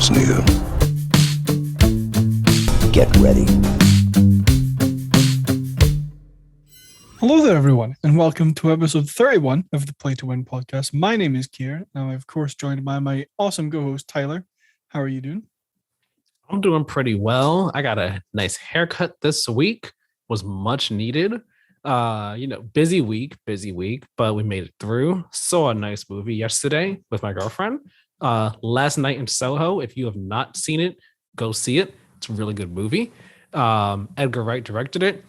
what's new. Get ready. Hello there, everyone, and welcome to episode 31 of the Play to Win podcast. My name is Keiran, and I'm, of course, joined by my awesome co-host, Tyler. How are you doing? I'm doing pretty well. I got a nice haircut this week. Was much needed. Busy week, but we made it through. Saw a nice movie yesterday with my girlfriend. Last Night in Soho. If you have not seen it, go see it. It's a really good movie. Edgar Wright directed it.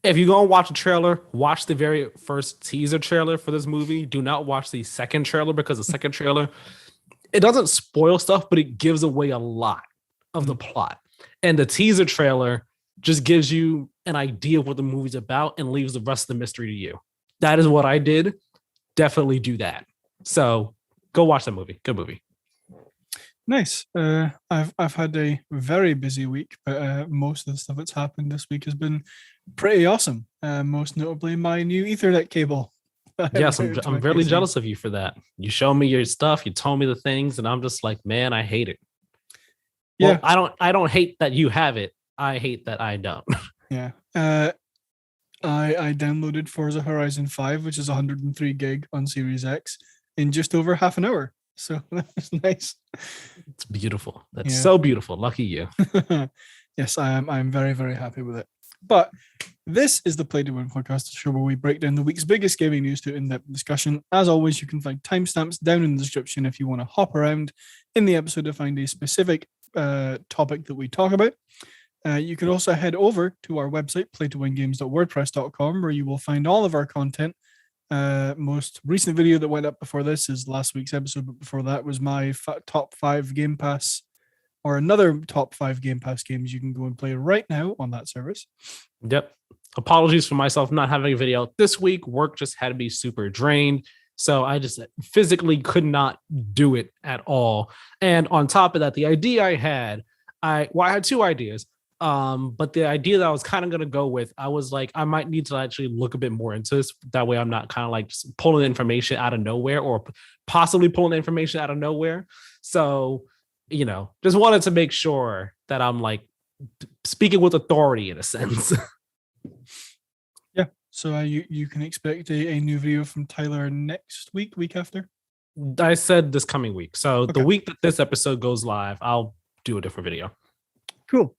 If you're going to watch a trailer, watch the very first teaser trailer for this movie. Do not watch the second trailer, because the second trailer, it doesn't spoil stuff, but it gives away a lot of the plot. And the teaser trailer just gives you an idea of what the movie's about and leaves the rest of the mystery to you. That is what I did. Definitely do that. So go watch that movie. Good movie. Nice. I've had a very busy week, but most of the stuff that's happened this week has been pretty awesome. Most notably, my new Ethernet cable. Yes, I'm really jealous of you for that. You show me your stuff, you told me the things, and I'm just like, man, I hate it. Yeah, well, I don't hate that you have it. I hate that I don't. Yeah. I downloaded Forza Horizon 5, which is 103 gig on Series X, in just over half an hour. So that was nice. It's beautiful. That's so beautiful. Lucky you. Yes, I'm very, very happy with it. But this is the Play to Win podcast, the show where we break down the week's biggest gaming news to in-depth discussion. As always, you can find timestamps down in the description if you want to hop around in the episode to find a specific topic that we talk about. You can also head over to our website, playtowingames.wordpress.com, where you will find all of our content. Most recent video that went up before this is last week's episode, but before that was my top 5 Game Pass, or another top 5 Game Pass games you can go and play right now on that service. Yep. Apologies for myself not having a video this week. Work just had to be super drained. So I just physically could not do it at all. And on top of that, the idea I had, I had 2 ideas. But the idea that I was kind of going to go with, I was like, I might need to actually look a bit more into this. That way I'm not kind of like just pulling information out of nowhere, or possibly pulling information out of nowhere. So, just wanted to make sure that I'm like speaking with authority in a sense. Yeah. So you can expect a new video from Tyler next week after? I said this coming week. So The week that this episode goes live, I'll do a different video. Cool.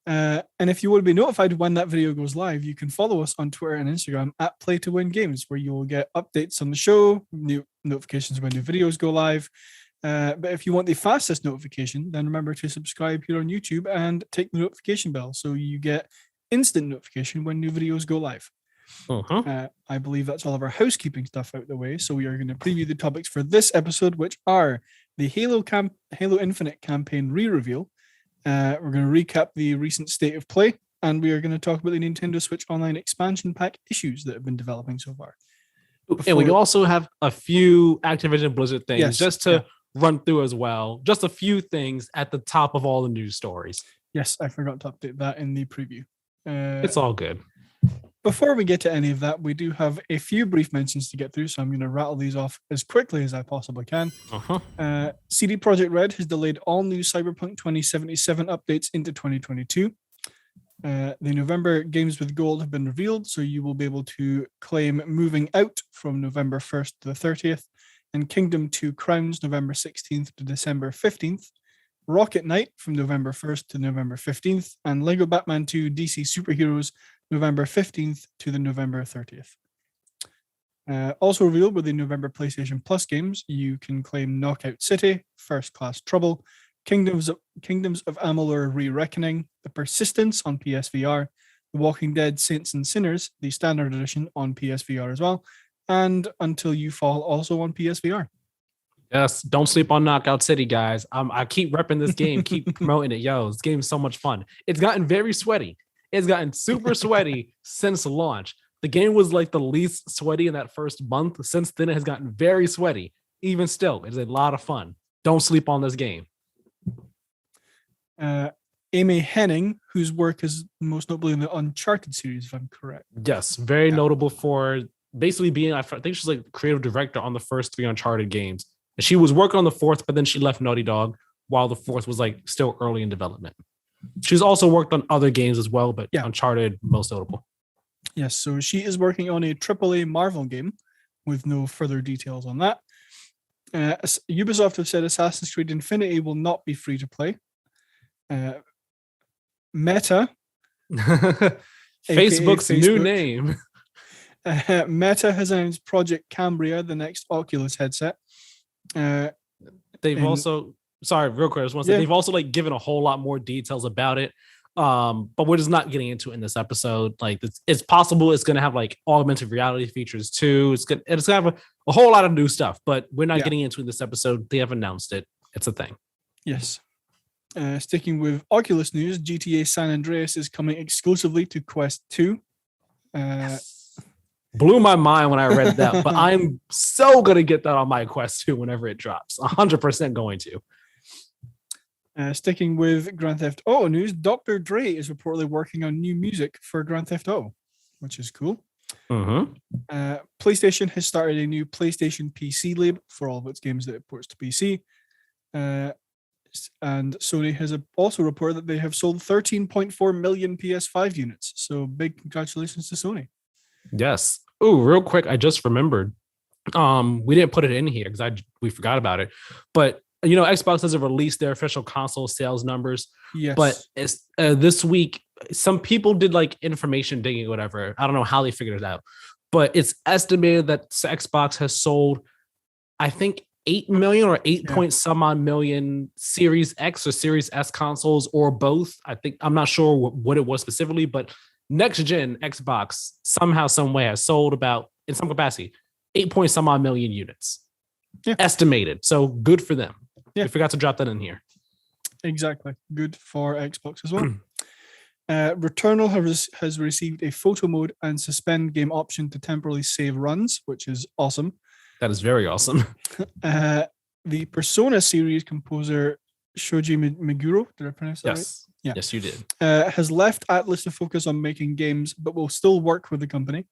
And if you want to be notified when that video goes live, you can follow us on Twitter and Instagram at Play to Win Games, where you will get updates on the show, new notifications when new videos go live. But if you want the fastest notification, then remember to subscribe here on YouTube and take the notification bell so you get instant notification when new videos go live. I believe that's all of our housekeeping stuff out the way. So we are going to preview the topics for this episode, which are the Halo Infinite campaign re-reveal. We're going to recap the recent state of play, and we are going to talk about the Nintendo Switch Online expansion pack issues that have been developing so far. And we also have a few Activision Blizzard things just to run through as well. Just a few things at the top of all the news stories. Yes, I forgot to update that in the preview. It's all good. Before we get to any of that, we do have a few brief mentions to get through, so I'm going to rattle these off as quickly as I possibly can. CD Projekt Red has delayed all new Cyberpunk 2077 updates into 2022. The November games with gold have been revealed, so you will be able to claim Moving Out from November 1st to the 30th, and Kingdom 2 Crowns November 16th to December 15th, Rocket Knight from November 1st to November 15th, and Lego Batman 2 DC Superheroes November 15th to the November 30th. Also revealed with the November PlayStation Plus games, you can claim Knockout City, First Class Trouble, Kingdoms of Amalur Re-Reckoning, The Persistence on PSVR, The Walking Dead Saints and Sinners, the Standard Edition on PSVR as well, and Until You Fall also on PSVR. Yes, don't sleep on Knockout City, guys. I keep repping this game, keep promoting it. Yo, this game is so much fun. It's gotten very sweaty. It's gotten super sweaty since launch. The game was like the least sweaty in that first month. Since then, it has gotten very sweaty. Even still, it's a lot of fun. Don't sleep on this game. Amy Hennig, whose work is most notably in the Uncharted series, if I'm correct. Yes, very notable for basically being, I think she's like creative director on the first 3 Uncharted games. And she was working on the 4th, but then she left Naughty Dog, while the fourth was like still early in development. She's also worked on other games as well, but Uncharted most notable. Yes, so she is working on a AAA Marvel game with no further details on that. Ubisoft have said Assassin's Creed Infinity will not be free to play. Meta, Facebook's new name. Meta has announced Project Cambria, the next Oculus headset. They've also, sorry, real quick, I just want to say they've also like given a whole lot more details about it. But we're just not getting into it in this episode. Like it's possible it's going to have like augmented reality features too. It's going to have a whole lot of new stuff, but we're not getting into it in this episode. They have announced it. It's a thing. Yes. Sticking with Oculus news, GTA San Andreas is coming exclusively to Quest 2. Blew my mind when I read that, but I'm so going to get that on my Quest 2 whenever it drops. 100% going to. Sticking with Grand Theft Auto news, Dr. Dre is reportedly working on new music for Grand Theft Auto, which is cool. PlayStation has started a new PlayStation PC label for all of its games that it ports to PC. And Sony has also reported that they have sold 13.4 million PS5 units. So big congratulations to Sony. Yes. Oh, real quick, I just remembered. We didn't put it in here because we forgot about it. But you know, Xbox hasn't released their official console sales numbers. Yes. But it's, this week, some people did like information digging or whatever. I don't know how they figured it out. But it's estimated that Xbox has sold, I think, 8 million or 8 point some odd million Series X or Series S consoles or both. I'm not sure what it was specifically, but next gen Xbox somehow, some way has sold about, in some capacity, 8 point some odd million units. Estimated. So good for them. We forgot to drop that in here. Exactly. Good for Xbox as well. Returnal has received a photo mode and suspend game option to temporarily save runs, which is awesome. That is very awesome. The Persona series composer Shoji Meguro, did I pronounce that right? Yeah. Yes, you did. Has left Atlas to focus on making games, but will still work with the company.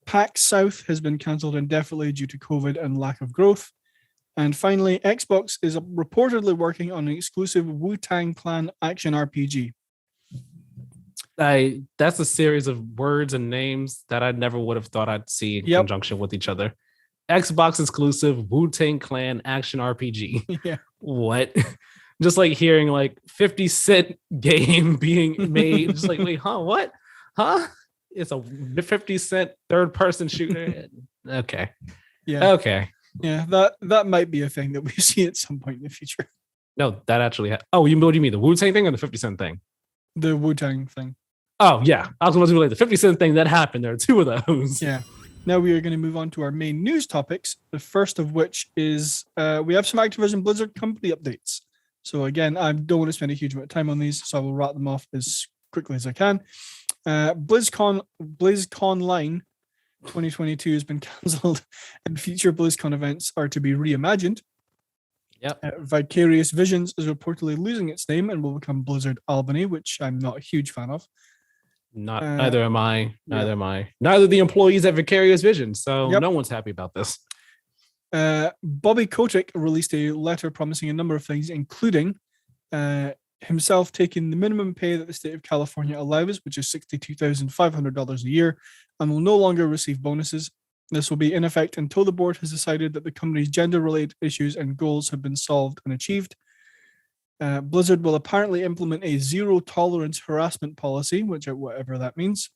PAX South has been cancelled indefinitely due to COVID and lack of growth. And finally, Xbox is reportedly working on an exclusive Wu-Tang Clan action RPG. That's a series of words and names that I never would have thought I'd see in conjunction with each other. Xbox exclusive Wu-Tang Clan action RPG. What? Just like hearing like 50 Cent game being made. Just like, wait, huh? What? Huh? It's a 50 Cent third person shooter. Okay. Yeah. Okay. Yeah, that might be a thing that we see at some point in the future. No, that actually. What do you mean? The Wu-Tang thing or the 50 Cent thing? The Wu-Tang thing. Oh, yeah. I was going to do like the 50 Cent thing that happened. There are two of those. Yeah. Now we are going to move on to our main news topics. The first of which is we have some Activision Blizzard company updates. So again, I don't want to spend a huge amount of time on these, so I will wrap them off as quickly as I can. BlizzCon Line 2022 has been cancelled and future BlizzCon events are to be reimagined. Vicarious Visions is reportedly losing its name and will become Blizzard Albany, which I'm not a huge fan of. Neither am I. Neither am I. Neither the employees at Vicarious Visions. So no one's happy about this. Bobby Kotick released a letter promising a number of things, including himself taking the minimum pay that the state of California allows, which is $62,500 a year, and will no longer receive bonuses. This will be in effect until the board has decided that the company's gender-related issues and goals have been solved and achieved. Blizzard will apparently implement a zero-tolerance harassment policy, which whatever that means.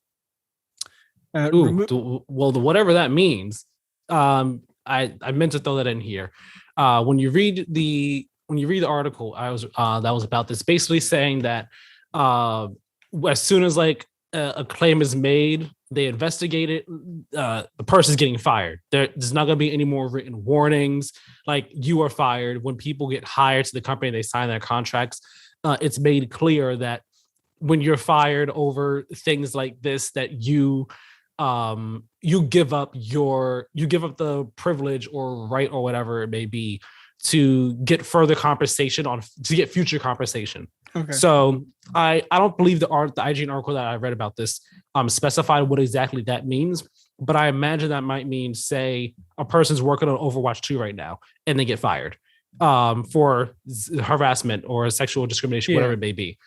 Whatever that means, I meant to throw that in here. When you read the article, that was about this, basically saying that as soon as like a claim is made, they investigate it, the person's getting fired. There's not going to be any more written warnings. Like, you are fired. When people get hired to the company, they sign their contracts. It's made clear that when you're fired over things like this, that you give up the privilege or right or whatever it may be to get further compensation to get future compensation. Okay. So I don't believe the IGN article that I read about this specified what exactly that means, but I imagine that might mean, say, a person's working on Overwatch 2 right now and they get fired. for harassment or sexual discrimination, whatever it may be.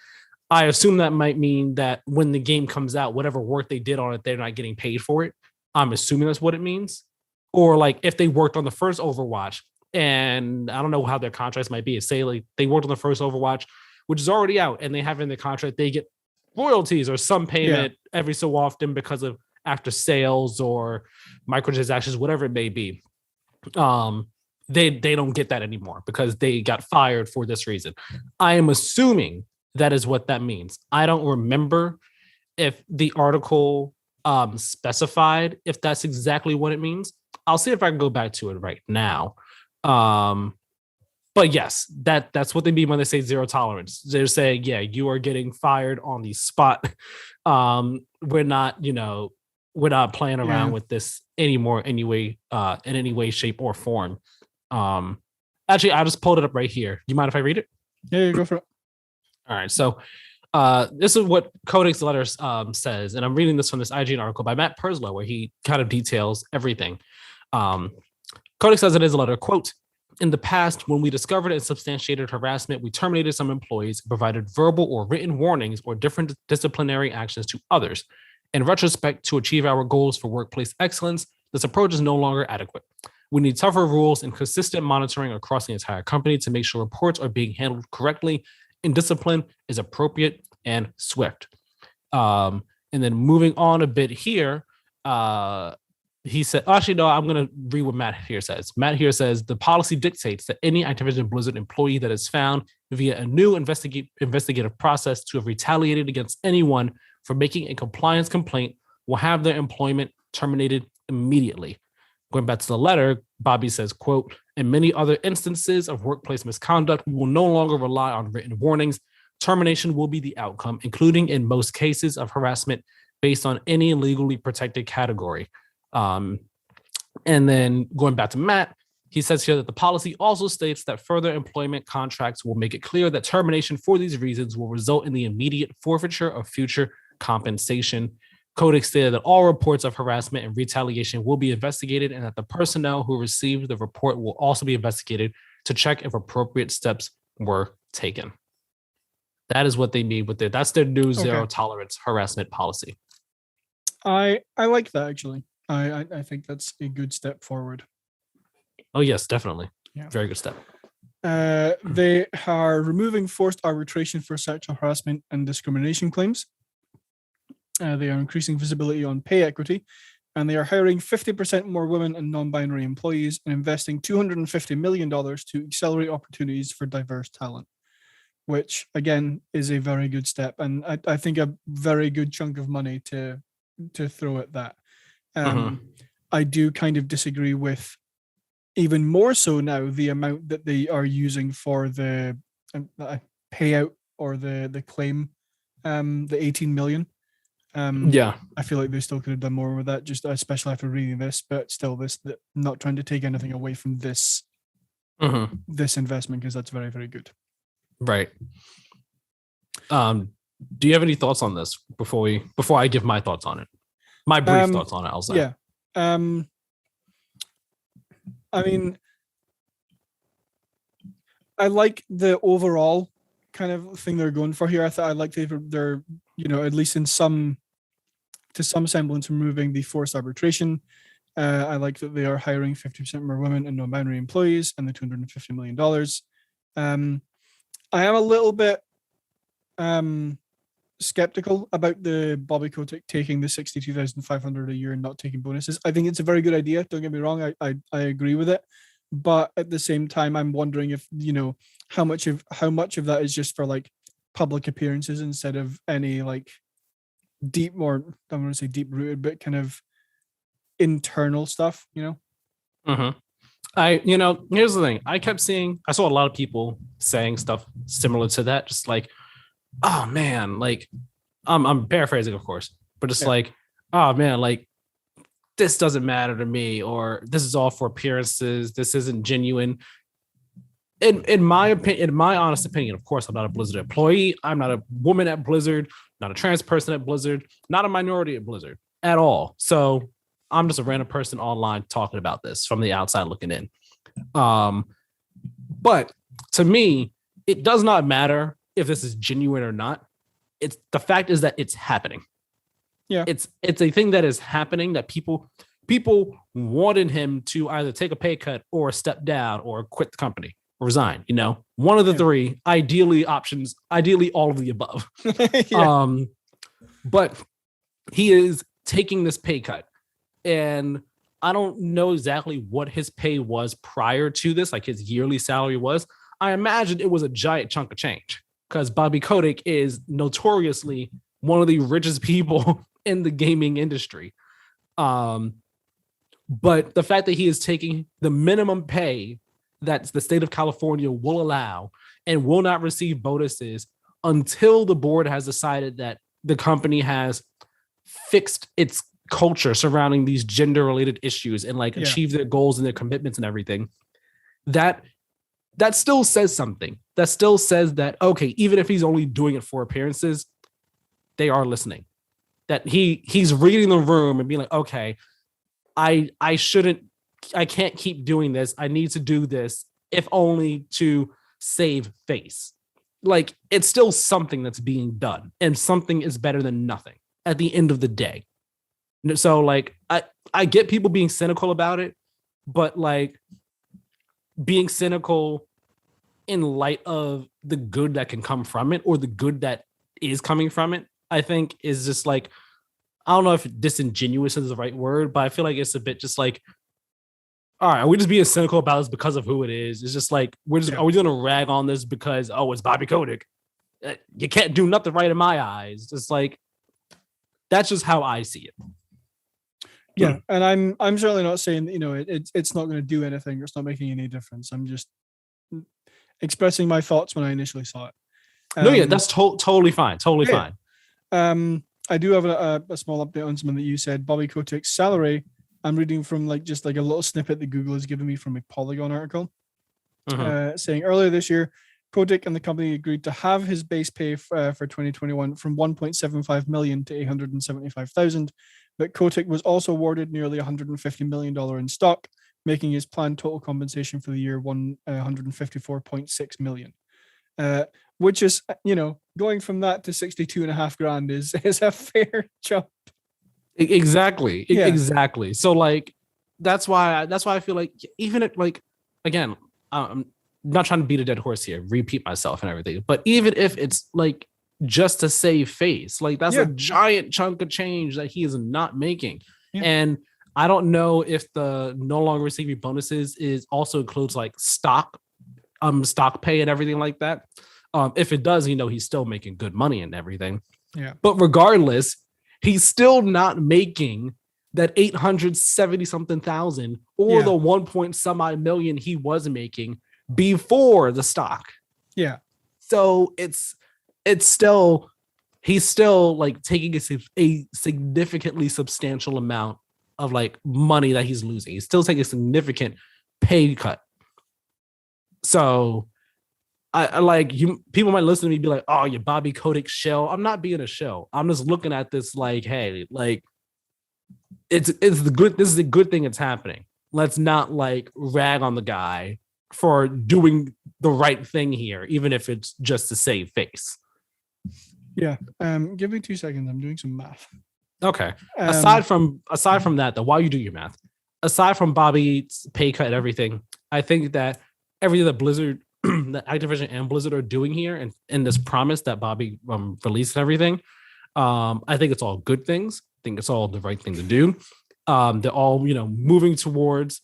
I assume that might mean that when the game comes out, whatever work they did on it, they're not getting paid for it. I'm assuming that's what it means. Or like if they worked on the first Overwatch, and I don't know how their contracts might be. Say like they worked on the first Overwatch, which is already out, and they have in the contract they get royalties or some payment every so often because of after sales or microtransactions, whatever it may be. They don't get that anymore because they got fired for this reason. I am assuming that is what that means. I don't remember if the article specified if that's exactly what it means. I'll see if I can go back to it right now. But yes, that's what they mean when they say zero tolerance. They're saying, yeah, you are getting fired on the spot. We're not playing around with this anymore anyway, in any way, shape, or form. Actually, I just pulled it up right here. You mind if I read it? Yeah, go for it. All right. So this is what Codex letter says, and I'm reading this from this IGN article by Matt Perslow, where he kind of details everything. Codex says it is a letter, quote, in the past, when we discovered and substantiated harassment, we terminated some employees and provided verbal or written warnings or different disciplinary actions to others. In retrospect, to achieve our goals for workplace excellence, this approach is no longer adequate. We need tougher rules and consistent monitoring across the entire company to make sure reports are being handled correctly and discipline is appropriate and swift. And then moving on a bit here, he said, actually, no, I'm going to read what Matt here says. Matt here says, the policy dictates that any Activision Blizzard employee that is found via a new investigative process to have retaliated against anyone for making a compliance complaint will have their employment terminated immediately. Going back to the letter, Bobby says, quote, in many other instances of workplace misconduct, we will no longer rely on written warnings. Termination will be the outcome, including in most cases of harassment based on any legally protected category. And then going back to Matt, he says here that the policy also states that further employment contracts will make it clear that termination for these reasons will result in the immediate forfeiture of future compensation. Codex stated that all reports of harassment and retaliation will be investigated and that the personnel who received the report will also be investigated to check if appropriate steps were taken. That is what they mean with it. That's their new zero tolerance harassment policy. I like that, actually. I think that's a good step forward. Oh, yes, definitely. Yeah. Very good step. They are removing forced arbitration for sexual harassment and discrimination claims. They are increasing visibility on pay equity, and they are hiring 50% more women and non-binary employees and investing $250 million to accelerate opportunities for diverse talent, which, again, is a very good step. And I think a very good chunk of money to throw at that. I do kind of disagree with, even more so now, the amount that they are using for the payout or the claim, the 18 million. I feel like they still could have done more with that, just especially after reading this, but still, not trying to take anything away from this this investment, because that's very, very good. Right. Do you have any thoughts on this before I give my thoughts on it? My brief thoughts on it, I'll say. Yeah. I mean, I like the overall kind of thing they're going for here. I like they're at least to some semblance removing the forced arbitration. I like that they are hiring 50% more women and non-binary employees and the $250 million. I am a little bit skeptical about the Bobby Kotick taking the $62,500 a year and not taking bonuses. I think it's a very good idea. Don't get me wrong. I agree with it. But at the same time, I'm wondering if, how much of that is just for like public appearances instead of any like deep, more, I don't want to say deep rooted, but kind of internal stuff, Here's the thing. I saw a lot of people saying stuff similar to that, just like, oh man, like I'm paraphrasing, of course, but it's like, oh man, like this doesn't matter to me, or this is all for appearances. This isn't genuine. In my opinion, in my honest opinion, of course, I'm not a Blizzard employee. I'm not a woman at Blizzard, not a trans person at Blizzard, not a minority at Blizzard at all. So I'm just a random person online talking about this from the outside looking in. But to me, it does not matter if this is genuine or not. It's the fact is that it's happening. Yeah. It's a thing that is happening that people wanted him to either take a pay cut or step down or quit the company, resign, one of the three, ideally all of the above. But he is taking this pay cut, and I don't know exactly what his pay was prior to this, like his yearly salary was. I imagine it was a giant chunk of change because Bobby Kotick is notoriously one of the richest people in the gaming industry. But the fact that he is taking the minimum pay that the state of California will allow and will not receive bonuses until the board has decided that the company has fixed its culture surrounding these gender related issues and achieve their goals and their commitments and everything. That still says something. That still says that, okay, even if he's only doing it for appearances, they are listening. That he's reading the room and being like, okay, I can't keep doing this. I need to do this, if only to save face. It's still something that's being done, and something is better than nothing at the end of the day. So I get people being cynical about it, but being cynical in light of the good that can come from it, or the good that is coming from it, I think is just I don't know if disingenuous is the right word, but I feel like it's a bit just all right, are we just being cynical about this because of who it is? It's just are we going to rag on this because, it's Bobby Kotick? You can't do nothing right in my eyes. It's that's just how I see it. Yeah, and I'm certainly not saying that, it's not going to do anything, or it's not making any difference. I'm just expressing my thoughts when I initially saw it. That's totally fine. Totally fine. I do have a small update on something that you said. Bobby Kotick's salary, I'm reading from just a little snippet that Google has given me from a Polygon article, saying earlier this year, Kotick and the company agreed to halve his base pay for 2021 from 1.75 million to 875,000. But Kotick was also awarded nearly $150 million in stock, making his planned total compensation for the year $154.6 million. Which is, going from that to 62.5 grand is a fair jump. Exactly. Yeah. Exactly. So that's why I feel even at again, I'm not trying to beat a dead horse here, repeat myself and everything, but even if it's just to save face, that's a giant chunk of change that he is not making. Yeah. And I don't know if the no longer receiving bonuses is also includes stock pay and everything like that. If it does, he's still making good money and everything. Yeah. But regardless, he's still not making that 870 something thousand or the 1 some odd million he was making before the stock. Yeah. So he's still taking a significantly substantial amount of money that he's losing. He's still taking a significant pay cut. So I people might listen to me and be like, oh, you Bobby Kotick shell. I'm not being a shell. I'm just looking at this hey, this is a good thing that's happening. Let's not rag on the guy for doing the right thing here, even if it's just to save face. Yeah. Give me 2 seconds. I'm doing some math. Okay. Aside from that, though, while you do your math, aside from Bobby's pay cut and everything, I think that everything that Blizzard, that Activision and Blizzard are doing here, and in this promise that Bobby released and everything, I think it's all good things. I think it's all the right thing to do. They're all moving towards,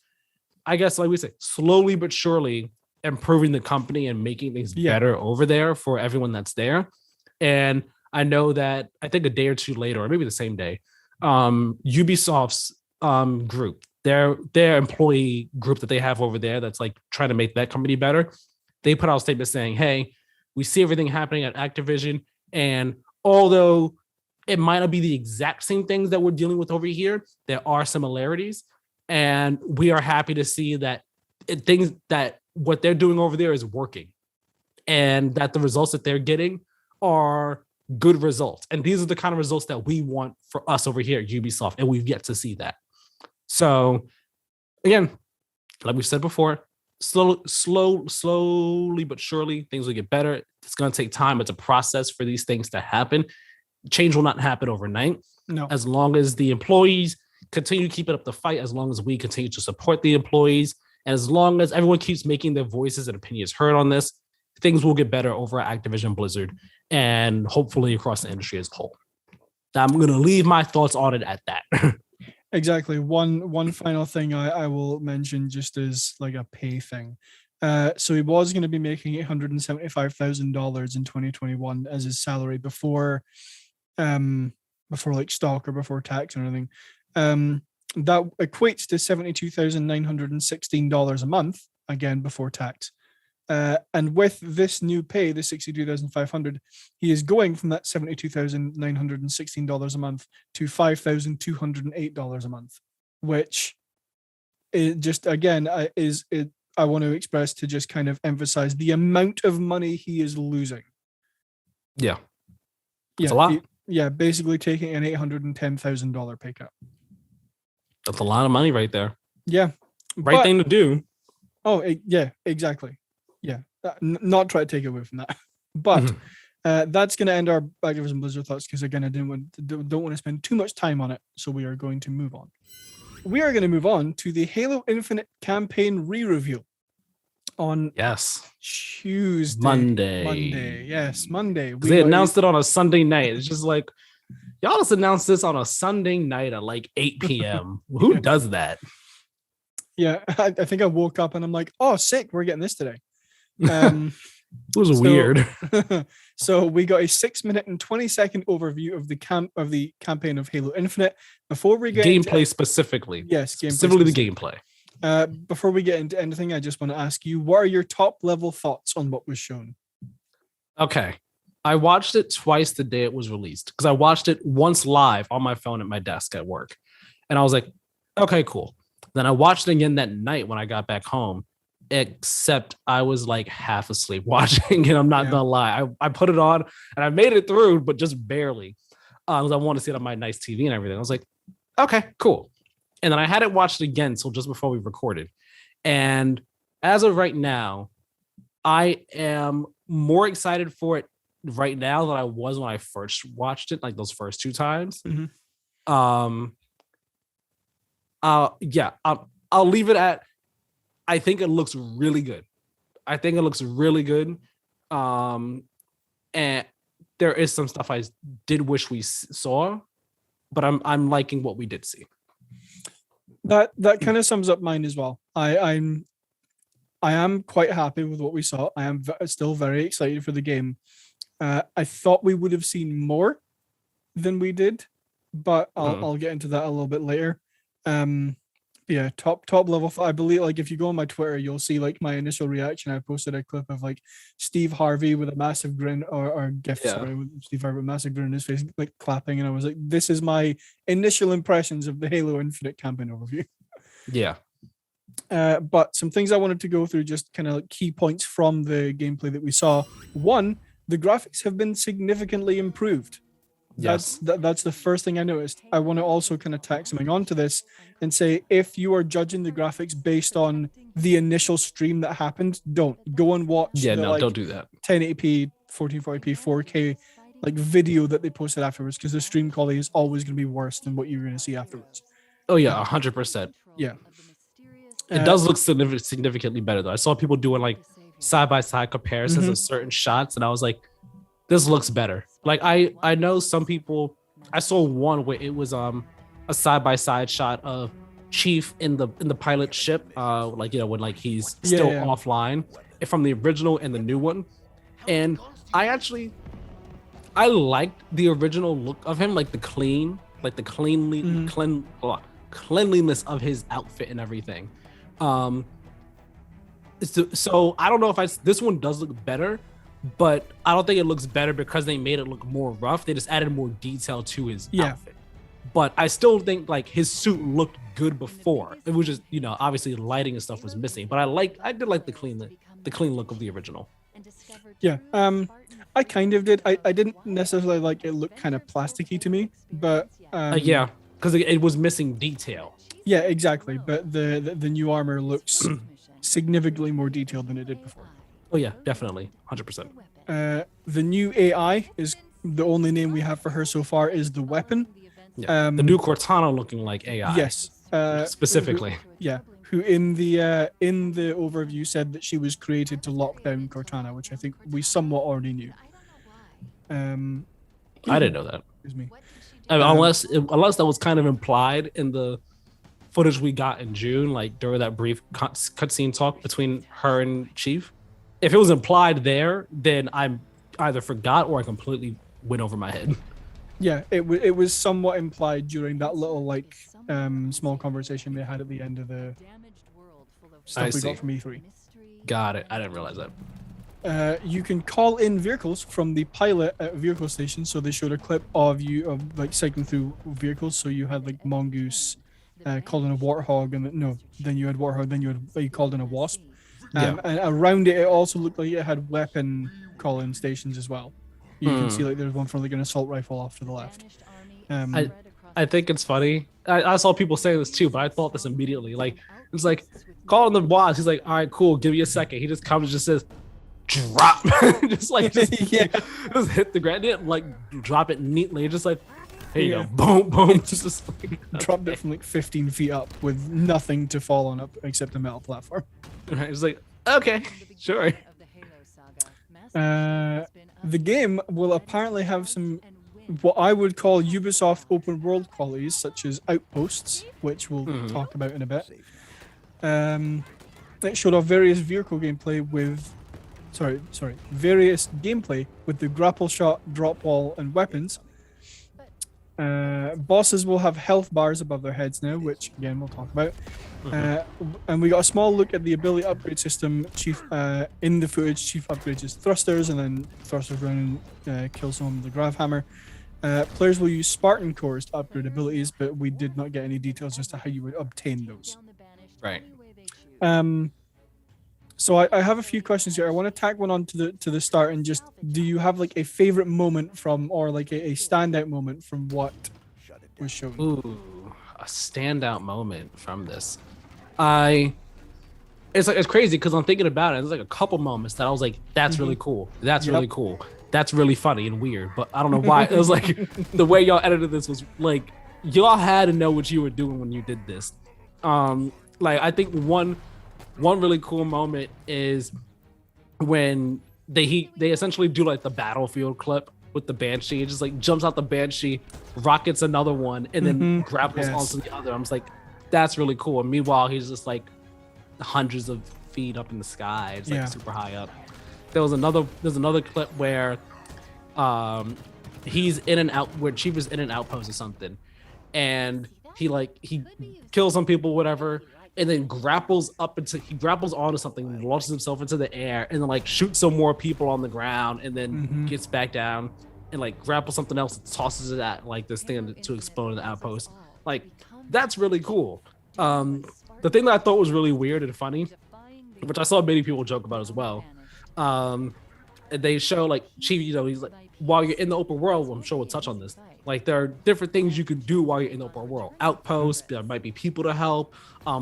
I guess, like we say, slowly but surely improving the company and making things better over there for everyone that's there. And I know that I think a day or two later, or maybe the same day, Ubisoft's group, their employee group that they have over there that's trying to make that company better, they put out a statement saying, hey, we see everything happening at Activision, and although it might not be the exact same things that we're dealing with over here, there are similarities, and we are happy to see that things that what they're doing over there is working, and that the results that they're getting are good results. And these are the kind of results that we want for us over here at Ubisoft, and we've yet to see that. So again, like we said before, slowly but surely, things will get better. It's going to take time. It's a process for these things to happen. Change will not happen overnight. No. As long as the employees continue keeping up the fight, as long as we continue to support the employees, and as long as everyone keeps making their voices and opinions heard on this, things will get better over at Activision Blizzard and hopefully across the industry as a whole. I'm going to leave my thoughts on it at that. Exactly. One final thing I will mention just as like a pay thing. So he was going to be making $875,000 in 2021 as his salary before like stock or before tax or anything. That equates to $72,916 a month, again before tax. And with this new pay, the $62,500, he is going from that $72,916 a month to $5,208 a month, which is just, again, I want to express to just kind of emphasize the amount of money he is losing. Yeah. That's a lot. Basically taking an $810,000 pay cut. That's a lot of money right there. Yeah. Right thing to do. Oh, yeah, exactly. Yeah. Not try to take away from that. But that's going to end our Activision Blizzard thoughts because, again, I don't want to spend too much time on it. So we are going to move on. We are going to move on to the Halo Infinite campaign re-reveal on Tuesday. Monday. Yes, Monday. They announced it on a Sunday night. It's just like, y'all just announced this on a Sunday night at like 8 p.m. Who does that? Yeah, I think I woke up and I'm like, oh, sick, we're getting this today. It was weird. So we got a 6-minute and 20-second overview of the campaign of Halo Infinite. Before we get gameplay specifically. Yes, specifically the gameplay. Before we get into anything, I just want to ask you, what are your top level thoughts on what was shown? Okay. I watched it twice the day it was released because I watched it once live on my phone at my desk at work. And I was like, okay, cool. Then I watched it again that night when I got back home, except I was like half asleep watching it. I'm not gonna lie. I put it on and I made it through, but just barely. Because I want to see it on my nice TV and everything. I was like, okay, cool. And then I hadn't watched it again until just before we recorded. And as of right now, I am more excited for it right now than I was when I first watched it, like those first 2 times. I'll leave it at, I think it looks really good. And there is some stuff I did wish we saw, but I'm liking what we did see. That kind of sums up mine as well. I am quite happy with what we saw. I am still very excited for the game. I thought we would have seen more than we did, but I'll get into that a little bit later. Top level. I believe, like, if you go on my Twitter, you'll see like my initial reaction. I posted a clip of like Steve Harvey with a massive grin, or GIF, sorry, with Steve Harvey with a massive grin on his face, like clapping, and I was like, "This is my initial impressions of the Halo Infinite campaign overview." Yeah. But some things I wanted to go through, just kind of like key points from the gameplay that we saw. One, the graphics have been significantly improved. That's the first thing I noticed. I want to also kind of tack something onto this and say, if you are judging the graphics based on the initial stream that happened, don't go and watch. Don't do that. 1080p, 1440p, 4K like video that they posted afterwards, because the stream quality is always going to be worse than what you're going to see afterwards. Oh yeah, 100%. Yeah, it does look significantly better though. I saw people doing like side-by-side comparisons of certain shots, and I was like, this looks better. Like I know some people, I saw one where it was a side-by-side shot of Chief in the pilot ship, like, you know, when like he's still offline, from the original and the new one. And I liked the original look of him, like the cleanliness of his outfit and everything. So I don't know if this one does look better, but I don't think it looks better because they made it look more rough. They just added more detail to his outfit. But I still think like his suit looked good before. It was just, you know, obviously the lighting and stuff was missing. But I did like the clean look of the original. Yeah. I kind of did. I didn't necessarily like it looked kind of plasticky to me, but because it was missing detail. Yeah, exactly. But the new armor looks significantly more detailed than it did before. Oh yeah, definitely, 100%. The new AI is the only name we have for her so far is the weapon. Yeah. The new Cortana looking like AI. Yes. Specifically. Who in the overview said that she was created to lock down Cortana, which I think we somewhat already knew. I didn't know that. Excuse me. I mean, unless that was kind of implied in the footage we got in June, like during that brief cutscene talk between her and Chief. If it was implied there, then I either forgot or I completely went over my head. Yeah, it was somewhat implied during that little like small conversation they had at the end of the stuff we got from E3. Got it. I didn't realize that. You can call in vehicles from the pilot at vehicle station. So they showed a clip of you like cycling through vehicles. So you had like Mongoose called in a Warthog, and then you had Warthog, then you called in a Wasp. And around it also looked like it had weapon call-in stations as well. You can see like there's one for like an assault rifle off to the left. I think it's funny. I saw people saying this too, but I thought this immediately. Like it's like calling the Wasp. He's like, all right, cool, give me a second. He just comes and just says, drop, just hit the ground, didn't like drop it neatly, just like here you go, boom, boom, just like, dropped it from like 15 feet up with nothing to fall on up except a metal platform. Right, it's like okay, sure. The game will apparently have some what I would call Ubisoft open world qualities, such as outposts, which we'll talk about in a bit. It showed off various vehicle gameplay with various gameplay with the grapple shot, drop wall, and weapons. Bosses will have health bars above their heads now, which again we'll talk about. And we got a small look at the ability upgrade system. Chief in the footage, Chief upgrades his thrusters, and then thrusters run and kill someone with the grav hammer. Players will use Spartan cores to upgrade abilities, but we did not get any details as to how you would obtain those. Right. So I have a few questions here. I want to tack one on to the start and just, do you have like a favorite moment from, or like a standout moment from what was shown? Ooh, a standout moment from this. It's crazy because I'm thinking about it. There's like a couple moments that I was like, that's really cool. That's really cool. That's really funny and weird. But I don't know why. It was like the way y'all edited this was like, y'all had to know what you were doing when you did this. Like I think one really cool moment is when they essentially do like the battlefield clip with the Banshee. It just like jumps out the Banshee, rockets another one, and then grapples onto the other. I'm just like, that's really cool. And meanwhile, he's just like hundreds of feet up in the sky. It's like super high up. There's another clip where he's in and out, where Chief is in an outpost or something, and he kills some people, whatever. And then grapples onto something and launches himself into the air and then like shoots some more people on the ground and then gets back down and like grapples something else and tosses it at like this thing to explode in the outpost. Like that's really cool. The thing that I thought was really weird and funny, which I saw many people joke about as well, they show like Chief, he's like, while you're in the open world, I'm sure we'll touch on this, like there are different things you can do while you're in the open world. Outposts, there might be people to help,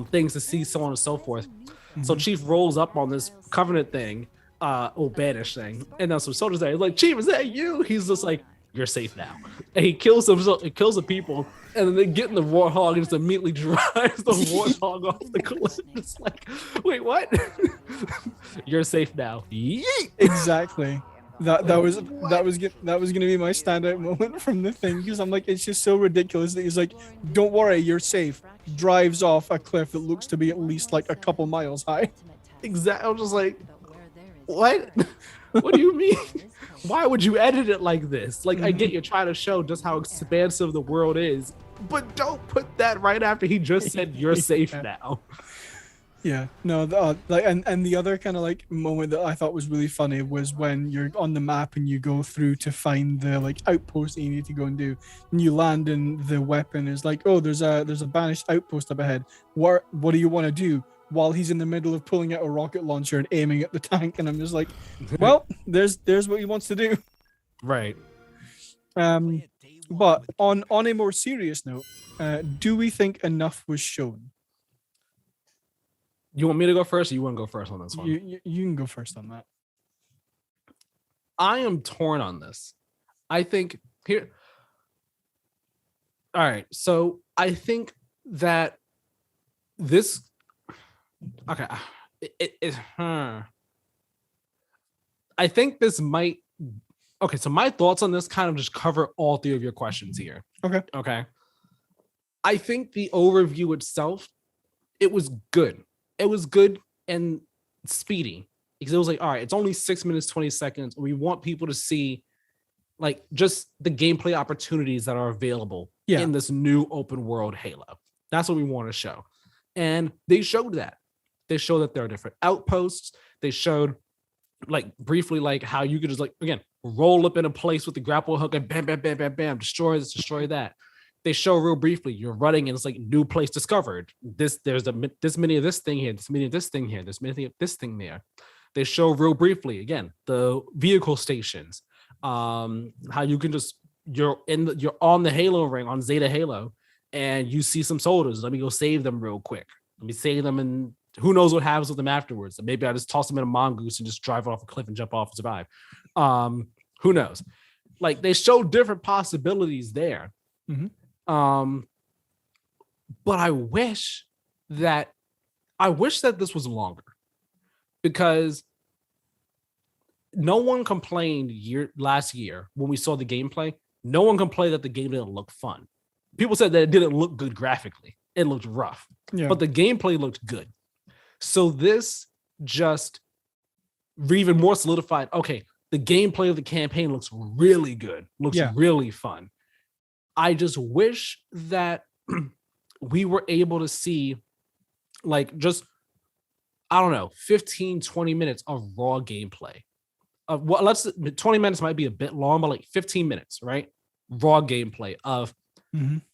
things to see, so on and so forth. So Chief rolls up on this Covenant thing, banish thing, and then some soldiers there. He's like, Chief, is that you? He's just like, you're safe now. And he kills the people, and then they get in the Warthog and just immediately drives the Warthog off the cliff. It's like, wait, what? You're safe now. Yeet! Exactly. That was gonna be my standout moment from the thing, because I'm like, it's just so ridiculous that he's like, don't worry, you're safe. Drives off a cliff that looks to be at least like a couple miles high. Exactly. I'm just like, what? What do you mean? Why would you edit it like this? Like, I get you're trying to show just how expansive the world is, but don't put that right after he just said you're safe now. Yeah, no, and the other kind of like moment that I thought was really funny was when you're on the map and you go through to find the like outpost that you need to go and do, and you land and the weapon is like, oh, there's a banished outpost up ahead. What do you want to do? While he's in the middle of pulling out a rocket launcher and aiming at the tank, and I'm just like, well, there's what he wants to do. Right. But on a more serious note, do we think enough was shown? You want me to go first, or you want to go first on this one? You can go first on that. I am torn on this. I think here. All right, so I think that this. Okay, I think this might. Okay, so my thoughts on this kind of just cover all three of your questions here. Okay. I think the overview itself, it was good. It was good and speedy because it was like, all right, it's only 6 minutes, 20 seconds. We want people to see like just the gameplay opportunities that are available in this new open world Halo. That's what we want to show. And they showed that. They showed that there are different outposts. They showed like briefly like how you could just like, again, roll up in a place with the grapple hook and bam, bam, bam, bam, bam, destroy this, destroy that. They show real briefly you're running and it's like new place discovered. There's this many of this thing here, this many of this thing here, this many of this thing there. They show real briefly again the vehicle stations, how you can just you're on the Halo ring on Zeta Halo, and you see some soldiers. Let me go save them real quick. Let me save them, and who knows what happens with them afterwards. So maybe I just toss them in a mongoose and just drive off a cliff and jump off and survive. Who knows? Like they show different possibilities there. Mm-hmm. But I wish that this was longer, because no one complained last year when we saw the gameplay. No one complained that the game didn't look fun. People said that it didn't look good graphically. It looked rough, but the gameplay looked good. So this just even more solidified. Okay, the gameplay of the campaign looks really good. Looks really fun. I just wish that we were able to see like just, I don't know, 15, 20 minutes of raw gameplay. 20 minutes might be a bit long, but like 15 minutes, right? Raw gameplay of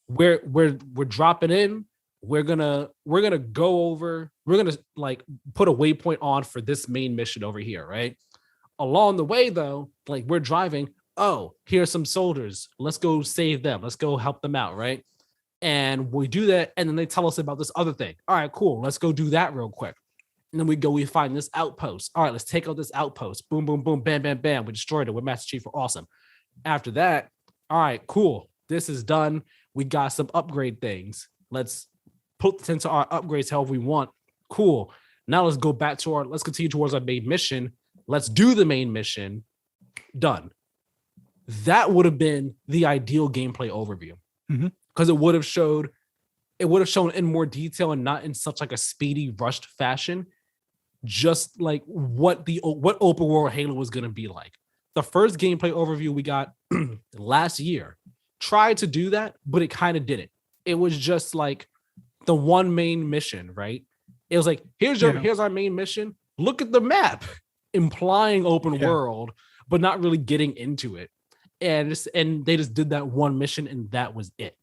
where we're dropping in. We're gonna go over, we're gonna like put a waypoint on for this main mission over here, right? Along the way, though, like we're driving. Oh, here's some soldiers. Let's go save them. Let's go help them out, right? And we do that, and then they tell us about this other thing. All right, cool. Let's go do that real quick. And then we find this outpost. All right, let's take out this outpost. Boom, boom, boom, bam, bam, bam. We destroyed it. We're Master Chief. We're awesome. After that, all right, cool. This is done. We got some upgrade things. Let's put into our upgrades however we want. Cool. Now let's go back to let's continue towards our main mission. Let's do the main mission. Done. That would have been the ideal gameplay overview, because it would have shown in more detail and not in such like a speedy, rushed fashion, just like what open world Halo was going to be like. The first gameplay overview we got last year tried to do that, but it kind of didn't. It was just like the one main mission, right? It was like, here's our main mission. Look at the map, implying open world, but not really getting into it. And they just did that one mission, and that was it.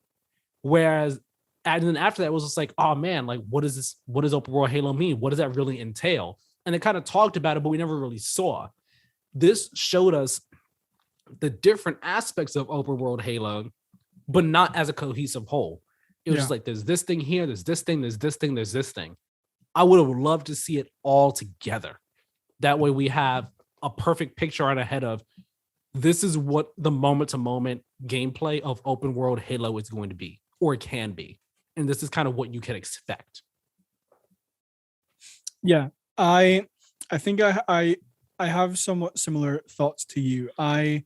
Whereas, and then after that, it was just like, oh man, like what is this? What does open world Halo mean? What does that really entail? And they kind of talked about it, but we never really saw. This showed us the different aspects of open world Halo, but not as a cohesive whole. It was just like, there's this thing here, there's this thing, there's this thing, there's this thing. I would have loved to see it all together. That way we have a perfect picture on ahead of, this is what the moment-to-moment gameplay of open world Halo is going to be, or it can be. And this is kind of what you can expect. Yeah, I think I have somewhat similar thoughts to you. I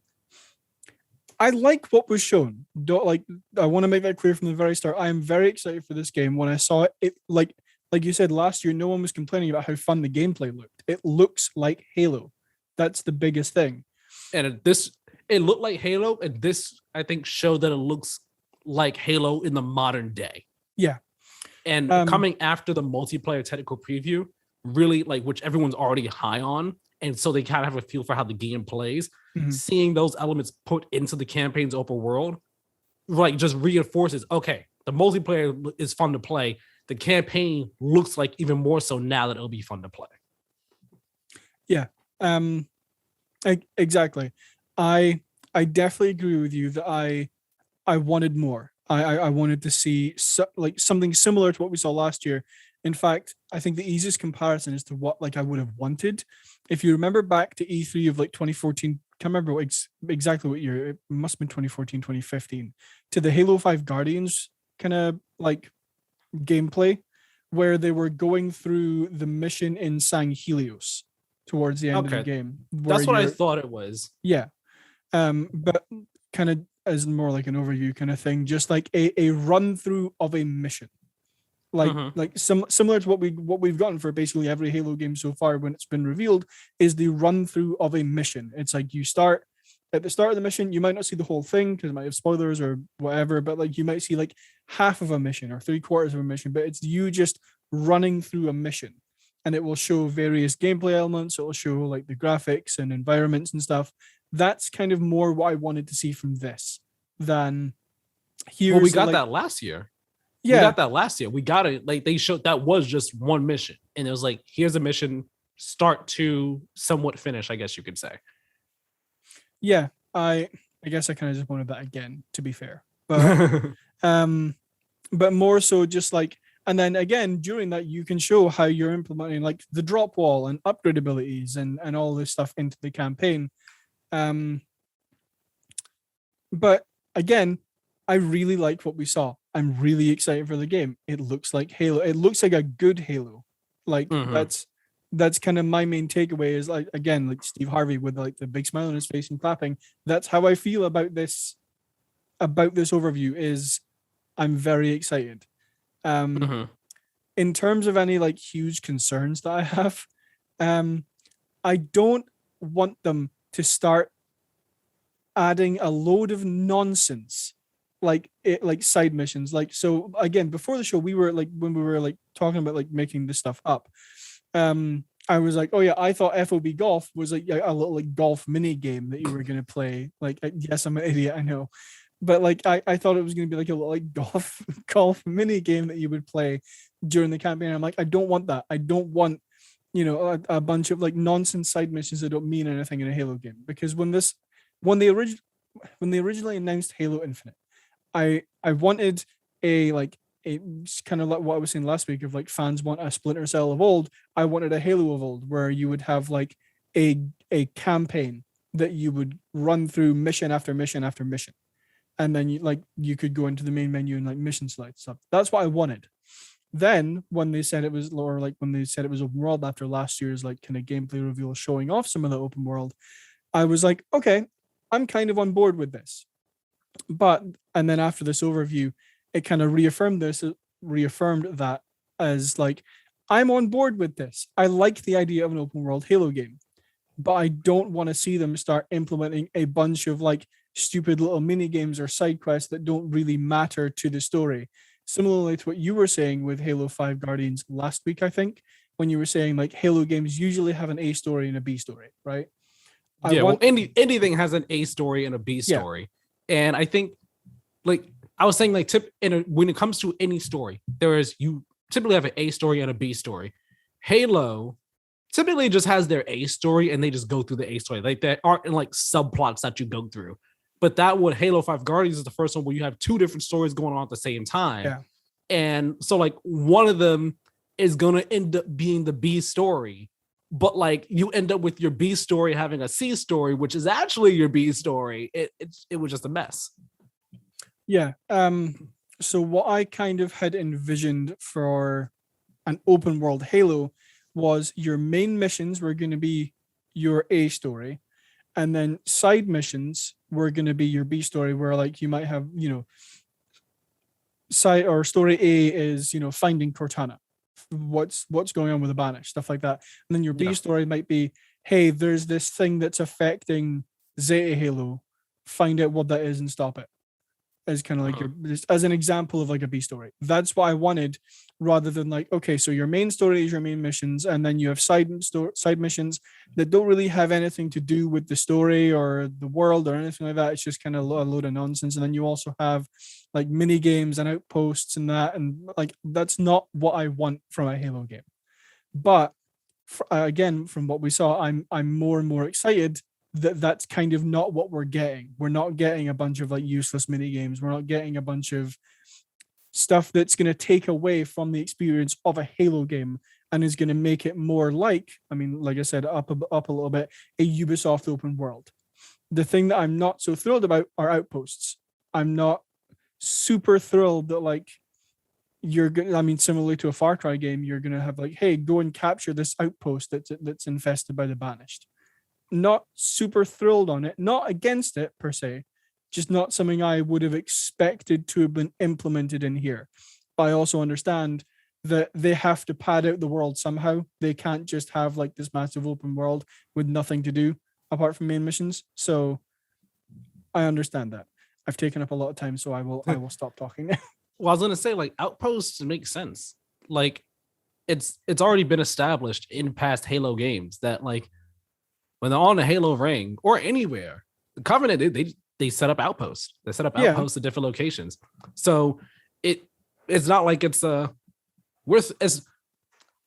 like what was shown. I want to make that clear from the very start. I am very excited for this game. When I saw it, like you said last year, no one was complaining about how fun the gameplay looked. It looks like Halo. That's the biggest thing. And it looked like Halo, and this, I think, showed that it looks like Halo in the modern day. Yeah. And coming after the multiplayer technical preview, really like, which everyone's already high on, and so they kind of have a feel for how the game plays. Seeing those elements put into the campaign's open world, like, just reinforces, okay, the multiplayer is fun to play. The campaign looks like even more so now that it'll be fun to play. Yeah. Exactly. I definitely agree with you that I wanted more. I wanted to see something similar to what we saw last year, In fact, I think the easiest comparison is to what like I would have wanted. If you remember back to E3 of like 2014, can't remember exactly what year, it must have been 2014, 2015, to the Halo 5 Guardians kind of like gameplay, where they were going through the mission in San Helios towards the end of the game. That's what I thought it was. Yeah. But kind of as more like an overview kind of thing, just like a run through of a mission. Like similar to what we've gotten for basically every Halo game so far when it's been revealed, is the run through of a mission. It's like you start at the start of the mission, you might not see the whole thing because it might have spoilers or whatever, but like you might see like half of a mission or 3/4 of a mission, but it's you just running through a mission, and it will show various gameplay elements. It will show like the graphics and environments and stuff. That's kind of more what I wanted to see from this than here. Well, we got that last year. Yeah, we got that last year. We got it. Like they showed that was just one mission, and it was like, here's a mission, start to somewhat finish, I guess you could say. Yeah, I guess I kind of just wanted that again, to be fair, but but more so just like, and then again during that you can show how you're implementing like the drop wall and upgrade abilities and all this stuff into the campaign. But again, I really like what we saw. I'm really excited for the game. It looks like Halo. It looks like a good Halo. Like that's kind of my main takeaway is like, again, like Steve Harvey with like the big smile on his face and clapping. That's how I feel about this overview. Is I'm very excited. In terms of any like huge concerns that I have, I don't want them to start adding a load of nonsense like side missions. Like, so again, before the show, we were like, when we were like talking about like making this stuff up, I was like, oh yeah, I thought FOB golf was like a little like golf mini game that you were gonna play. Like, yes, I'm an idiot, I know, but like I thought it was gonna be like a little like golf mini game that you would play during the campaign. I'm like, I don't want that. I don't want, you know, a bunch of like nonsense side missions that don't mean anything in a Halo game. Because when they originally announced Halo Infinite, I wanted a kind of like what I was saying last week of like fans want a Splinter Cell of old. I wanted a Halo of old where you would have like a campaign that you would run through mission after mission after mission, and then you could go into the main menu and like mission select stuff. That's what I wanted. Then when they said it was open world after last year's like kind of gameplay reveal showing off some of the open world, I was like, okay, I'm kind of on board with this. And then after this overview, it kind of reaffirmed that as like, I'm on board with this. I like the idea of an open world Halo game, but I don't want to see them start implementing a bunch of like stupid little mini games or side quests that don't really matter to the story. Similarly to what you were saying with Halo 5 Guardians last week, I think, when you were saying like Halo games usually have an A story and a B story, right? Anything has an A story and a B story. Yeah. And I think, like I was saying, like when it comes to any story, you typically have an A story and a B story. Halo typically just has their A story and they just go through the A story. Like there aren't like subplots that you go through. But that would Halo 5 Guardians is the first one where you have two different stories going on at the same time. Yeah. And so like one of them is going to end up being the B story, but like you end up with your B story having a C story, which is actually your B story. It was just a mess. Yeah. So what I kind of had envisioned for an open world Halo was your main missions were going to be your A story, and then side missions were going to be your B story, where like you might have, you know, side or story A is, you know, finding Cortana, what's going on with the Banish, stuff like that. And then your B story might be, hey, there's this thing that's affecting Zeta Halo, find out what that is and stop it. As kind of like as an example of like a B story. That's what I wanted, rather than like, okay, so your main story is your main missions, and then you have side missions that don't really have anything to do with the story or the world or anything like that. It's just kind of a load of nonsense. And then you also have like mini games and outposts and that, and like that's not what I want from a Halo game. But again, from what we saw, I'm more and more excited that's kind of not what we're getting. We're not getting a bunch of like useless mini games. We're not getting a bunch of stuff that's going to take away from the experience of a Halo game and is going to make it more like, I mean, like I said, up a little bit, a Ubisoft open world. The thing that I'm not so thrilled about are outposts. I'm not super thrilled that like you're going to, I mean, similarly to a Far Cry game, you're going to have like, hey, go and capture this outpost that's infested by the Banished. Not super thrilled on it, not against it per se, just not something I would have expected to have been implemented in here. But I also understand that they have to pad out the world somehow. They can't just have like this massive open world with nothing to do apart from main missions. So I understand that. I've taken up a lot of time, so I will stop talking now. Well, I was gonna say like outposts make sense. Like it's already been established in past Halo games that like when they're on the Halo ring or anywhere, the Covenant they set up outposts. They set up outposts at different locations. So it's not like it's I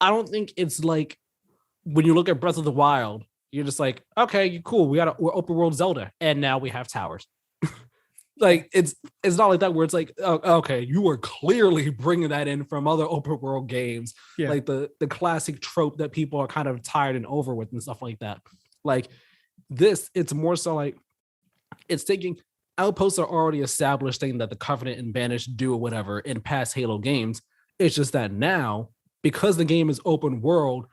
don't think it's like when you look at Breath of the Wild, you're just like, okay, cool, we're open world Zelda, and now we have towers. Like it's not like that where it's like, oh, okay, you are clearly bringing that in from other open world games, like the classic trope that people are kind of tired and over with and stuff like that. Like this, it's more so like it's taking outposts are already established thing that the Covenant and Banished do or whatever in past Halo games. It's just that now, because the game is open world,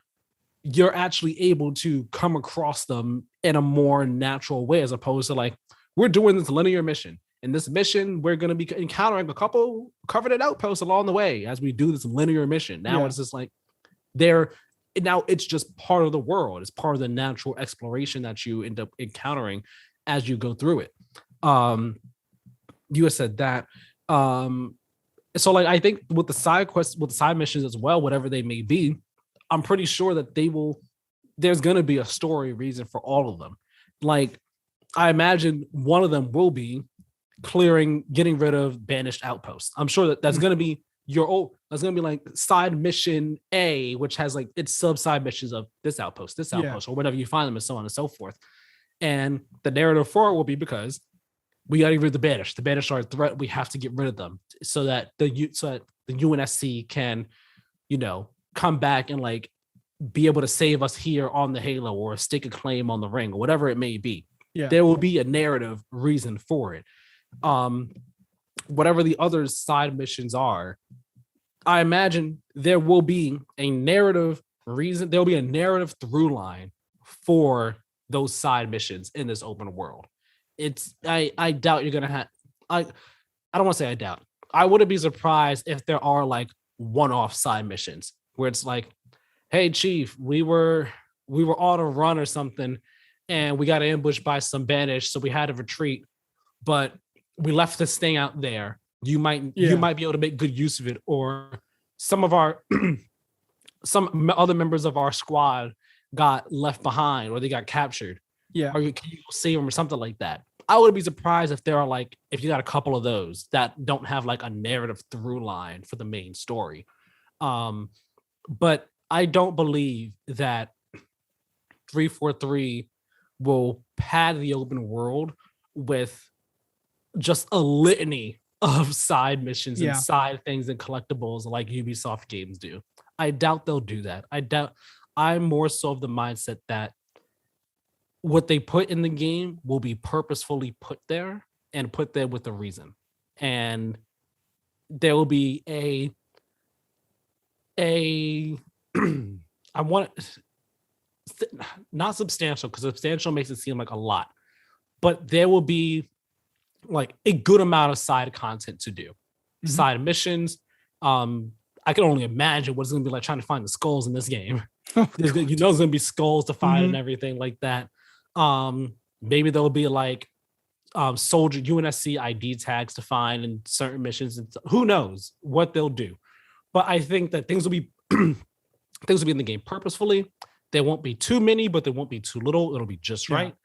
you're actually able to come across them in a more natural way, as opposed to like, we're doing this linear mission. In this mission, we're going to be encountering a couple Covenant outposts along the way as we do this linear mission. Now it's just like now it's just part of the world. It's part of the natural exploration that you end up encountering as you go through it. You had said that. So like I think with the side quests, with the side missions as well, whatever they may be, I'm pretty sure that there's going to be a story reason for all of them. Like I imagine one of them will be getting rid of Banished outposts. I'm sure that's going to be that's going to be like side mission A, which has like its sub-side missions of this outpost, or whatever you find them, and so on and so forth. And the narrative for it will be because we got to get rid of the Banished. The Banished are a threat. We have to get rid of them so that the UNSC can, come back and like be able to save us here on the Halo or stake a claim on the ring or whatever it may be. There will be a narrative reason for it. Whatever the other side missions are, I imagine there will be a narrative reason. There'll be a narrative through line for those side missions in this open world. I doubt you're gonna have. I don't want to say I doubt. I wouldn't be surprised if there are like one-off side missions where it's like, hey Chief, we were on a run or something, and we got ambushed by some Banished, so we had to retreat, but we left this thing out there. You might be able to make good use of it, or some other members of our squad got left behind, or they got captured. Or can you save them or something like that? I would be surprised if if you got a couple of those that don't have like a narrative through line for the main story. But I don't believe that 343 will pad the open world with just a litany of side missions and side things and collectibles like Ubisoft games do. I doubt they'll do that. I'm more so of the mindset that what they put in the game will be purposefully put there and put there with a reason. And there will be I want not substantial, because substantial makes it seem like a lot, but there will be like a good amount of side content to do. Side missions. I can only imagine what it's gonna be like trying to find the skulls in this game. There's gonna be skulls to find and everything like that. Maybe there'll be like soldier UNSC ID tags to find in certain missions, and who knows what they'll do. But I think that things will be things will be in the game purposefully. There won't be too many, but there won't be too little. It'll be just right.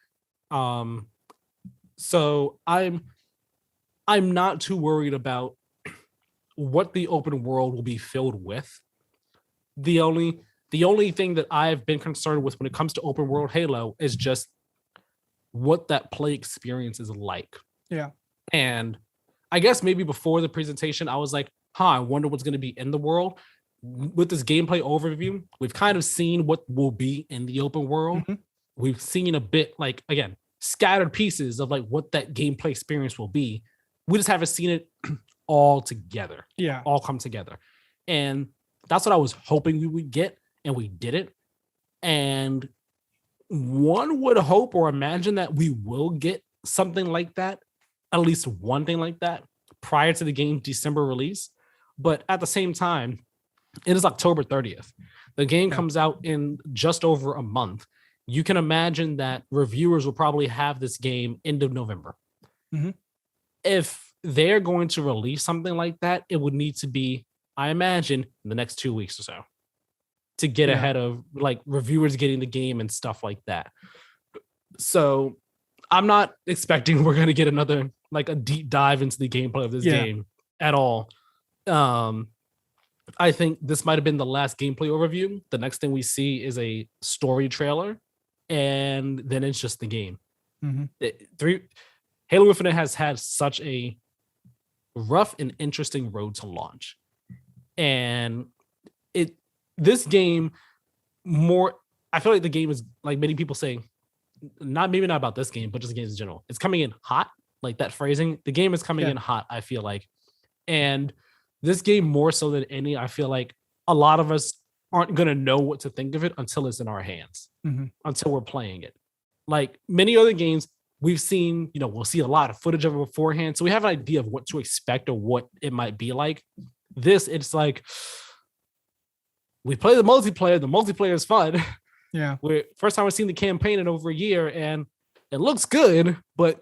So I'm not too worried about what the open world will be filled with. The only thing that I've been concerned with when it comes to open world Halo is just what that play experience is like. And I guess maybe before the presentation, I was like, I wonder what's going to be in the world. With this gameplay overview, we've kind of seen what will be in the open world. Mm-hmm. We've seen a bit, like, again, scattered pieces of like what that gameplay experience will be. We just haven't seen it all together. Yeah. All come together. And that's what I was hoping we would get, and we did it. And one would hope or imagine that we will get something like that, at least one thing like that, prior to the game's December release. But at the same time, it is October 30th. The game comes out in just over a month. You can imagine that reviewers will probably have this game end of November. Mm-hmm. If they're going to release something like that, it would need to be, I imagine, in the next 2 weeks or so to get ahead of like reviewers getting the game and stuff like that. So I'm not expecting we're going to get another, like a deep dive into the gameplay of this game at all. I think this might have been the last gameplay overview. The next thing we see is a story trailer, and then it's just the game. Mm-hmm. Halo Infinite has had such a rough and interesting road to launch. And this game I feel like the game is, like many people say, maybe not about this game, but just games in general. It's coming in hot, like that phrasing. The game is coming in hot, I feel like. And this game, more so than any, I feel like a lot of us aren't going to know what to think of it until it's in our hands, until we're playing it. Like many other games we've seen, we'll see a lot of footage of it beforehand. So we have an idea of what to expect or what it might be like. This, it's like, we play the multiplayer. The multiplayer is fun. Yeah. First time I've seen the campaign in over a year, and it looks good, but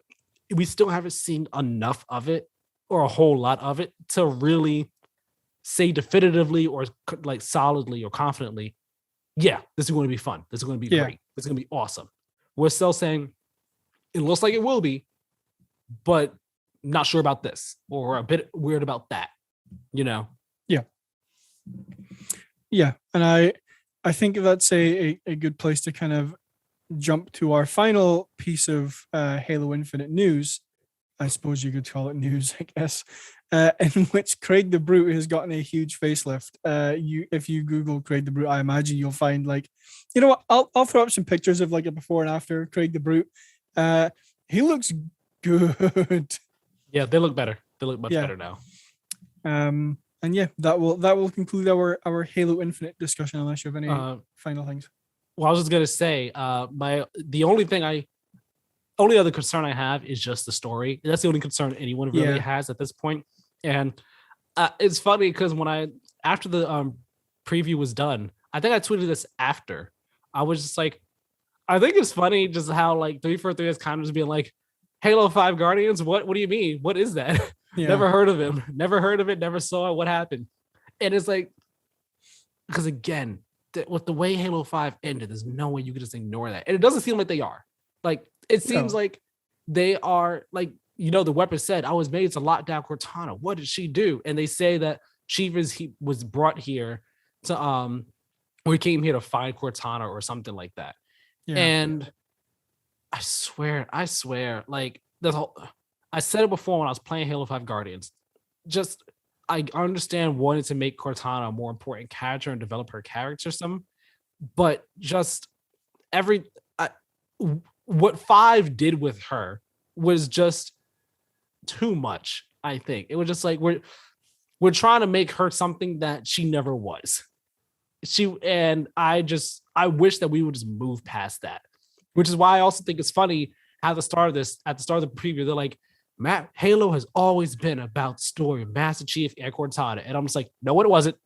we still haven't seen enough of it or a whole lot of it to really say definitively or like solidly or confidently, this is going to be fun. This is going to be great. This is going to be awesome. We're still saying it looks like it will be, but not sure about this or a bit weird about that, Yeah. Yeah. And I think that's a good place to kind of jump to our final piece of Halo Infinite news. I suppose you could call it news, I guess, in which Craig the Brute has gotten a huge facelift. If you Google Craig the Brute, I imagine you'll find like, you know what? I'll throw up some pictures of like a before and after Craig the Brute. He looks good. Yeah, they look better. They look much better now. And that will conclude our Halo Infinite discussion. Unless you have any final things. Well, I was just gonna say, the only other concern I have is just the story. That's the only concern anyone really has at this point. And it's funny because after the preview was done, I think I tweeted this after. I was just like, I think it's funny just how like 343 is kind of just being like, Halo 5 Guardians, what do you mean? What is that? Yeah. Never heard of him. Never heard of it. Never saw it. What happened? And it's like, because again, with the way Halo 5 ended, there's no way you could just ignore that. And it doesn't seem like they are. Like, it seems like they are, like, the weapon said, I was made to lock down Cortana. What did she do? And they say that Chief was brought here to, we came here to find Cortana or something like that. Yeah. And I swear, like, I said it before when I was playing Halo 5 Guardians. Just, I understand wanting to make Cortana a more important character and develop her character some, but just what 5 did with her was just too much. I think it was just like we're trying to make her something that she never was. I wish that we would just move past that, which is why I also think it's funny how at the start of the preview, they're like, Halo has always been about story, Master Chief and Cortana. And I'm just like, no, it wasn't.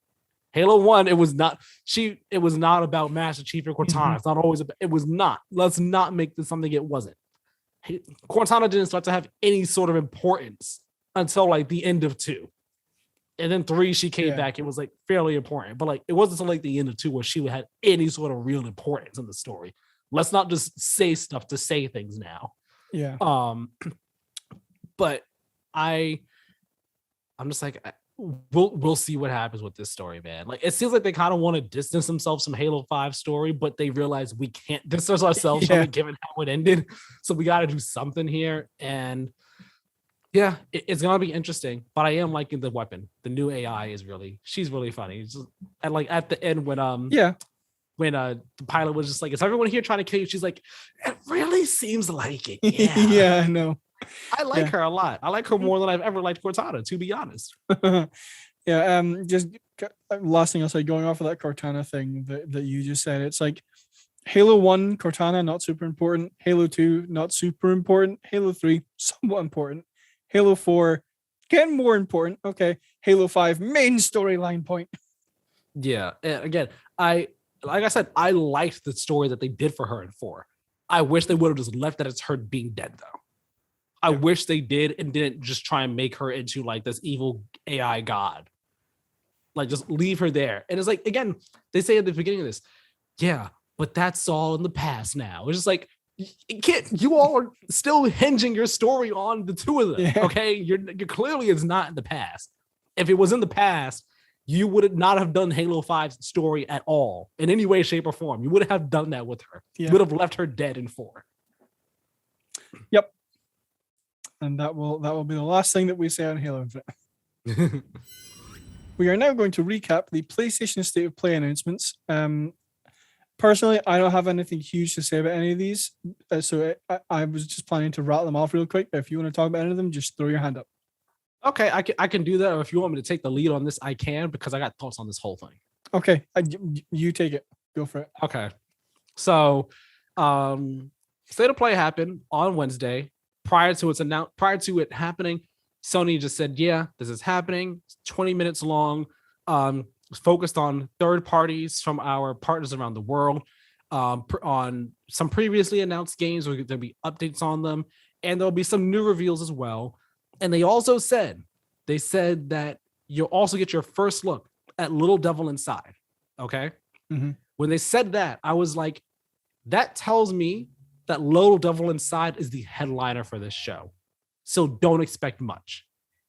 Halo 1, it was not about Master Chief and Cortana. Mm-hmm. It's not always it was not. Let's not make this something it wasn't. Cortana didn't start to have any sort of importance until like the end of 2. And then 3, she came back. It was like fairly important. But like it wasn't until like the end of 2 where she had any sort of real importance in the story. Let's not just say stuff to say things now. Yeah. But I'm just like, we'll see what happens with this story, man. Like, it seems like they kind of want to distance themselves from Halo 5 story, but they realize we can't distance ourselves from it given how it ended. So we got to do something here. And Yeah, it's gonna be interesting, but I am liking the weapon. The new AI she's really funny. It's just, and like at the end when the pilot was just like, is everyone here trying to kill you? She's like, it really seems like it. Yeah. Yeah, I know. I like her a lot. I like her more than I've ever liked Cortana, to be honest. Yeah, just last thing I'll say, going off of that Cortana thing that you just said, it's like Halo 1, Cortana, not super important. Halo 2, not super important. Halo 3, somewhat important. Halo 4, getting more important. Okay. Halo 5, main storyline point. Yeah. And again, like I said, I liked the story that they did for her in 4. I wish they would have just left that as her being dead, though. I wish they did and didn't just try and make her into like this evil AI god. Like, just leave her there. And it's like, again, they say at the beginning of this, yeah, but that's all in the past now. It's just like, you all are still hinging your story on the two of them. Yeah. Okay. You're clearly it's not in the past. If it was in the past, you would not have done Halo 5's story at all in any way, shape, or form. You would have done that with her. Yeah. You would have left her dead in 4. Yep. And that will be the last thing that we say on Halo Infinite. We are now going to recap the PlayStation State of Play announcements. Personally, I don't have anything huge to say about any of these, so I was just planning to rattle them off real quick. But if you want to talk about any of them, just throw your hand up. Okay, I can do that. Or if you want me to take the lead on this, I can, because I got thoughts on this whole thing. Okay, you take it. Go for it. Okay, so State of Play happened on Wednesday. Prior to it happening, Sony just said, yeah, this is happening. It's 20 minutes long. Focused on third parties from our partners around the world, on some previously announced games. There'll be updates on them, and there'll be some new reveals as well. And they also said that you'll also get your first look at Little Devil Inside. Okay. Mm-hmm. When they said that, I was like, that tells me that Little Devil Inside is the headliner for this show. So don't expect much.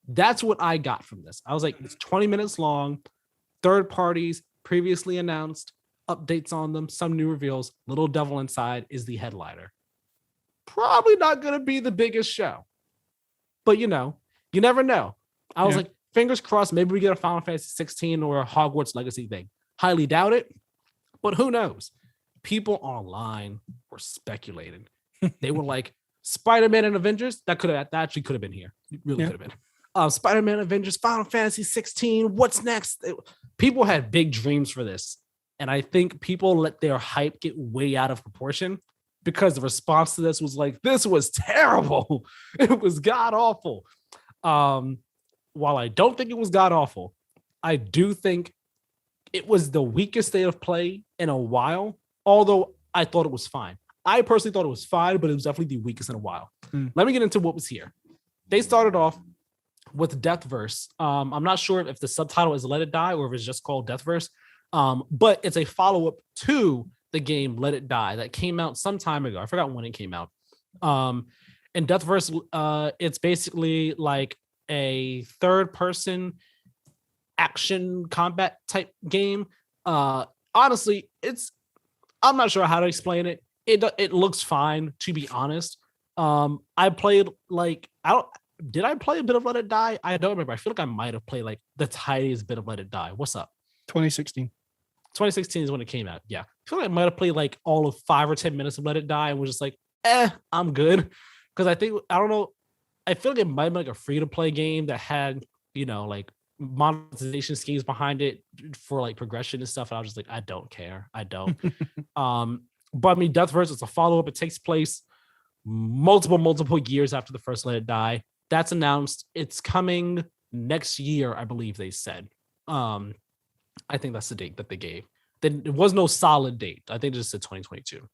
That's what I got from this. I was like, it's 20 minutes long, third parties, previously announced, updates on them, some new reveals. Little Devil Inside is the headliner. Probably not going to be the biggest show. But, you never know. I was like, fingers crossed, maybe we get a Final Fantasy 16 or a Hogwarts Legacy thing. Highly doubt it, but who knows? People online were speculating. They were like, Spider-Man and Avengers, that actually could have been here. It really could have been. Spider-Man, Avengers, Final Fantasy 16, what's next? People had big dreams for this. And I think people let their hype get way out of proportion, because the response to this was like, this was terrible. It was god-awful. While I don't think it was god-awful, I do think it was the weakest State of Play in a while, although I thought it was fine. I personally thought it was fine, but it was definitely the weakest in a while. Let me get into what was here. They started off with Deathverse. I'm not sure if the subtitle is Let It Die or if it's just called Deathverse, but it's a follow-up to the game Let It Die that came out some time ago. I forgot when it came out. And Deathverse, it's basically like a third-person action combat type game. Honestly, I'm not sure how to explain it. It looks fine, to be honest. I played did I play a bit of Let It Die? I don't remember. I feel like I might have played like the tiniest bit of Let It Die. What's up? 2016. 2016 is when it came out. Yeah. I feel like I might have played like all of 5 or 10 minutes of Let It Die and was just like, I'm good. Because I don't know. I feel like it might be like a free-to-play game that had, like monetization schemes behind it for like progression and stuff. And I was just like, I don't care. I don't. But I mean, Deathverse is a follow-up. It takes place multiple years after the first Let It Die. That's announced. It's coming next year, I believe they said. I think that's the date that they gave. Then it was no solid date. I think it just said 2022.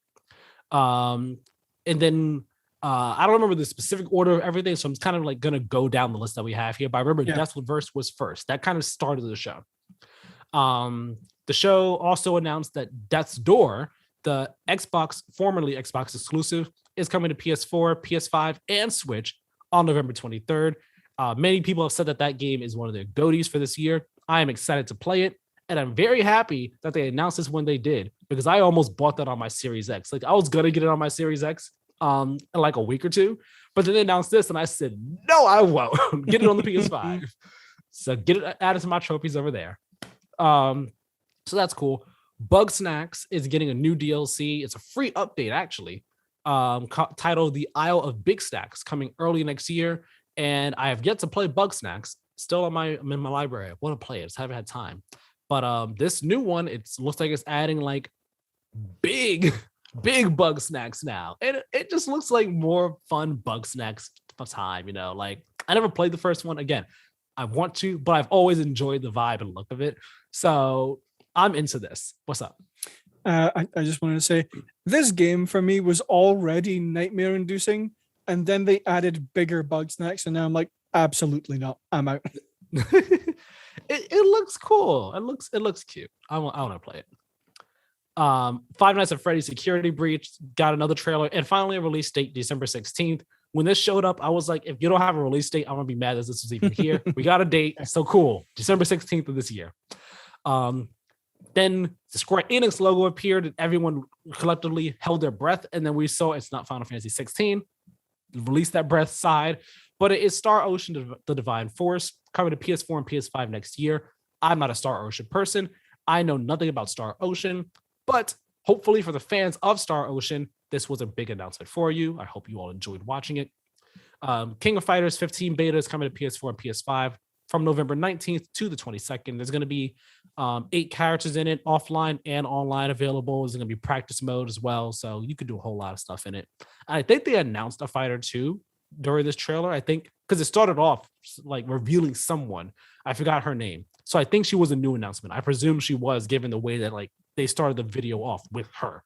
And then I don't remember the specific order of everything, so I'm kind of like gonna go down the list that we have here. But I remember Deathverse was first. That kind of started the show. The show also announced that Death's Door, the formerly Xbox exclusive, is coming to PS4, PS5, and Switch on November 23rd. Many people have said that game is one of their goatees for this year. I am excited to play it, and I'm very happy that they announced this when they did, because I almost bought that on my Series X. Like, I was gonna get it on my Series X, in like a week or two. But then they announced this, and I said, no, I won't. Get it on the PS5. So get it added to my trophies over there. So that's cool. Bug Snacks is getting a new DLC. It's a free update, actually, titled The Isle of Big Stacks, coming early next year. And I have yet to play Bug Snacks. Still I'm in my library. I want to play it. I just haven't had time. But this new one, it looks like it's adding like big Bug Snacks now. And it just looks like more fun Bug Snacks time, you know. Like, I never played the first one. Again, I want to, but I've always enjoyed the vibe and look of it. So I'm into this. What's up? I just wanted to say, this game for me was already nightmare-inducing, and then they added bigger Bug Snacks, and now I'm like, absolutely not. I'm out. It looks cool. It looks cute. I want to play it. Five Nights at Freddy's Security Breach got another trailer, and finally a release date, December 16th. When this showed up, I was like, if you don't have a release date, I'm gonna be mad that this was even here. We got a date, so cool. December 16th of this year. Then the Square Enix logo appeared, and everyone collectively held their breath. And then we saw it's not Final Fantasy 16. Release that breath side, but it is Star Ocean: The Divine Force, coming to PS4 and PS5 next year. I'm not a Star Ocean person. I know nothing about Star Ocean, but hopefully for the fans of Star Ocean, this was a big announcement for you. I hope you all enjoyed watching it. King of Fighters 15 beta is coming to PS4 and PS5 from November 19th to the 22nd. There's going to be 8 characters in it, offline and online available. There's going to be practice mode as well, so you could do a whole lot of stuff in it. And I think they announced a fighter too during this trailer. I think because it started off like revealing someone. I forgot her name, so I think she was a new announcement. I presume she was, given the way that like they started the video off with her.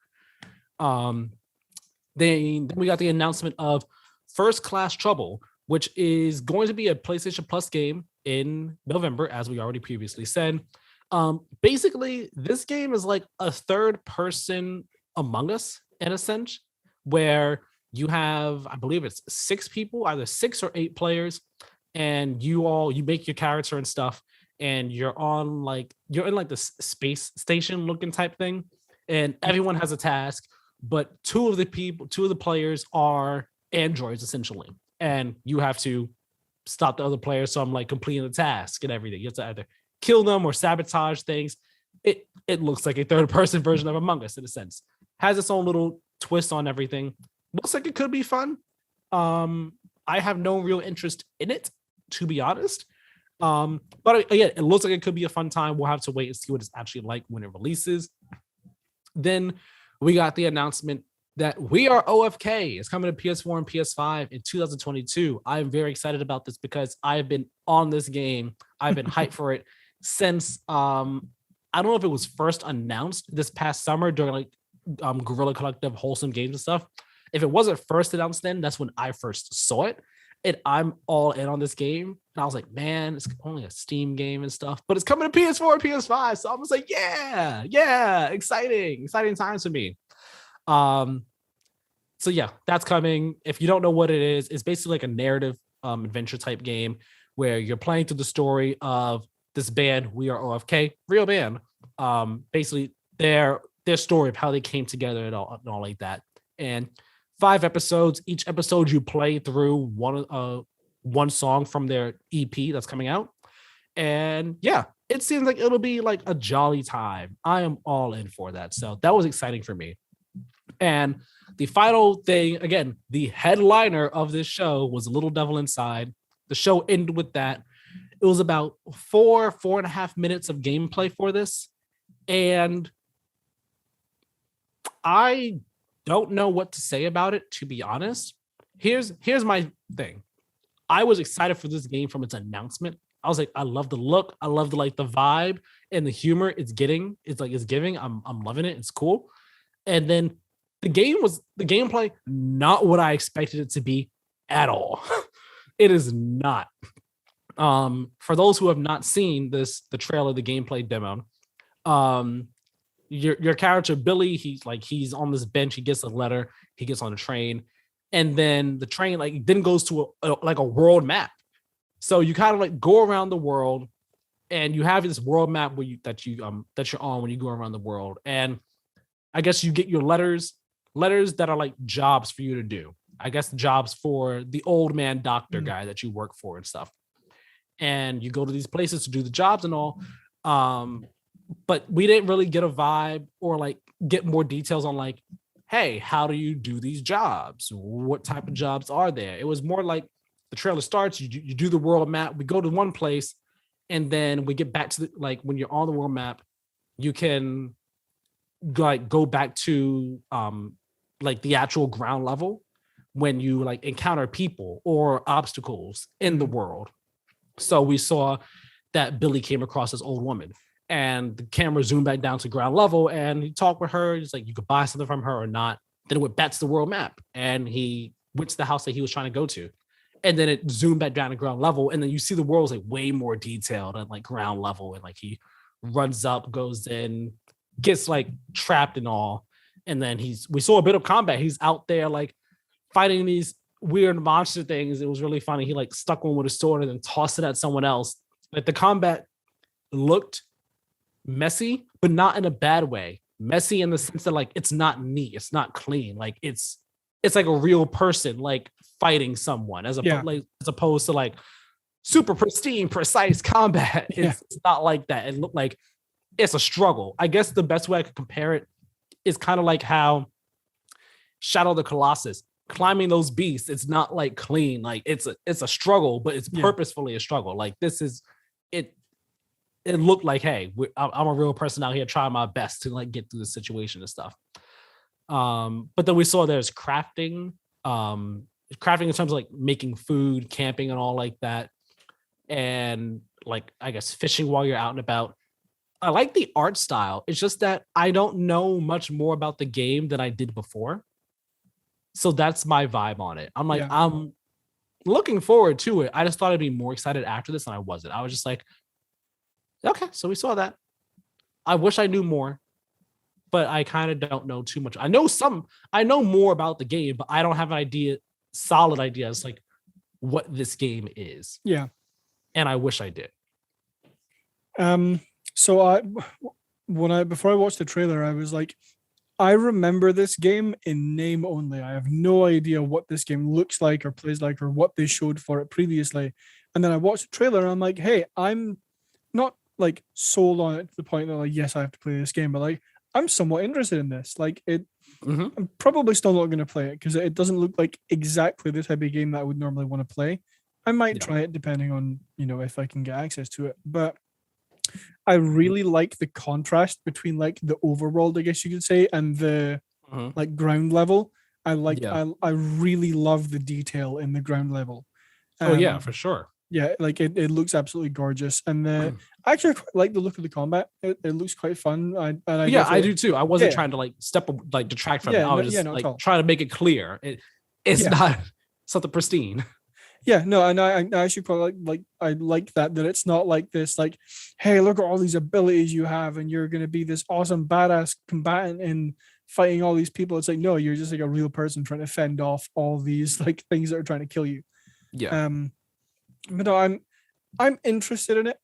Then we got the announcement of First Class Trouble, which is going to be a PlayStation Plus game in November, as we already previously said. Basically, this game is like a third-person Among Us, in a sense, where you have, I believe it's 6 people, either 6 or 8 players, and you make your character and stuff, and you're in like the space station looking type thing, and everyone has a task, but two of the players are androids essentially, and you have to stop the other players. So I'm like completing the task and everything. You have to either kill them or sabotage things. It looks like a third-person version of Among Us in a sense. Has its own little twist on everything. Looks like it could be fun. I have no real interest in it, to be honest. But again, it looks like it could be a fun time. We'll have to wait and see what it's actually like when it releases. Then we got the announcement that We Are OFK is coming to PS4 and PS5 in 2022. I'm very excited about this because I've been on this game. I've been hyped for it since I don't know if it was first announced this past summer during like Guerrilla Collective Wholesome Games and stuff. If it wasn't first announced then, that's when I first saw it. And I'm all in on this game. And I was like, man, it's only a Steam game and stuff, but it's coming to PS4 and PS5. So I was like, yeah, exciting times for me. So yeah, that's coming. If you don't know what it is, it's basically like a narrative adventure type game where you're playing through the story of this band, We Are OFK, real band. Basically their story of how they came together and all like that. And 5 episodes. Each episode you play through one song from their EP that's coming out. And yeah, it seems like it'll be like a jolly time. I am all in for that. So that was exciting for me. And the final thing, again, the headliner of this show was Little Devil Inside. The show ended with that. It was about 4.5 minutes of gameplay for this. And I don't know what to say about it, to be honest. Here's my thing. I was excited for this game from its announcement. I was like, I love the look. I love the vibe and the humor it's getting. It's giving. I'm loving it. It's cool. And then the gameplay, not what I expected it to be at all. It is not. For those who have not seen the trailer, the gameplay demo, your character Billy, he's on this bench. He gets a letter. He gets on a train, and then the train then goes to a world map. So you kind of go around the world, and you have this world map that you're on when you go around the world. And I guess you get your letters letters that are like jobs for you to do. I guess jobs for the old man doctor guy that you work for and stuff. And you go to these places to do the jobs and all. But we didn't really get a vibe or like get more details on like, hey, how do you do these jobs? What type of jobs are there? It was more like the trailer starts, you do the world map, we go to one place, and then we get back to the, like when you're on the world map, you can like go back to like the actual ground level when you like encounter people or obstacles in the world. So we saw that Billy came across this old woman, and the camera zoomed back down to ground level, and he talked with her. He's like, you could buy something from her or not. Then it went back to the world map, and he went to the house that he was trying to go to. And then it zoomed back down to ground level, and then you see the world's like way more detailed at like ground level, and like he runs up, goes in, gets like trapped and all. And then we saw a bit of combat. He's out there like fighting these weird monster things. It was really funny. He like stuck one with a sword and then tossed it at someone else. Like the combat looked messy, but not in a bad way. Messy in the sense that like it's not neat, it's not clean. Like it's like a real person like fighting someone as opposed to like super pristine, precise combat. It's not like that. It looked like it's a struggle. I guess the best way I could compare it is kind of like how Shadow of the Colossus, climbing those beasts, it's not like clean. Like it's a struggle, but it's purposefully a struggle. Like this is it. It looked like, hey, I'm a real person out here trying my best to like get through the situation and stuff. But then we saw there's crafting in terms of like making food, camping, and all like that, and like I guess fishing while you're out and about. I like the art style. It's just that I don't know much more about the game than I did before. So that's my vibe on it. I'm like, I'm looking forward to it. I just thought I'd be more excited after this, and I wasn't. I was just like, okay, so we saw that. I wish I knew more, but I kind of don't know too much. I know more about the game, but I don't have solid ideas like what this game is. Yeah. And I wish I did. So before I watched the trailer, I was like, I remember this game in name only. I have no idea what this game looks like or plays like or what they showed for it previously. And then I watched the trailer and I'm like, hey, I'm not like sold on it to the point that like, yes, I have to play this game, but like I'm somewhat interested in this. Like I'm probably still not going to play it because it doesn't look like exactly the type of game that I would normally want to play. I might try it depending on, if I can get access to it. But I really like the contrast between like the overworld, I guess you could say, and the like ground level. I really love the detail in the ground level. For sure. Yeah, like it looks absolutely gorgeous, and I actually quite like the look of the combat. It looks quite fun. I do too. I wasn't trying to like detract from it. I was just trying to make it clear. It's not something pristine. Yeah, no, and I actually quite like I like that it's not like this like, hey, look at all these abilities you have, and you're gonna be this awesome badass combatant in fighting all these people. It's like, no, you're just like a real person trying to fend off all these like things that are trying to kill you. Yeah. But no, I'm interested in it.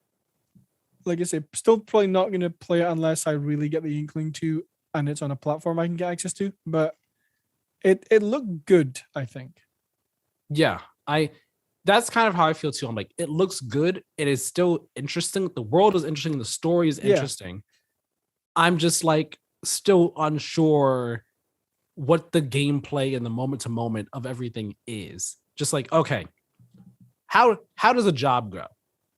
Like I said, still probably not gonna play it unless I really get the inkling to, and it's on a platform I can get access to. But it looked good, I think. Yeah, that's kind of how I feel too. I'm like, it looks good. It is still interesting. The world is interesting. The story is interesting. I'm just like still unsure what the gameplay and the moment to moment of everything is. Just like, okay, how does a job go?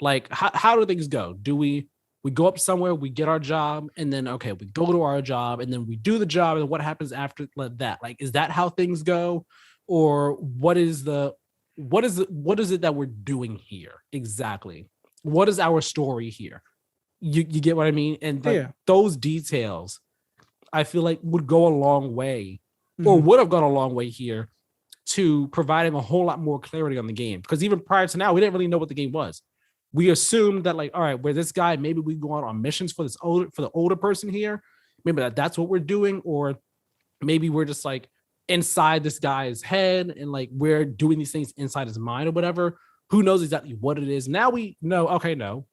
Like, how do things go? Do we go up somewhere, we get our job, and then okay, we go to our job, and then we do the job, and what happens after that? Like, is that how things go, or what is it that we're doing here exactly? What is our story here? You get what I mean? And those details, I feel like would go a long way, or would have gone a long way here to providing a whole lot more clarity on the game. Because even prior to now, we didn't really know what the game was. We assumed that like, all right, where this guy, maybe we go out on missions for the older person here. Maybe that's what we're doing, or maybe we're just like inside this guy's head and like we're doing these things inside his mind or whatever. Who knows exactly what it is? Now we know, okay, no,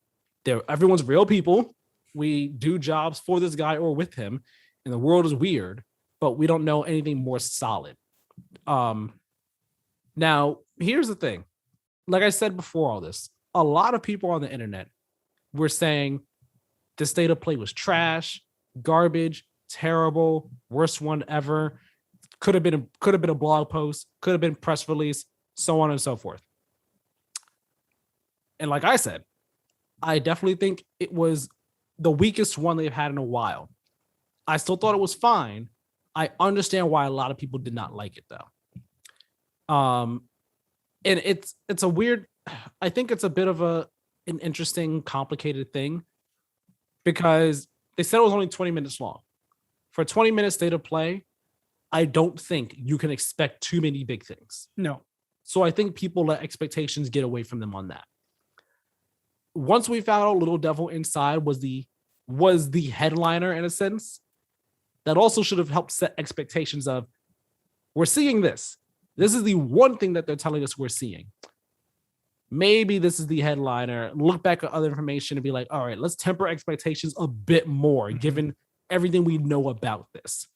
everyone's real people. We do jobs for this guy or with him, and the world is weird, but we don't know anything more solid. Now, here's the thing. Like I said before all this, a lot of people on the internet were saying the state of play was trash, garbage, terrible, worst one ever. Could have been a blog post, could have been press release, so on and so forth. And like I said, I definitely think it was the weakest one they've had in a while. I still thought it was fine. I understand why a lot of people did not like it though. And it's a weird, I think it's a bit of an interesting, complicated thing because they said it was only 20 minutes long. For a 20-minute state of play, I don't think you can expect too many big things. No. So I think people let expectations get away from them on that. Once we found out Little Devil Inside was the headliner in a sense, that also should have helped set expectations of, we're seeing this. This is the one thing that they're telling us we're seeing. Maybe this is the headliner. Look back at other information and be like, all right, let's temper expectations a bit more, given everything we know about this.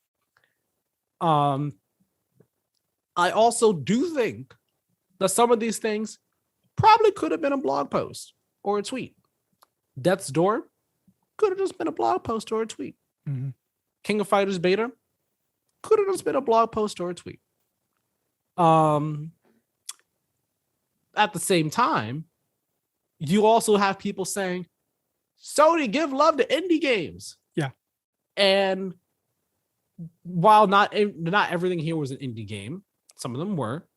I also do think that some of these things probably could have been a blog post or a tweet. Death's Door could have just been a blog post or a tweet. Mm-hmm. King of Fighters beta could have just been a blog post or a tweet. At the same time, you also have people saying, Sony, give love to indie games. Yeah. And while not everything here was an indie game, some of them were,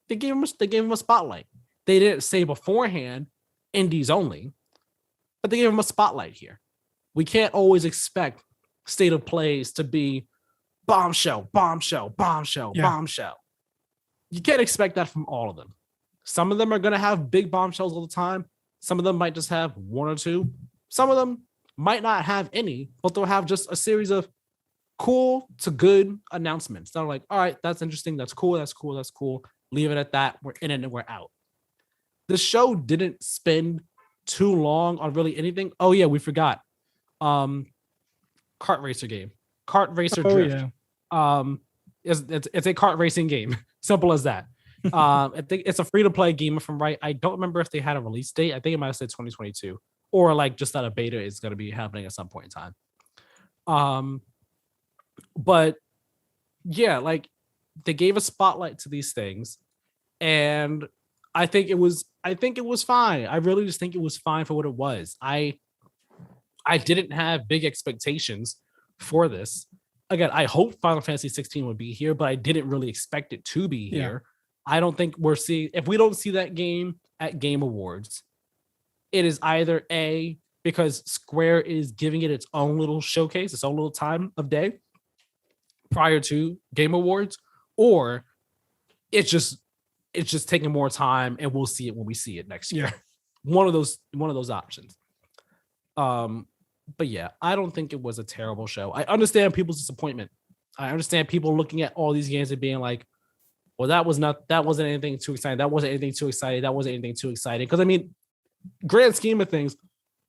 they gave them a spotlight. They didn't say beforehand, indies only, but they gave them a spotlight here. We can't always expect state of plays to be bombshell, bombshell, bombshell, bombshell. You can't expect that from all of them. Some of them are going to have big bombshells all the time. Some of them might just have one or two. Some of them might not have any, but they'll have just a series of cool to good announcements. They're like, all right, that's interesting. That's cool. That's cool. That's cool. Leave it at that. We're in it and we're out. The show didn't spend too long on really anything. Oh yeah, we forgot. Kart racer game. Kart racer drift. Yeah. It's a kart racing game. Simple as that. I think it's a free-to-play game, if I'm right. I don't remember if they had a release date. I think it might have said 2022, or like just that a beta is going to be happening at some point in time. But yeah, like they gave a spotlight to these things, and I think it was fine. I really just think it was fine for what it was. I didn't have big expectations for this. Again, I hope Final Fantasy 16 would be here, but I didn't really expect it to be here. I don't think we're seeing, if we don't see that game at Game Awards, it is either A, because Square is giving it its own little showcase, its own little time of day prior to Game Awards, or it's just taking more time and we'll see it when we see it next year. One of those options. But yeah, I don't think it was a terrible show. I understand people's disappointment. I understand people looking at all these games and being like, well, that wasn't anything too exciting. That wasn't anything too exciting. That wasn't anything too exciting. Because I mean, grand scheme of things,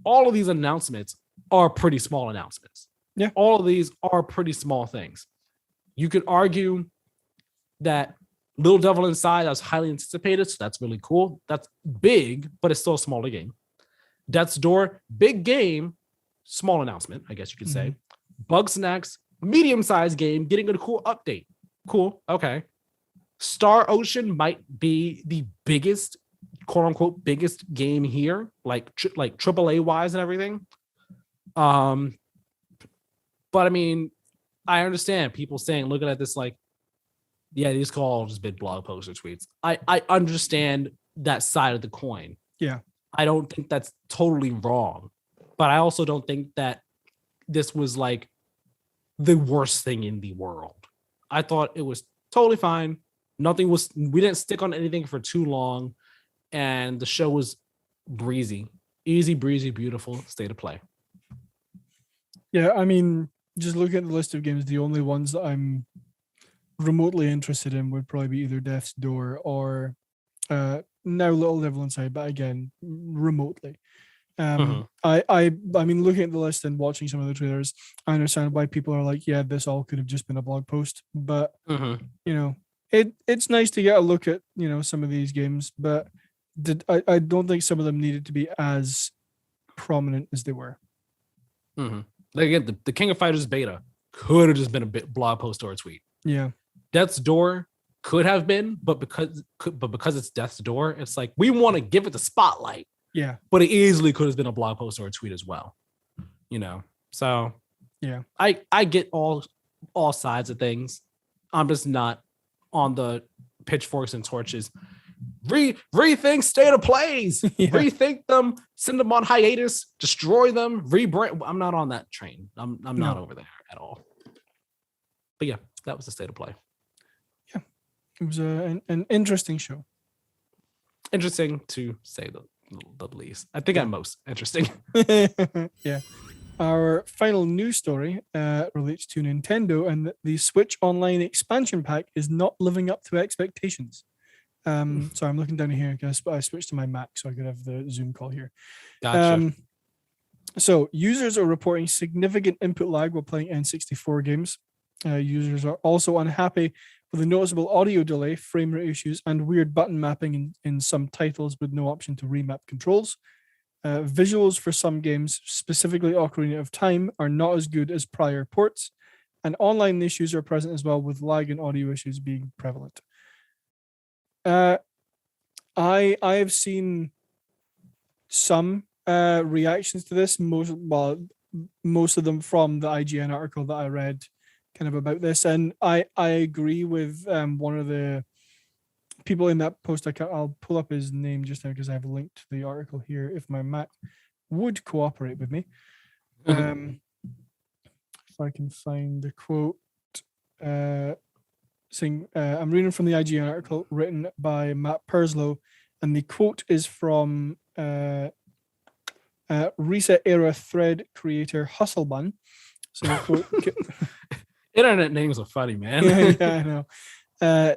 all of these announcements are pretty small announcements. Yeah. All of these are pretty small things. You could argue that Little Devil Inside, that was highly anticipated, so that's really cool. That's big, but it's still a smaller game. Death's Door, big game, small announcement, I guess you could say. Bug Snacks, medium-sized game, getting a cool update. Cool, okay. Star Ocean might be the biggest, quote-unquote, biggest game here, like AAA-wise and everything. But I mean, I understand people saying, looking at this like, yeah, these could all just been blog posts or tweets. I understand that side of the coin. Yeah. I don't think that's totally wrong. But I also don't think that this was like the worst thing in the world. I thought it was totally fine. We didn't stick on anything for too long. And the show was breezy. Easy, breezy, beautiful state of play. Yeah, I mean, just looking at the list of games, the only ones that I'm remotely interested in would probably be either Death's Door or now Little Devil Inside, but again, remotely. I mean, looking at the list and watching some of the trailers, I understand why people are like, yeah, this all could have just been a blog post. But you know, it's nice to get a look at, you know, some of these games, but I don't think some of them needed to be as prominent as they were. Like again, the King of Fighters beta could have just been a blog post or a tweet. Yeah. Death's Door could have been, but because it's Death's Door, it's like we want to give it the spotlight. Yeah. But it easily could have been a blog post or a tweet as well. You know. So yeah. I get all sides of things. I'm just not on the pitchforks and torches. Rethink state of plays. Yeah. Rethink them, send them on hiatus, destroy them, rebrand. I'm not on that train. I'm not over there at all. But yeah, that was the state of play. Yeah, it was an interesting show. Interesting to say the least. I think I'm most interesting. Yeah. Our final news story relates to Nintendo and the Switch Online expansion pack is not living up to expectations. So I'm looking down here because I switched to my Mac so I could have the Zoom call here. Gotcha. So users are reporting significant input lag while playing N64 games. Users are also unhappy with a noticeable audio delay, frame rate issues, and weird button mapping in some titles with no option to remap controls. Visuals for some games, specifically Ocarina of Time, are not as good as prior ports, and online issues are present as well, with lag and audio issues being prevalent. I have seen some reactions to this, most of them from the IGN article that I read kind of about this, and I agree with one of the people in that post. I'll pull up his name just now because I have linked to the article here if my Mac would cooperate with me. If I can find the quote, saying I'm reading from the IGN article written by Matt Perslow, and the quote is from Reset Era thread creator Hustlebun. So the quote, internet names are funny, man. yeah, I know.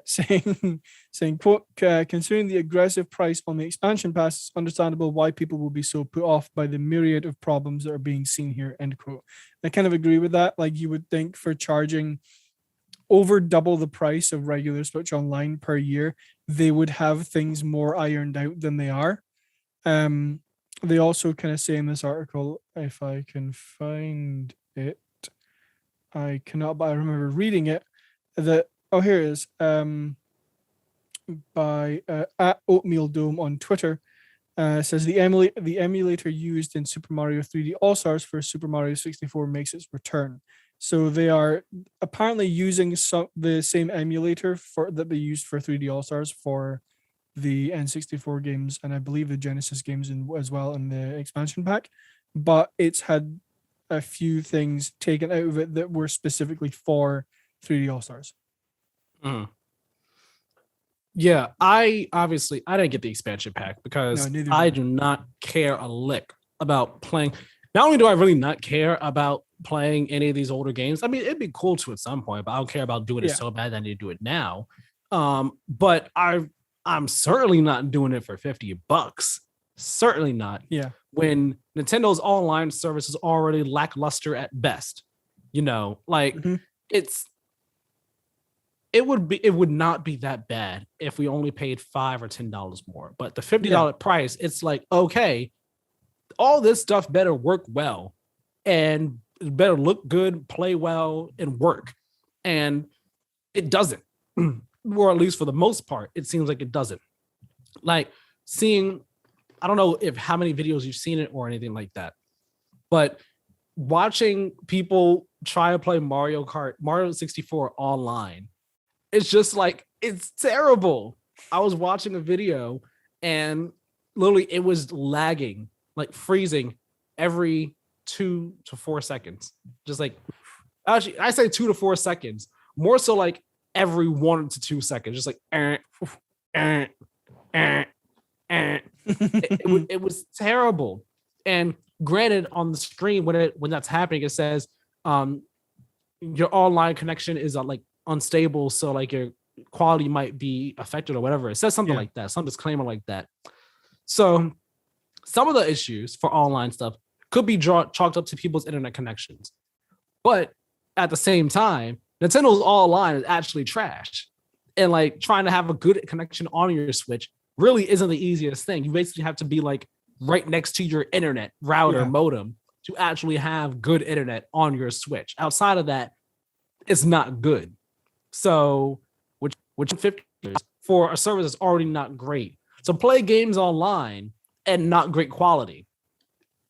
Saying quote, considering the aggressive price on the expansion pass, it's understandable why people will be so put off by the myriad of problems that are being seen here, end quote. I kind of agree with that. Like, you would think for charging over double the price of regular Switch Online per year, they would have things more ironed out than they are. They also kind of say in this article, if I can find it, I cannot, but I remember reading it, that, oh, here it is, by at Oatmeal Dome on Twitter, says the emulator used in Super Mario 3D All-Stars for Super Mario 64 makes its return. So they are apparently using the same emulator that they used for 3D All-Stars for the N64 games, and I believe the Genesis games as well in the expansion pack, but it's had a few things taken out of it that were specifically for 3D All-Stars. Yeah, I didn't get the expansion pack because I do not care a lick about playing. Not only do I really not care about playing any of these older games, I mean, it'd be cool to at some point, but I don't care about doing it so bad that I need to do it now. But I'm certainly not doing it for $50. Certainly not. Yeah. When Nintendo's online service is already lackluster at best, you know, like it would not be that bad if we only paid $5 or $10 more. But the $50 price, it's like, okay, all this stuff better work well and better look good, play well, and work. And it doesn't. Or at least for the most part, it seems like it doesn't. Like seeing, I don't know how many videos you've seen it or anything like that, but watching people try to play Mario 64 online, it's just like, it's terrible. I was watching a video and literally it was lagging, like freezing every 2 to 4 seconds. Just like, actually, I say 2 to 4 seconds, more so like every 1 to 2 seconds, just like, it was terrible. And granted, on the screen when that's happening, it says your online connection is like unstable, so like your quality might be affected or whatever. It says something like that, some disclaimer like that. So some of the issues for online stuff could be chalked up to people's internet connections. But at the same time, Nintendo's online is actually trash. And like trying to have a good connection on your Switch really isn't the easiest thing. You basically have to be like right next to your internet router modem to actually have good internet on your Switch. Outside of that, it's not good. So, which $50 for a service that's already not great. So play games online and not great quality.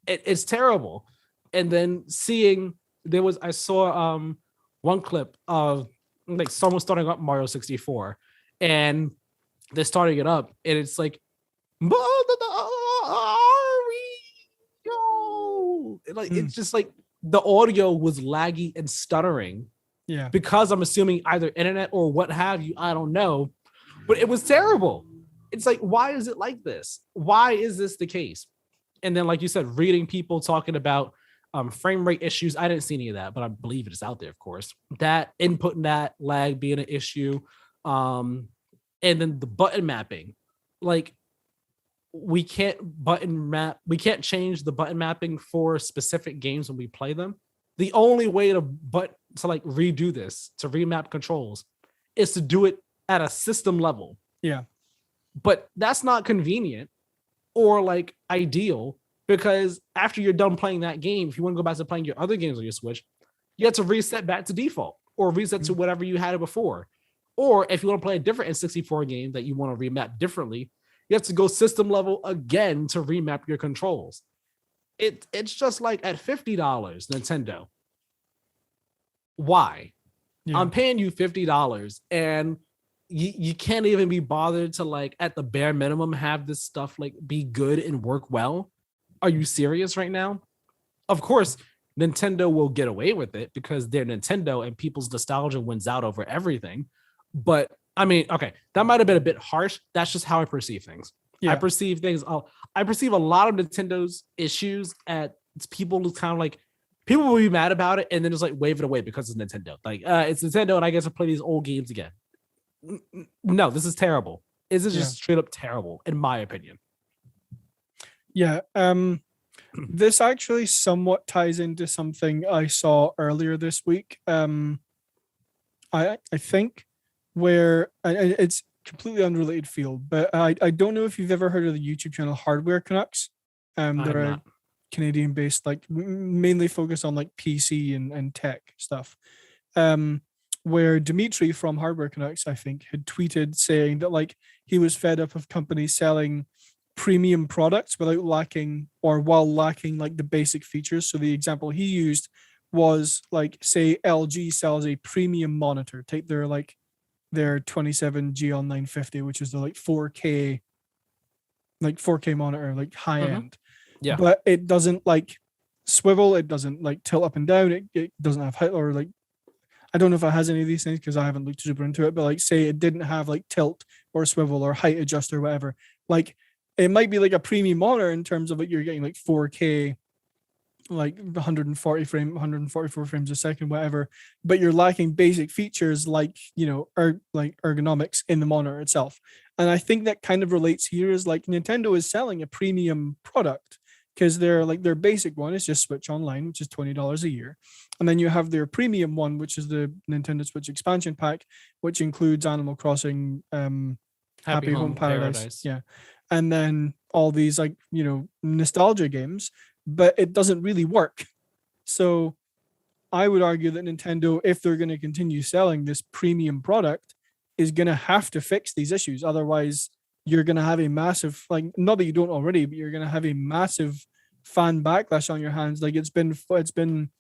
It's terrible. And then I saw one clip of like someone starting up Mario 64, and they're starting it up, and it's like Mario. Like it's just like the audio was laggy and stuttering. Yeah. Because I'm assuming either internet or what have you, I don't know. But it was terrible. It's like, why is it like this? Why is this the case? And then, like you said, reading people talking about frame rate issues. I didn't see any of that, but I believe it is out there, of course. That input and that lag being an issue. And then the button mapping. Like, we can't change the button mapping for specific games when we play them. The only way to like redo this, to remap controls, is to do it at a system level. Yeah. But that's not convenient or like ideal, because after you're done playing that game, if you want to go back to playing your other games on your Switch, you have to reset back to default or reset to whatever you had it before. Or if you want to play a different N64 game that you want to remap differently, you have to go system level again to remap your controls. It's just like at $50, Nintendo. Why? Yeah. I'm paying you $50 and you can't even be bothered to like at the bare minimum have this stuff like be good and work well. Are you serious right now? Of course, Nintendo will get away with it because they're Nintendo and people's nostalgia wins out over everything. But I mean, okay, that might have been a bit harsh. That's just how I perceive things. Yeah. I perceive a lot of Nintendo's issues at people who kind of like, people will be mad about it and then just like wave it away because it's Nintendo. Like, it's Nintendo and I get to play these old games again. No, this is terrible. This is just straight up terrible, in my opinion. Yeah. This actually somewhat ties into something I saw earlier this week. I think where it's completely unrelated field, but I don't know if you've ever heard of the YouTube channel Hardware Canucks. They're a Canadian based, like mainly focused on like PC and tech stuff. Where Dimitri from Hardware Canucks, I think, had tweeted saying that like he was fed up of companies selling premium products while lacking like the basic features. So the example he used was like, say LG sells a premium monitor, take their 27G on 950, which is the like 4K monitor, like high end. Yeah. But it doesn't like swivel, it doesn't like tilt up and down, it doesn't have height, or like I don't know if it has any of these things because I haven't looked super into it, but like say it didn't have like tilt or swivel or height adjuster or whatever. Like it might be like a premium monitor in terms of like you're getting like 4K, like 144 frames a second, whatever, but you're lacking basic features like, you know, like ergonomics in the monitor itself. And I think that kind of relates here is like Nintendo is selling a premium product because they're like their basic one is just Switch Online, which is $20 a year. And then you have their premium one, which is the Nintendo Switch expansion pack, which includes Animal Crossing, Happy Home Paradise. Yeah. And then all these like, you know, nostalgia games, but it doesn't really work. So I would argue that Nintendo, if they're going to continue selling this premium product, is going to have to fix these issues. Otherwise, you're going to have a massive, like, not that you don't already, but you're going to have a massive fan backlash on your hands. Like it's been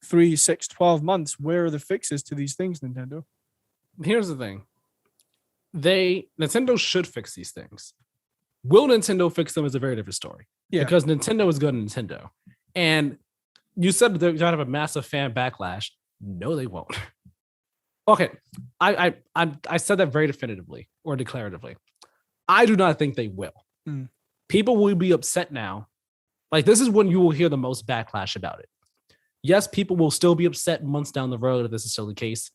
3, 6, 12 months. Where are the fixes to these things, Nintendo? Here's the thing. Nintendo should fix these things. Will Nintendo fix them is a very different story. Yeah. Because Nintendo is good at Nintendo. And you said they're going to have a massive fan backlash. No, they won't. Okay. I said that very definitively or declaratively. I do not think they will. People will be upset now. Like, this is when you will hear the most backlash about it. Yes, people will still be upset months down the road if this is still the case.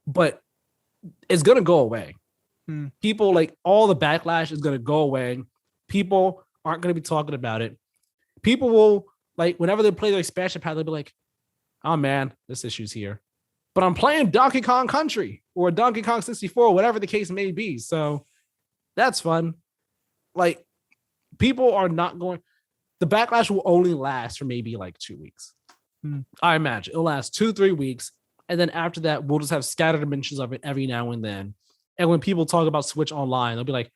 But it's going to go away. People, like, all the backlash is going to go away. People aren't going to be talking about it. People will, like, whenever they play the expansion pack, they'll be like, oh man, this issue's here. But I'm playing Donkey Kong Country or Donkey Kong 64, whatever the case may be. So that's fun. Like, people are not going, the backlash will only last for maybe like 2 weeks. I imagine it'll last 2-3 weeks. And then after that, we'll just have scattered mentions of it every now and then. And when people talk about Switch Online, they'll be like,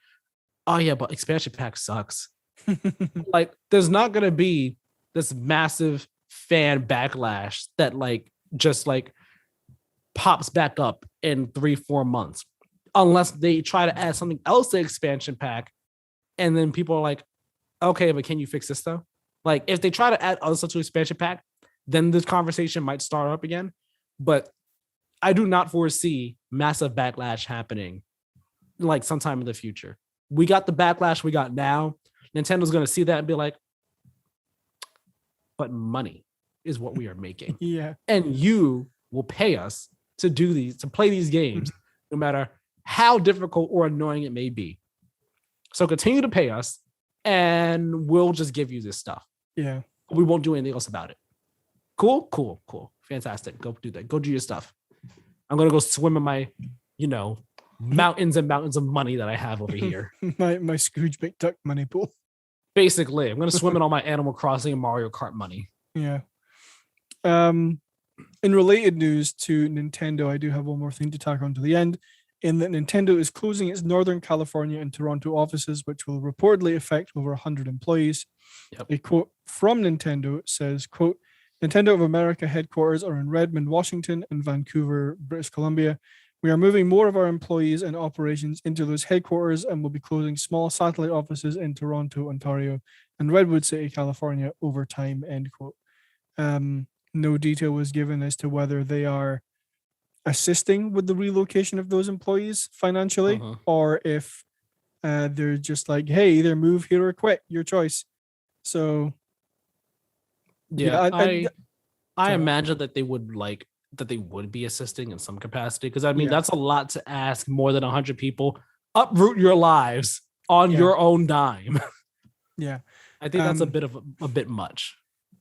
oh yeah, but expansion pack sucks. Like, there's not going to be this massive fan backlash that like just like pops back up in 3-4 months, unless they try to add something else to expansion pack. And then people are like, okay, but can you fix this though? Like, if they try to add other stuff to expansion pack, then this conversation might start up again. But I do not foresee massive backlash happening like sometime in the future. We got the backlash we got now. Nintendo's going to see that and be like, but money is what we are making. Yeah. And you will pay us to do these, to play these games, no matter how difficult or annoying it may be. So continue to pay us and we'll just give you this stuff. Yeah. We won't do anything else about it. Cool. Fantastic. Go do that. Go do your stuff. I'm going to go swim in my, mountains and mountains of money that I have over here. my Scrooge McDuck money pool. Basically, I'm going to swim in all my Animal Crossing and Mario Kart money. Yeah. In related news to Nintendo, I do have one more thing to tack on to the end, in that Nintendo is closing its Northern California and Toronto offices, which will reportedly affect over 100 employees. Yep. A quote from Nintendo says, quote, Nintendo of America headquarters are in Redmond, Washington, and Vancouver, British Columbia. We are moving more of our employees and operations into those headquarters and will be closing small satellite offices in Toronto, Ontario, and Redwood City, California over time, end quote. No detail was given as to whether they are assisting with the relocation of those employees financially, or if they're just like, hey, either move here or quit, your choice. So yeah, I imagine that they would be assisting in some capacity, because I mean that's a lot to ask more than 100 people uproot your lives on your own dime. Yeah, I think that's a bit much.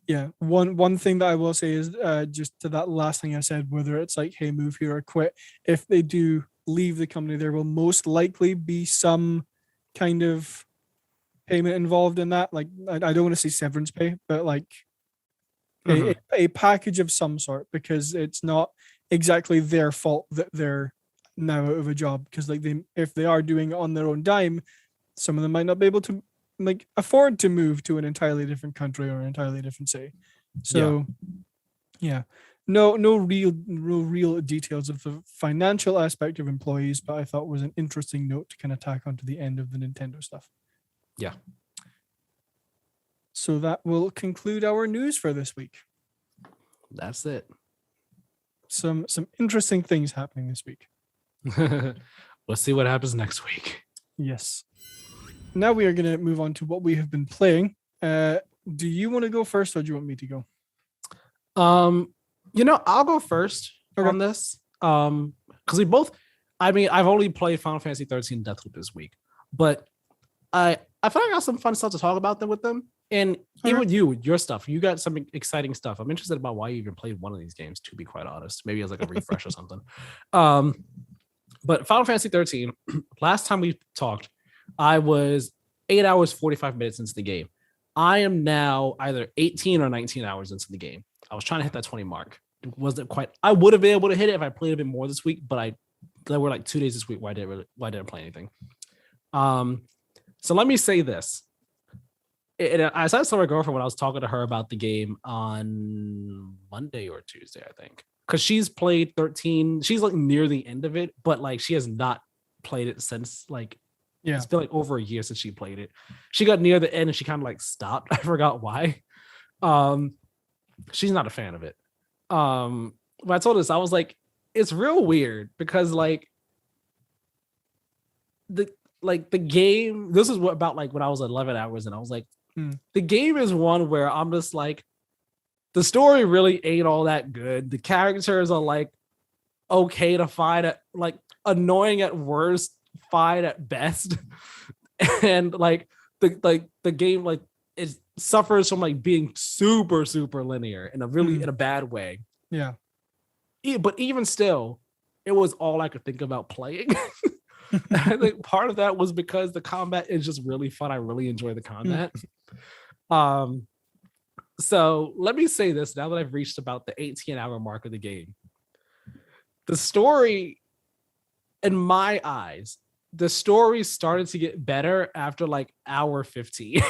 Yeah, one thing that I will say is just to that last thing I said, whether it's like, hey, move here or quit, if they do leave the company, there will most likely be some kind of payment involved in that. Like, I don't want to say severance pay, but like a package of some sort, because it's not exactly their fault that they're now out of a job, because like if they are doing it on their own dime, some of them might not be able to like afford to move to an entirely different country or an entirely different city. So no real details of the financial aspect of employees, but I thought was an interesting note to kind of tack onto the end of the Nintendo stuff. Yeah. So that will conclude our news for this week. That's it. Some interesting things happening this week. We'll see what happens next week. Yes. Now we are going to move on to what we have been playing. Do you want to go first, or do you want me to go? I'll go first on this. Because we both, I've only played Final Fantasy 13 Deathloop this week, but I feel like I got some fun stuff to talk about with them. And even with you, with your stuff, you got some exciting stuff. I'm interested about why you even played one of these games, to be quite honest. Maybe as like a refresh or something. But Final Fantasy 13, last time we talked, I was 8 hours, 45 minutes into the game. I am now either 18 or 19 hours into the game. I was trying to hit that 20 mark. It wasn't quite. I would have been able to hit it if I played a bit more this week, but there were like 2 days this week where I didn't play anything. So let me say this. I said to my girlfriend when I was talking to her about the game on Monday or Tuesday, I think, because she's played 13. She's like near the end of it, but like she has not played it since like, it's been like over a year since she played it. She got near the end and she kind of like stopped. I forgot why. She's not a fan of it. But I told her, I was like, it's real weird because like the game, this is what about like when I was 11 hours and I was like, the game is one where I'm just like, the story really ain't all that good. The characters are like okay to fight at, like annoying at worst, fine at best. And like the game like it suffers from like being super linear in a really in a bad way. Yeah. But even still, it was all I could think about playing. I think part of that was because the combat is just really fun. I really enjoy the combat. So let me say this now that I've reached about the 18-hour mark of the game. The story, in my eyes, the story started to get better after like hour 15.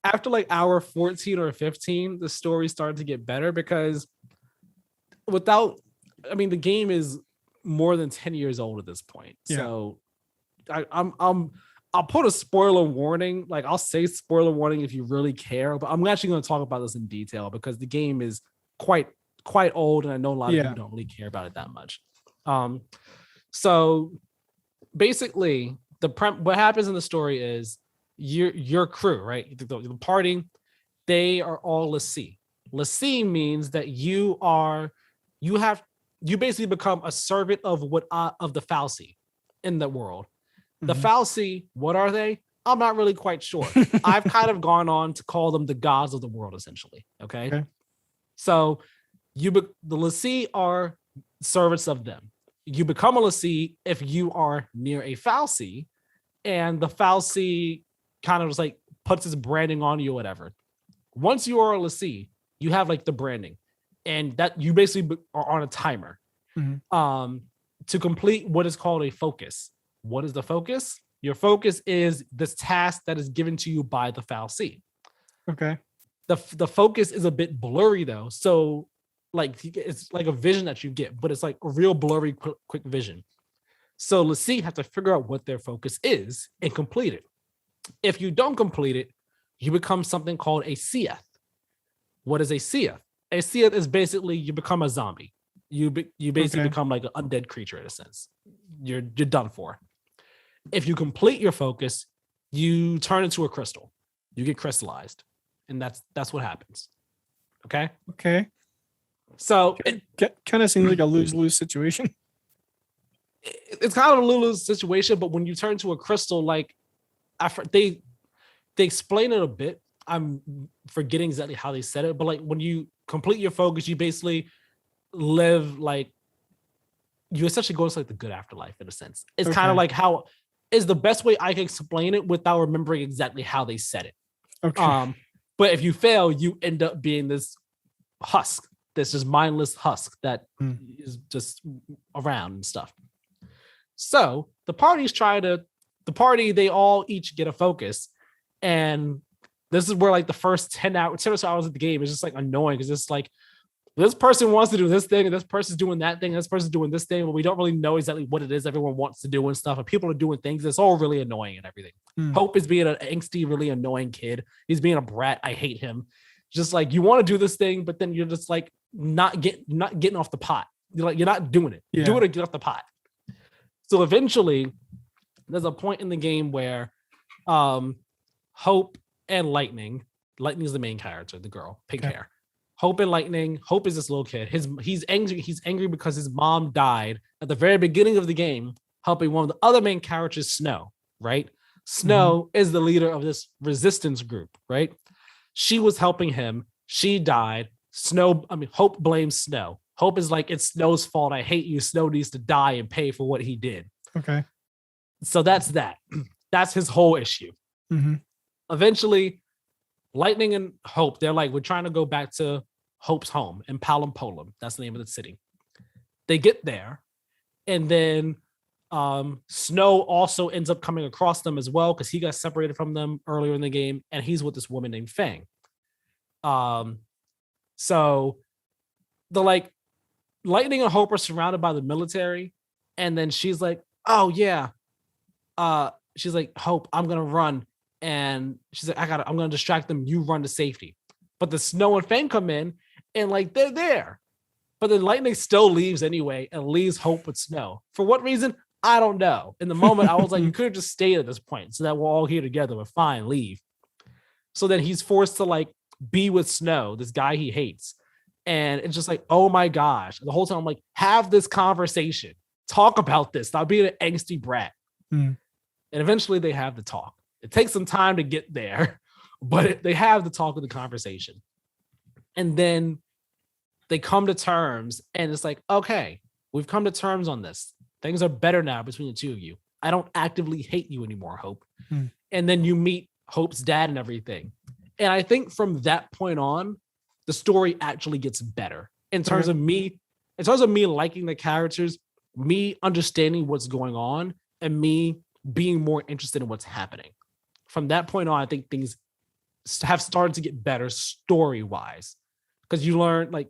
After like hour 14 or 15, the story started to get better because the game is more than 10 years old at this point. Yeah. So I'll put a spoiler warning. Like I'll say spoiler warning if you really care, but I'm actually going to talk about this in detail because the game is quite old, and I know a lot of people don't really care about it that much. So basically, what happens in the story is your crew, right? The party, they are all Lassie. Lassie means that you basically become a servant of the Fal'Cie in the world. The Fal'Cie, what are they? I'm not really quite sure. I've kind of gone on to call them the gods of the world, essentially. Okay. So the Lassie are servants of them. You become a Lassie if you are near a Fal'Cie, and the Fal'Cie kind of just like puts his branding on you or whatever. Once you are a Lassie, you have like the branding, and that you basically are on a timer to complete what is called a focus. What is the focus? Your focus is this task that is given to you by the Fal'Cie. Okay. The focus is a bit blurry though, so like it's like a vision that you get, but it's like a real blurry quick vision. So Lassie have to figure out what their focus is and complete it. If you don't complete it, you become something called a Seath. What is a Seath? A Seath is basically you become a zombie. You basically become like an undead creature in a sense. You're done for. If you complete your focus, you turn into a crystal. You get crystallized, and that's what happens. Okay. So it kind of seems like a lose-lose situation. It's kind of a lose-lose situation, but when you turn to a crystal, like they explain it a bit. I'm forgetting exactly how they said it, but like when you complete your focus, you basically live like you essentially go to like the good afterlife in a sense. It's kind of like how is the best way I can explain it without remembering exactly how they said it. But if you fail, you end up being this husk. This just mindless husk that is just around and stuff. So the party, they all each get a focus. And this is where like the first 10 or so hours of the game is just like annoying because it's like this person wants to do this thing and this person's doing that thing and this person's doing this thing, but we don't really know exactly what it is everyone wants to do and stuff. And people are doing things. It's all really annoying and everything. Hope is being an angsty, really annoying kid. He's being a brat. I hate him. Just like you want to do this thing, but then you're just like not getting off the pot. You're not doing it. Do it or get off the pot. So eventually, there's a point in the game where Hope and Lightning is the main character, the girl, pink hair. Hope and Lightning. Hope is this little kid. He's angry. He's angry because his mom died at the very beginning of the game, helping one of the other main characters, Snow. Right? Snow is the leader of this resistance group. Right? She was helping him. She died. Hope blames Snow. Hope is like, it's Snow's fault. I hate you. Snow needs to die and pay for what he did. Okay. So that's that. That's his whole issue. Eventually, Lightning and Hope, they're like, we're trying to go back to Hope's home in Palampolam. That's the name of the city. They get there, and then Snow also ends up coming across them as well because he got separated from them earlier in the game, and he's with this woman named Fang. So the like Lightning and Hope are surrounded by the military, and then she's like, oh yeah. She's like, Hope, I'm gonna run. And she's like, I'm gonna distract them. You run to safety. But the Snow and Fang come in and like they're there. But then Lightning still leaves anyway and leaves Hope with Snow. For what reason? I don't know. In the moment, I was like, you could have just stayed at this point so that we're all here together. But fine, leave. So then he's forced to like be with Snow, this guy he hates. And it's just like, oh my gosh. And the whole time I'm like, have this conversation. Talk about this. Stop being an angsty brat. And eventually they have the talk. It takes some time to get there, but they have the talk of the conversation. And then they come to terms, and it's like, okay, we've come to terms on this. Things are better now between the two of you. I don't actively hate you anymore, Hope. And then you meet Hope's dad and everything. And I think from that point on, the story actually gets better in terms of me liking the characters, me understanding what's going on, and me being more interested in what's happening. From that point on, I think things have started to get better story-wise. Because you learn, like,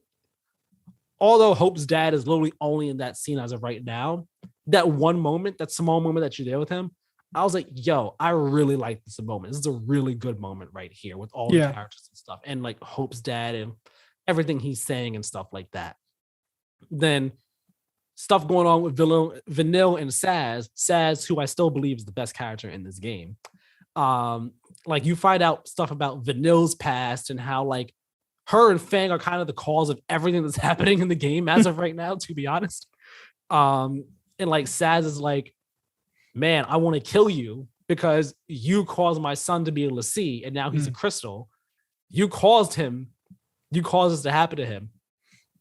although Hope's dad is literally only in that scene as of right now, that one moment, that small moment that you're there with him, I was like, yo, I really like this moment. This is a really good moment right here with all the characters and stuff. And like Hope's dad and everything he's saying and stuff like that. Then stuff going on with Vanille and Saz, who I still believe is the best character in this game. Like you find out stuff about Vanille's past and how like her and Fang are kind of the cause of everything that's happening in the game as of right now, to be honest. And like Saz is like, man, I want to kill you because you caused my son to be a Lassie and now he's a crystal. You caused this to happen to him,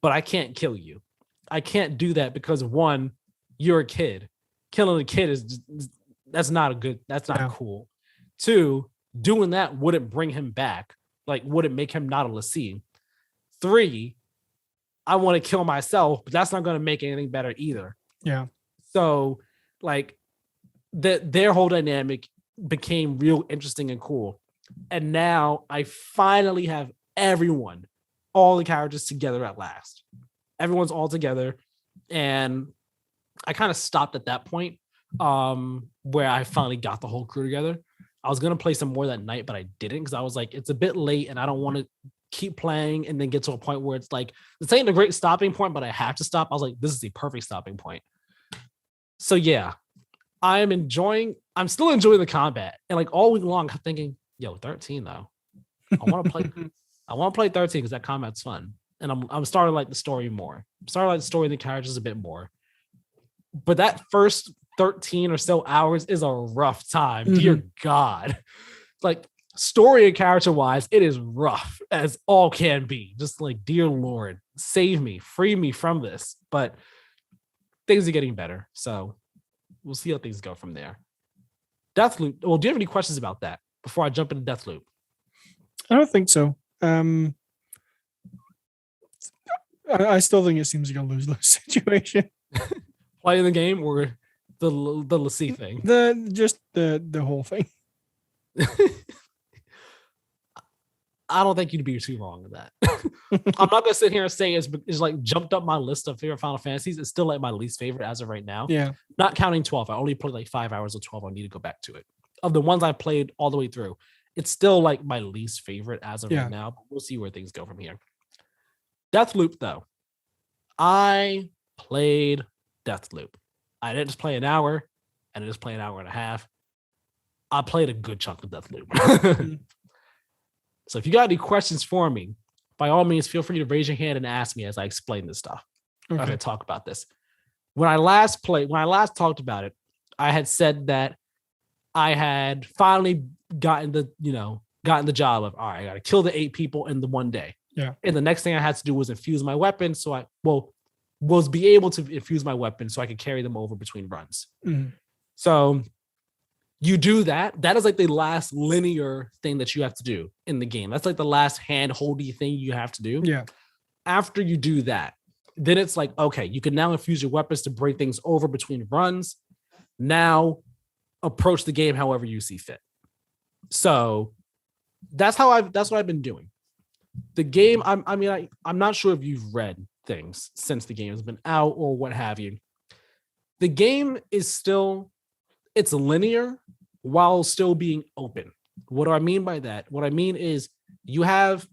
but I can't kill you. I can't do that because one, you're a kid. Killing a kid that's not cool. Two, doing that wouldn't bring him back. Like, wouldn't make him not a Lassie. Three, I want to kill myself, but that's not going to make anything better either. Yeah. So like their whole dynamic became real interesting and cool. And now I finally have all the characters together at last. Everyone's all together. And I kind of stopped at that point where I finally got the whole crew together. I was going to play some more that night, but I didn't because I was like, it's a bit late and I don't want to keep playing and then get to a point where it's like, this ain't a great stopping point, but I have to stop. I was like, this is the perfect stopping point. So yeah, I'm still enjoying the combat. And like all week long, I'm thinking, yo, 13 though. I want to play 13 because that combat's fun. And I'm starting to like the story more. I'm starting to like the story and the characters a bit more. But that first 13 or so hours is a rough time. Dear God. Like story and character wise, it is rough as all can be. Just like, dear Lord, save me, free me from this. But things are getting better. So we'll see how things go from there. Deathloop. Well, do you have any questions about that before I jump into Deathloop? I don't think so. I still think it seems like a lose-lose situation. Playing the game or the Lassie thing? The whole thing. I don't think you'd be too wrong with that. I'm not gonna sit here and say it's like jumped up my list of favorite Final Fantasies. It's still like my least favorite as of right now. Yeah. Not counting 12. I only played like 5 hours of 12. I need to go back to it. Of the ones I played all the way through, it's still like my least favorite as of right now. But we'll see where things go from here. Deathloop, though. I played Deathloop. I didn't just play an hour. I didn't just play an hour and a half. I played a good chunk of Deathloop. So if you got any questions for me, by all means, feel free to raise your hand and ask me as I explain this stuff. Okay. I'm going to talk about this. When I last talked about it, I had said that I had finally gotten the job of, all right, I got to kill the 8 people in the one day. Yeah. And the next thing I had to do was infuse my weapon. So was be able to infuse my weapon so I could carry them over between runs. So you do that. That is like the last linear thing that you have to do in the game. That's like the last hand-holdy thing you have to do. Yeah. After you do that, then it's like, okay, you can now infuse your weapons to bring things over between runs. Now approach the game however you see fit. So that's what I've been doing. The game, I'm not sure if you've read things since the game has been out or what have you. The game is it's linear while still being open. What do I mean by that? What I mean is you have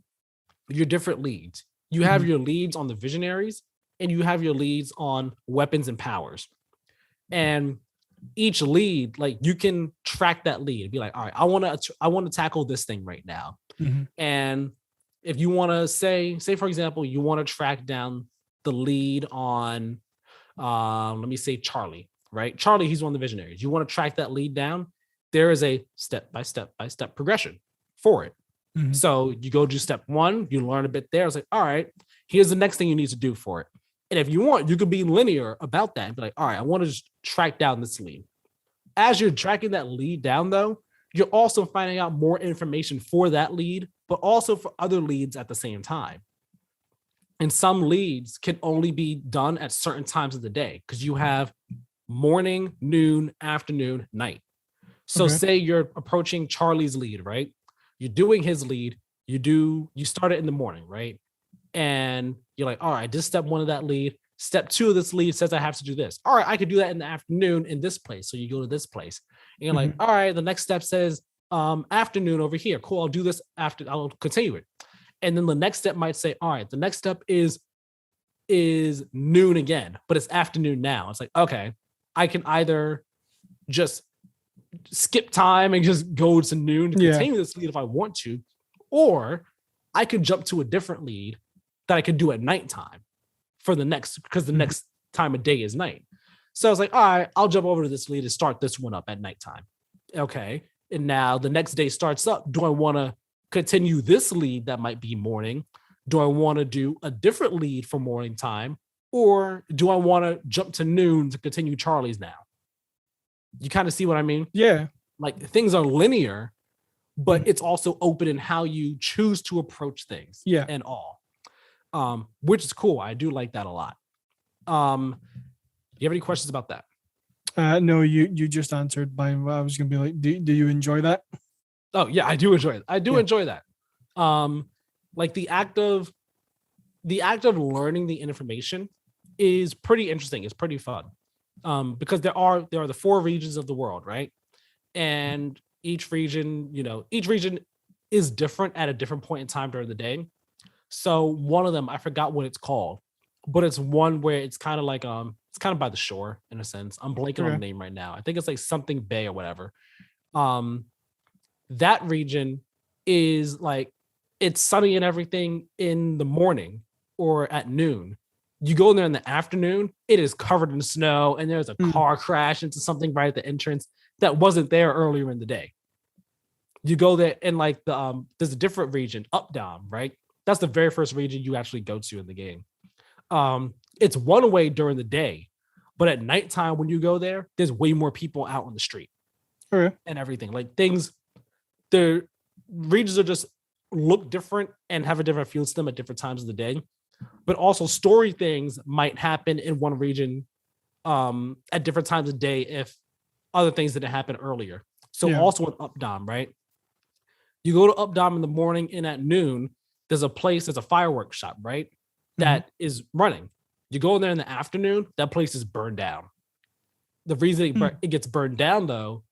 your different leads. You have your leads on the visionaries and you have your leads on weapons and powers. And each lead, like you can track that lead. Be like, all right, I want to tackle this thing right now. And if you want to say for example, you want to track down the lead on, let me say Charlie, right? Charlie, he's one of the visionaries. You want to track that lead down. there is a step by step progression for it. Mhm. So you go do step 1, you learn a bit there. It's like, all right, here's the next thing you need to do for it. And if you want, you could be linear about that and be like, all right, I want to just track down this lead. As you're tracking that lead down, though, you're also finding out more information for that lead, but also for other leads at the same time. And some leads can only be done at certain times of the day because you have morning, noon, afternoon, night. So say you're approaching Charlie's lead, right? You're doing his lead. You start it in the morning, right? And you're like, all right, I did step 1 of that lead. Step 2 of this lead says I have to do this. All right, I could do that in the afternoon in this place. So you go to this place. And you're like, all right, the next step says afternoon over here. Cool, I'll do this after, I'll continue it. And then the next step might say, all right, the next step is noon again, but it's afternoon now. It's like, okay, I can either just skip time and just go to noon to continue this lead if I want to, or I could jump to a different lead that I could do at nighttime for the next, because the next time of day is night. So I was like, all right, I'll jump over to this lead and start this one up at nighttime. Okay. And now the next day starts up. Do I want to continue this lead that might be morning? Do I want to do a different lead for morning time? Or do I want to jump to noon to continue Charlie's now? You kind of see what I mean? Yeah. Like things are linear, but it's also open in how you choose to approach things. Yeah. And all. Which is cool. I do like that a lot. You have any questions about that? No, you just answered by what I was gonna be like, do you enjoy that? Oh yeah, I do enjoy it. I do enjoy that. Like the act of learning the information is pretty interesting. It's pretty fun. Because there are the 4 regions of the world, right? And each region is different at a different point in time during the day. So one of them, I forgot what it's called, but it's one where it's kind of like it's kind of by the shore in a sense. I'm blanking on the name right now. I think it's like something Bay or whatever. That region is like it's sunny and everything in the morning or at noon. You go in there in the afternoon, it is covered in snow, and there's a car crash into something right at the entrance that wasn't there earlier in the day. You go there and like there's a different region, Updam, right? That's the very first region you actually go to in the game. It's one way during the day, but at nighttime when you go there, there's way more people out on the street and everything. Like the regions are just look different and have a different feel to them at different times of the day. But also story things might happen in one region at different times of day if other things didn't happen earlier. So also in Updam, right? You go to Updam in the morning and at noon, there's a fireworks shop, right? That is running. You go in there in the afternoon, that place is burned down. The reason it gets burned down though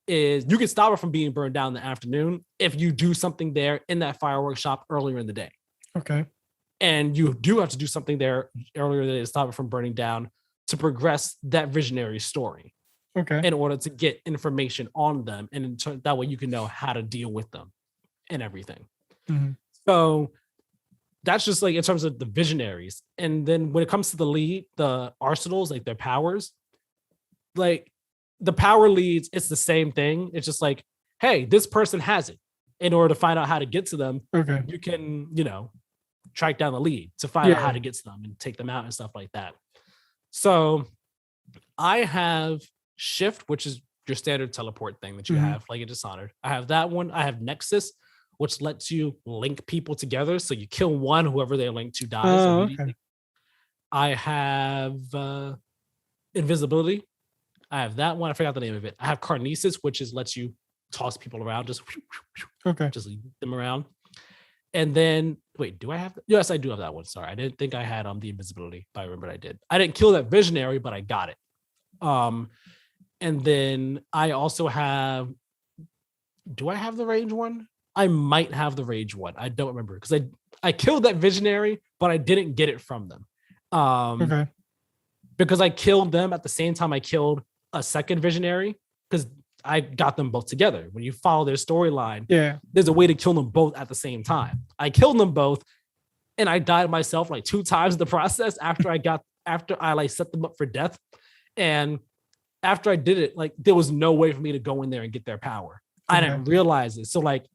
is you can stop it from being burned down in the afternoon if you do something there in that fireworks shop earlier in the day. Okay. And you do have to do something there earlier in the day to stop it from burning down to progress that visionary story. Okay. In order to get information on them. And that way you can know how to deal with them and everything. Mm-hmm. So that's just like in terms of the visionaries. And then when it comes to the arsenals, like their powers, like the power leads, it's the same thing. It's just like, hey, this person has it. In order to find out how to get to them, you can, track down the lead to find out how to get to them and take them out and stuff like that. So I have Shift, which is your standard teleport thing that you have, like in Dishonored. I have that one. I have Nexus, which lets you link people together. So you kill one, whoever they link to dies immediately. I have Invisibility. I have that one. I forgot the name of it. I have Carnesis, which lets you toss people around, just leave them around. And then, wait, do I have? Yes, I do have that one. Sorry, I didn't think I had the Invisibility, but I remembered I did. I didn't kill that Visionary, but I got it. And then I also have. Do I have the Rage one? I might have the Rage one. I don't remember because I killed that Visionary, but I didn't get it from them. Because I killed them at the same time I killed a second Visionary because I got them both together. When you follow their storyline, there's a way to kill them both at the same time. I killed them both, and I died myself like 2 times in the process after I set them up for death. And after I did it, like there was no way for me to go in there and get their power. I didn't realize it. So like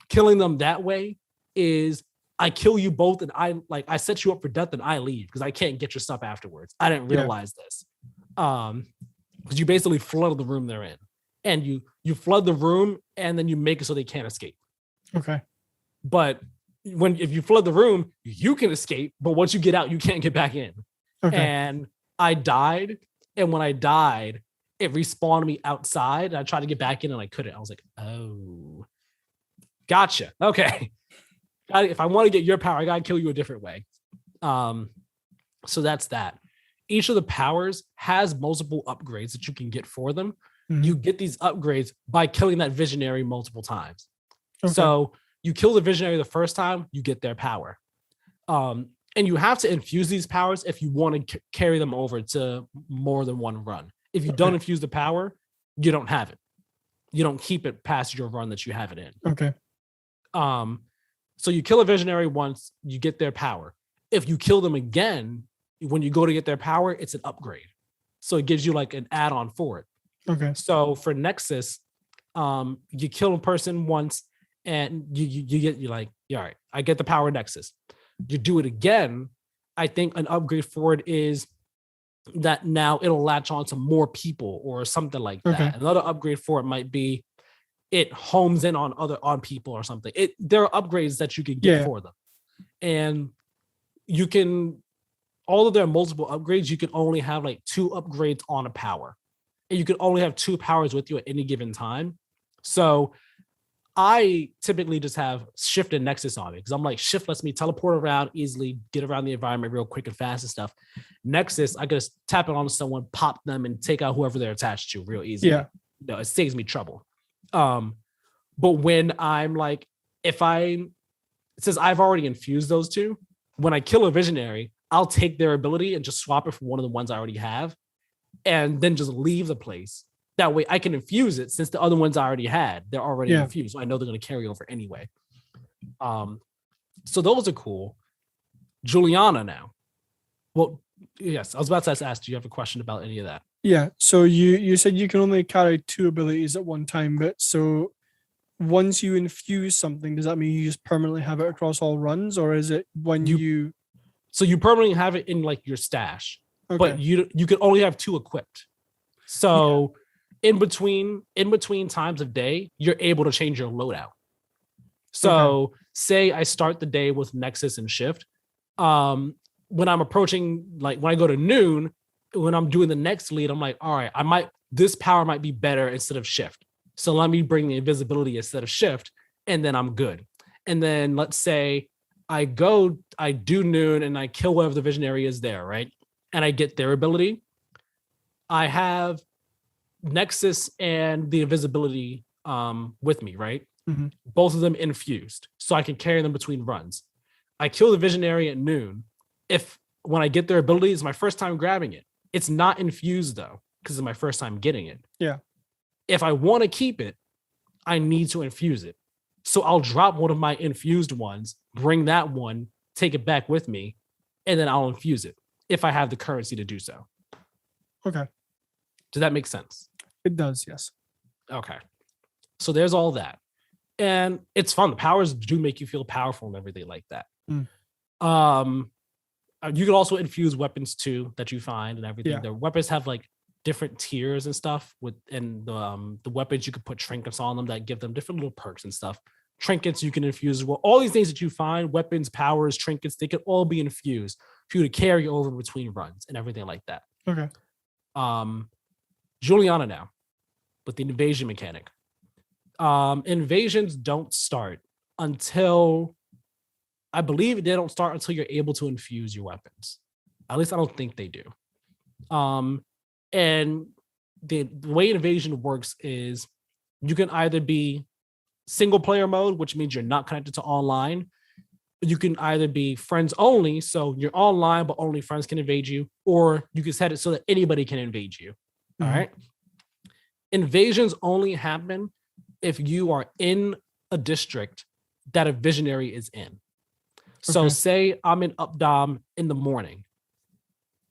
killing them that way is I kill you both and I set you up for death and I leave because I can't get your stuff afterwards. I didn't realize this. Because you basically flood the room they're in. And you flood the room and then you make it so they can't escape. Okay. But if you flood the room, you can escape, but once you get out, you can't get back in. Okay. And I died, and when I died, it respawned me outside. I tried to get back in and I couldn't. I was like, oh, gotcha. Okay. If I want to get your power, I gotta kill you a different way. So that's that. Each of the powers has multiple upgrades that you can get for them. Mm-hmm. You get these upgrades by killing that visionary multiple times. Okay. So you kill the visionary the first time, you get their power. And you have to infuse these powers if you want to carry them over to more than one run. If you don't infuse the power, you don't have it. You don't keep it past your run that you have it in. Okay. So you kill a visionary once, you get their power. If you kill them again, when you go to get their power, it's an upgrade. So it gives you like an add-on for it. Okay. So for Nexus, you kill a person once and you're like, yeah, all right, I get the power Nexus. You do it again. I think an upgrade for it is that now it'll latch on to more people or something like that. Another upgrade for it might be it homes in on people or something. There are upgrades that you can get for them. And you can, all of their multiple upgrades, you can only have like 2 upgrades on a power. And you can only have 2 powers with you at any given time. So I typically just have Shift and Nexus on it because I'm like, Shift lets me teleport around easily, get around the environment real quick and fast and stuff. Nexus, I can just tap it on someone, pop them, and take out whoever they're attached to real easy. Yeah. No, it saves me trouble. But when I'm like, it says I've already infused those 2, when I kill a visionary, I'll take their ability and just swap it for one of the ones I already have and then just leave the place. That way I can infuse it since the other ones I already had. They're already infused. So I know they're going to carry over anyway. So those are cool. Juliana now. Well, yes, I was about to ask, do you have a question about any of that? Yeah. So you said you can only carry 2 abilities at one time, but so once you infuse something, does that mean you just permanently have it across all runs, or is it when you so you permanently have it in like your stash, but you can only have 2 equipped. So in between times of day, you're able to change your loadout. So say I start the day with Nexus and Shift. When I'm approaching, like when I go to noon, when I'm doing the next lead, I'm like, all right, this power might be better instead of Shift. So let me bring the invisibility instead of Shift, and then I'm good. And then let's say I do noon and I kill whatever the visionary is there, right? And I get their ability. I have Nexus and the invisibility with me, right? Mm-hmm. Both of them infused, so I can carry them between runs. I kill the visionary at noon. When I get their ability, it's my first time grabbing it. It's not infused though, because it's my first time getting it. Yeah. If I want to keep it, I need to infuse it. So I'll drop one of my infused ones, bring that one, take it back with me, and then I'll infuse it if I have the currency to do so. Okay. Does that make sense? It does, yes. Okay. So there's all that. And it's fun. The powers do make you feel powerful and everything like that. You can also infuse weapons too that you find and everything. The weapons have like different tiers and stuff and the weapons you could put trinkets on them that give them different little perks and stuff. Trinkets you can infuse as well. All these things that you find, weapons, powers, trinkets, they can all be infused for you to carry over between runs and everything like that. Okay. Juliana now with the invasion mechanic. Invasions don't start until, I believe they don't start until you're able to infuse your weapons. At least I don't think they do. And the way invasion works is you can either be single player mode, which means you're not connected to online. You can either be friends only, so you're online, but only friends can invade you, or you can set it so that anybody can invade you. Mm-hmm. All right. Invasions only happen if you are in a district that a visionary is in. So say I'm in Updom in the morning.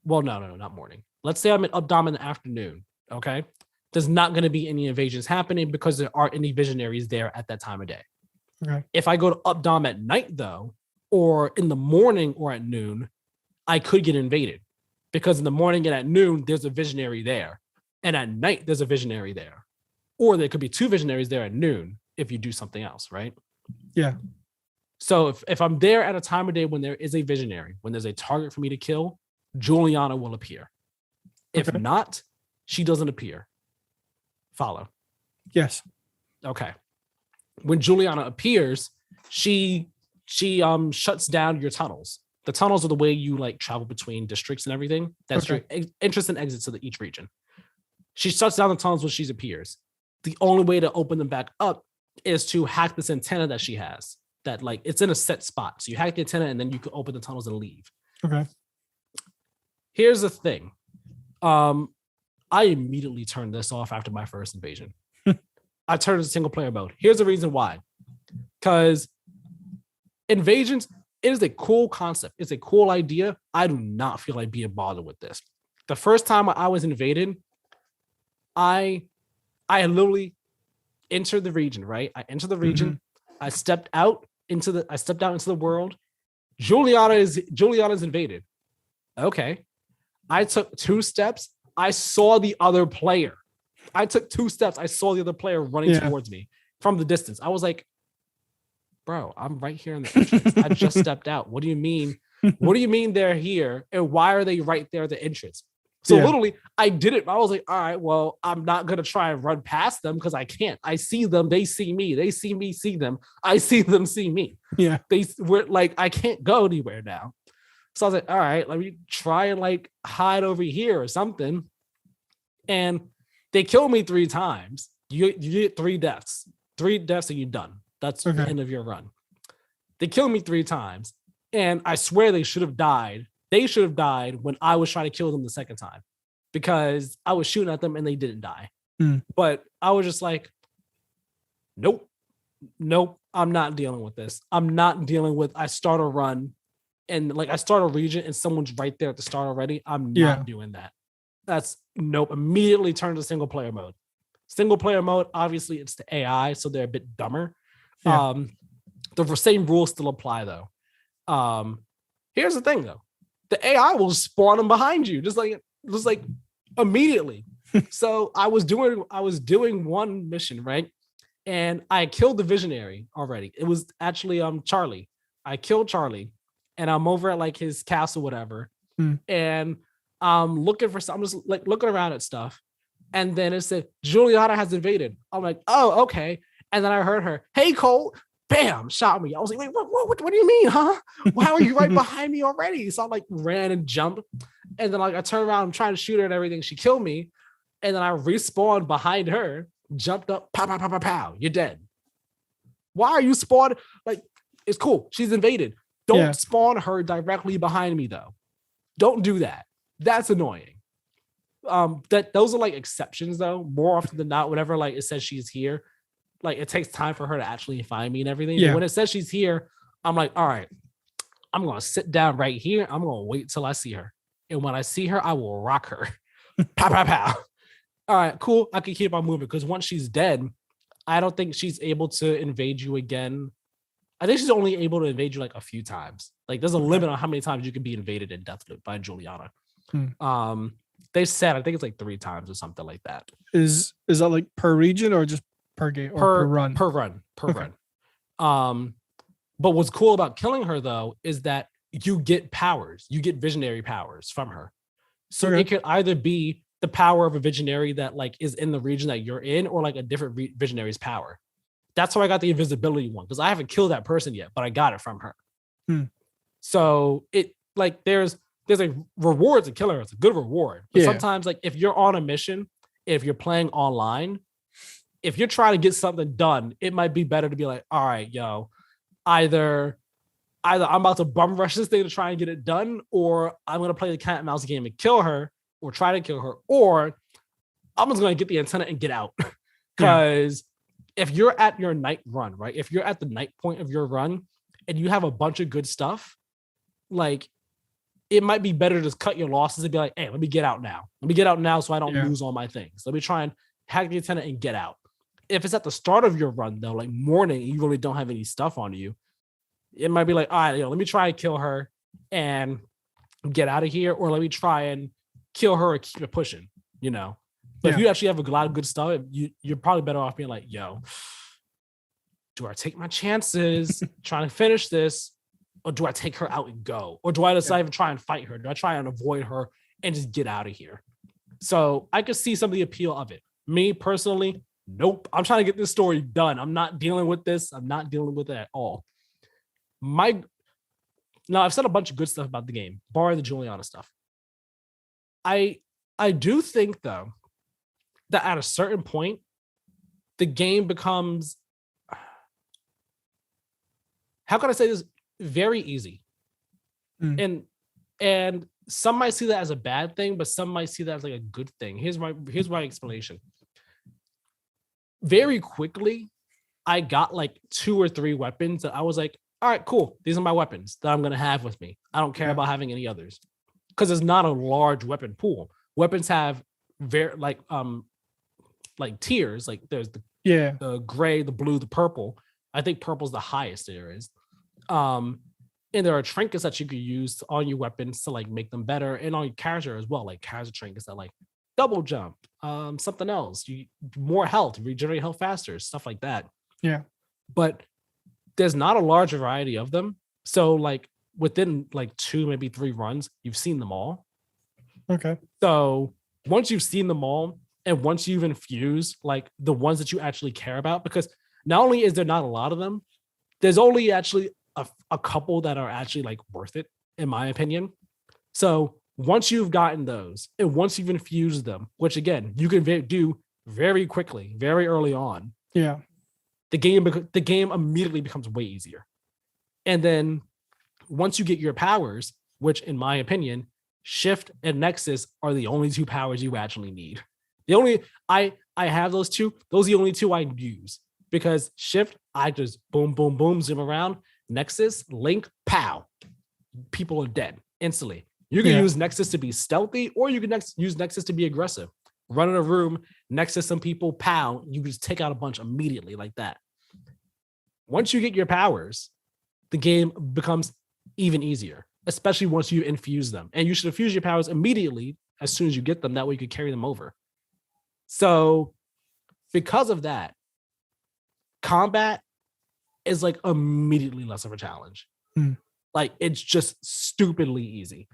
Well, no, not morning. Let's say I'm in Updom in the afternoon. Okay. There's not going to be any invasions happening because there aren't any visionaries there at that time of day. Okay. If I go to Updom at night, though, or in the morning or at noon, I could get invaded because in the morning and at noon, there's a visionary there. And at night, there's a visionary there. Or there could be 2 visionaries there at noon if you do something else, right? Yeah. So if I'm there at a time of day when there is a visionary, when there's a target for me to kill, Juliana will appear. If not, she doesn't appear. Follow? Yes. Okay. When Juliana appears, she shuts down your tunnels. The tunnels are the way you like travel between districts and everything. That's your entrance and exits to each region. She shuts down the tunnels when she appears. The only way to open them back up is to hack this antenna that she has. That like it's in a set spot. So you hack the antenna and then you can open the tunnels and leave. Okay. Here's the thing. I immediately turned this off after my first invasion. I turned it to single player mode. Here's the reason why. Because invasions, it is a cool concept. It's a cool idea. I do not feel like being bothered with this. The first time I was invaded, I literally entered the region, right? I entered the region. I stepped out into the world. Juliana's invaded. Okay. I took 2 steps. I saw the other player. I took 2 steps. I saw the other player running towards me from the distance. I was like, bro, I'm right here in the entrance. I just stepped out. What do you mean? What do you mean they're here? And why are they right there at the entrance? So literally, I did it. I was like, all right, well, I'm not going to try and run past them because I can't. I see them. They see me. They see me, see them. I see them, see me. Yeah. We're like, I can't go anywhere now. So I was like, all right, let me try and like hide over here or something. And they killed me 3 times. You get 3 deaths. 3 deaths and you're done. That's the end of your run. They killed me 3 times. And I swear they should have died. They should have died when I was trying to kill them the second time because I was shooting at them and they didn't die. But I was just like, nope, I'm not dealing with this. I'm not dealing with, I start a run and like I start a region and someone's right there at the start already. I'm not doing that. That's nope. Immediately turn to single player mode. Single player mode, obviously it's the AI, so they're a bit dumber. The same rules still apply though. Here's the thing though. The AI will spawn them behind you, just like immediately. So I was doing one mission, right? And I killed the visionary already. It was actually Charlie. I killed Charlie, and I'm over at like his castle, whatever. And I'm looking for some. I'm just like looking around at stuff, and then it said Juliana has invaded. I'm like, oh, okay. And then I heard her, "Hey, Cole." Bam, shot me. I was like, wait, what do you mean, huh? Why are you right behind me already? So I like ran and jumped. And then like I turned around, I'm trying to shoot her and everything. She killed me. And then I respawned behind her, jumped up, pow, pow, pow, pow, pow. You're dead. Why are you spawned? Like, it's cool. She's invaded. Don't spawn her directly behind me though. Don't do that. That's annoying. Those are like exceptions though. More often than not, whenever like it says she's here, like it takes time for her to actually find me and everything. But when it says she's here, I'm like, all right, I'm going to sit down right here. I'm going to wait till I see her. And when I see her, I will rock her. Pow, pow, pow. All right, cool. I can keep on moving because once she's dead, I don't think she's able to invade you again. I think she's only able to invade you like a few times. Like there's a limit on how many times you can be invaded in Deathloop by Juliana. They said, I think it's like 3 times or something like that. Is that like per region or just per game or per run? Per run. But what's cool about killing her though is that you get powers. You get visionary powers from her. So it could either be the power of a visionary that like is in the region that you're in, or like a different visionary's power. That's how I got the invisibility one, because I haven't killed that person yet, but I got it from her. So it like there's a reward to kill her. It's a good reward. But sometimes like if you're on a mission, if you're playing online, if you're trying to get something done, it might be better to be like, all right, yo, either I'm about to bum rush this thing to try and get it done, or I'm going to play the cat and mouse game and kill her, or try to kill her, or I'm just going to get the antenna and get out. Because if you're at your night run, right? If you're at the night point of your run and you have a bunch of good stuff, like it might be better to just cut your losses and be like, hey, let me get out now. Let me get out now so I don't lose all my things. Let me try and hack the antenna and get out. If it's at the start of your run, though, like morning, you really don't have any stuff on you, it might be like, all right, let me try and kill her and get out of here, or let me try and kill her or keep it pushing, But if you actually have a lot of good stuff, you're probably better off being like, yo, do I take my chances trying to finish this, or do I take her out and go? Or do I decide to try and fight her? Do I try and avoid her and just get out of here? So I could see some of the appeal of it. Me personally, nope. I'm trying to get this story done. I'm not dealing with this. I'm not dealing with it at all. Now, I've said a bunch of good stuff about the game, barring the Juliana stuff. I do think, though, that at a certain point, the game becomes, how can I say this? Very easy. And some might see that as a bad thing, but some might see that as like a good thing. Here's my explanation. Very quickly, I got like 2 or 3 weapons that I was like, all right, cool. These are my weapons that I'm going to have with me. I don't care about having any others because it's not a large weapon pool. Weapons have very like tiers. Like there's the gray, the blue, the purple. I think purple's the highest there is. And there are trinkets that you could use on your weapons to like make them better, and on your character as well, like character trinkets that like double jump, something else, more health, regenerate health faster, stuff like that. Yeah. But there's not a large variety of them. So like within like 2, maybe 3 runs, you've seen them all. Okay. So once you've seen them all, and once you've infused like the ones that you actually care about, because not only is there not a lot of them, there's only actually a couple that are actually like worth it, in my opinion. So once you've gotten those, and once you've infused them, which again, you can do very quickly, very early on. Yeah. The game immediately becomes way easier. And then once you get your powers, which in my opinion, Shift and Nexus are the only 2 powers you actually need. I have those 2. Those are the only 2 I use, because Shift, I just boom, boom, boom, zoom around. Nexus, Link, pow. People are dead instantly. You can use Nexus to be stealthy, or you can use Nexus to be aggressive. Run in a room, Nexus some people, pow. You can just take out a bunch immediately like that. Once you get your powers, the game becomes even easier, especially once you infuse them. And you should infuse your powers immediately as soon as you get them. That way you can carry them over. So because of that, combat is like immediately less of a challenge. Like it's just stupidly easy.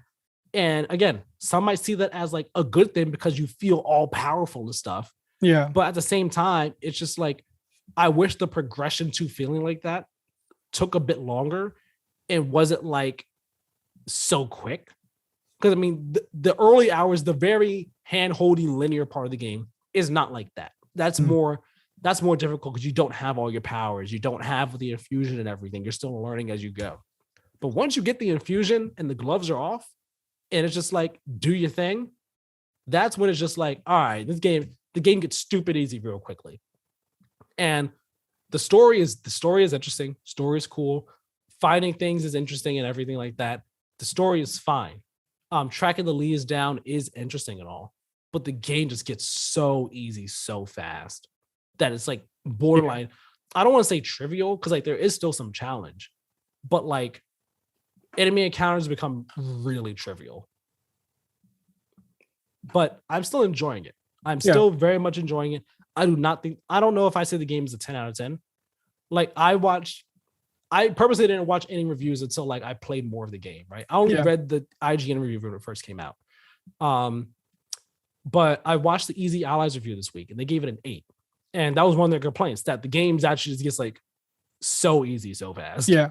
And again, some might see that as like a good thing because you feel all powerful and stuff. Yeah. But at the same time, it's just like, I wish the progression to feeling like that took a bit longer and wasn't like so quick. Because I mean, the early hours, the very hand-holding linear part of the game is not like that. That's more difficult because you don't have all your powers. You don't have the infusion and everything. You're still learning as you go. But once you get the infusion and the gloves are off, and it's just like, do your thing, that's when it's just like, all right, the game gets stupid easy real quickly. And the story is interesting. Story is cool. Finding things is interesting and everything like that. The story is fine. Tracking the leads down is interesting and all. But the game just gets so easy so fast that it's like borderline. I don't want to say trivial because like there is still some challenge, but like enemy encounters become really trivial. But I'm still enjoying it. I'm still very much enjoying it. I don't know if I say the game is a 10 out of 10. Like I purposely didn't watch any reviews until like I played more of the game, right? I only read the IGN review when it first came out. But I watched the Easy Allies review this week and they gave it an 8. And that was one of their complaints, that the games actually just gets like so easy so fast. Yeah.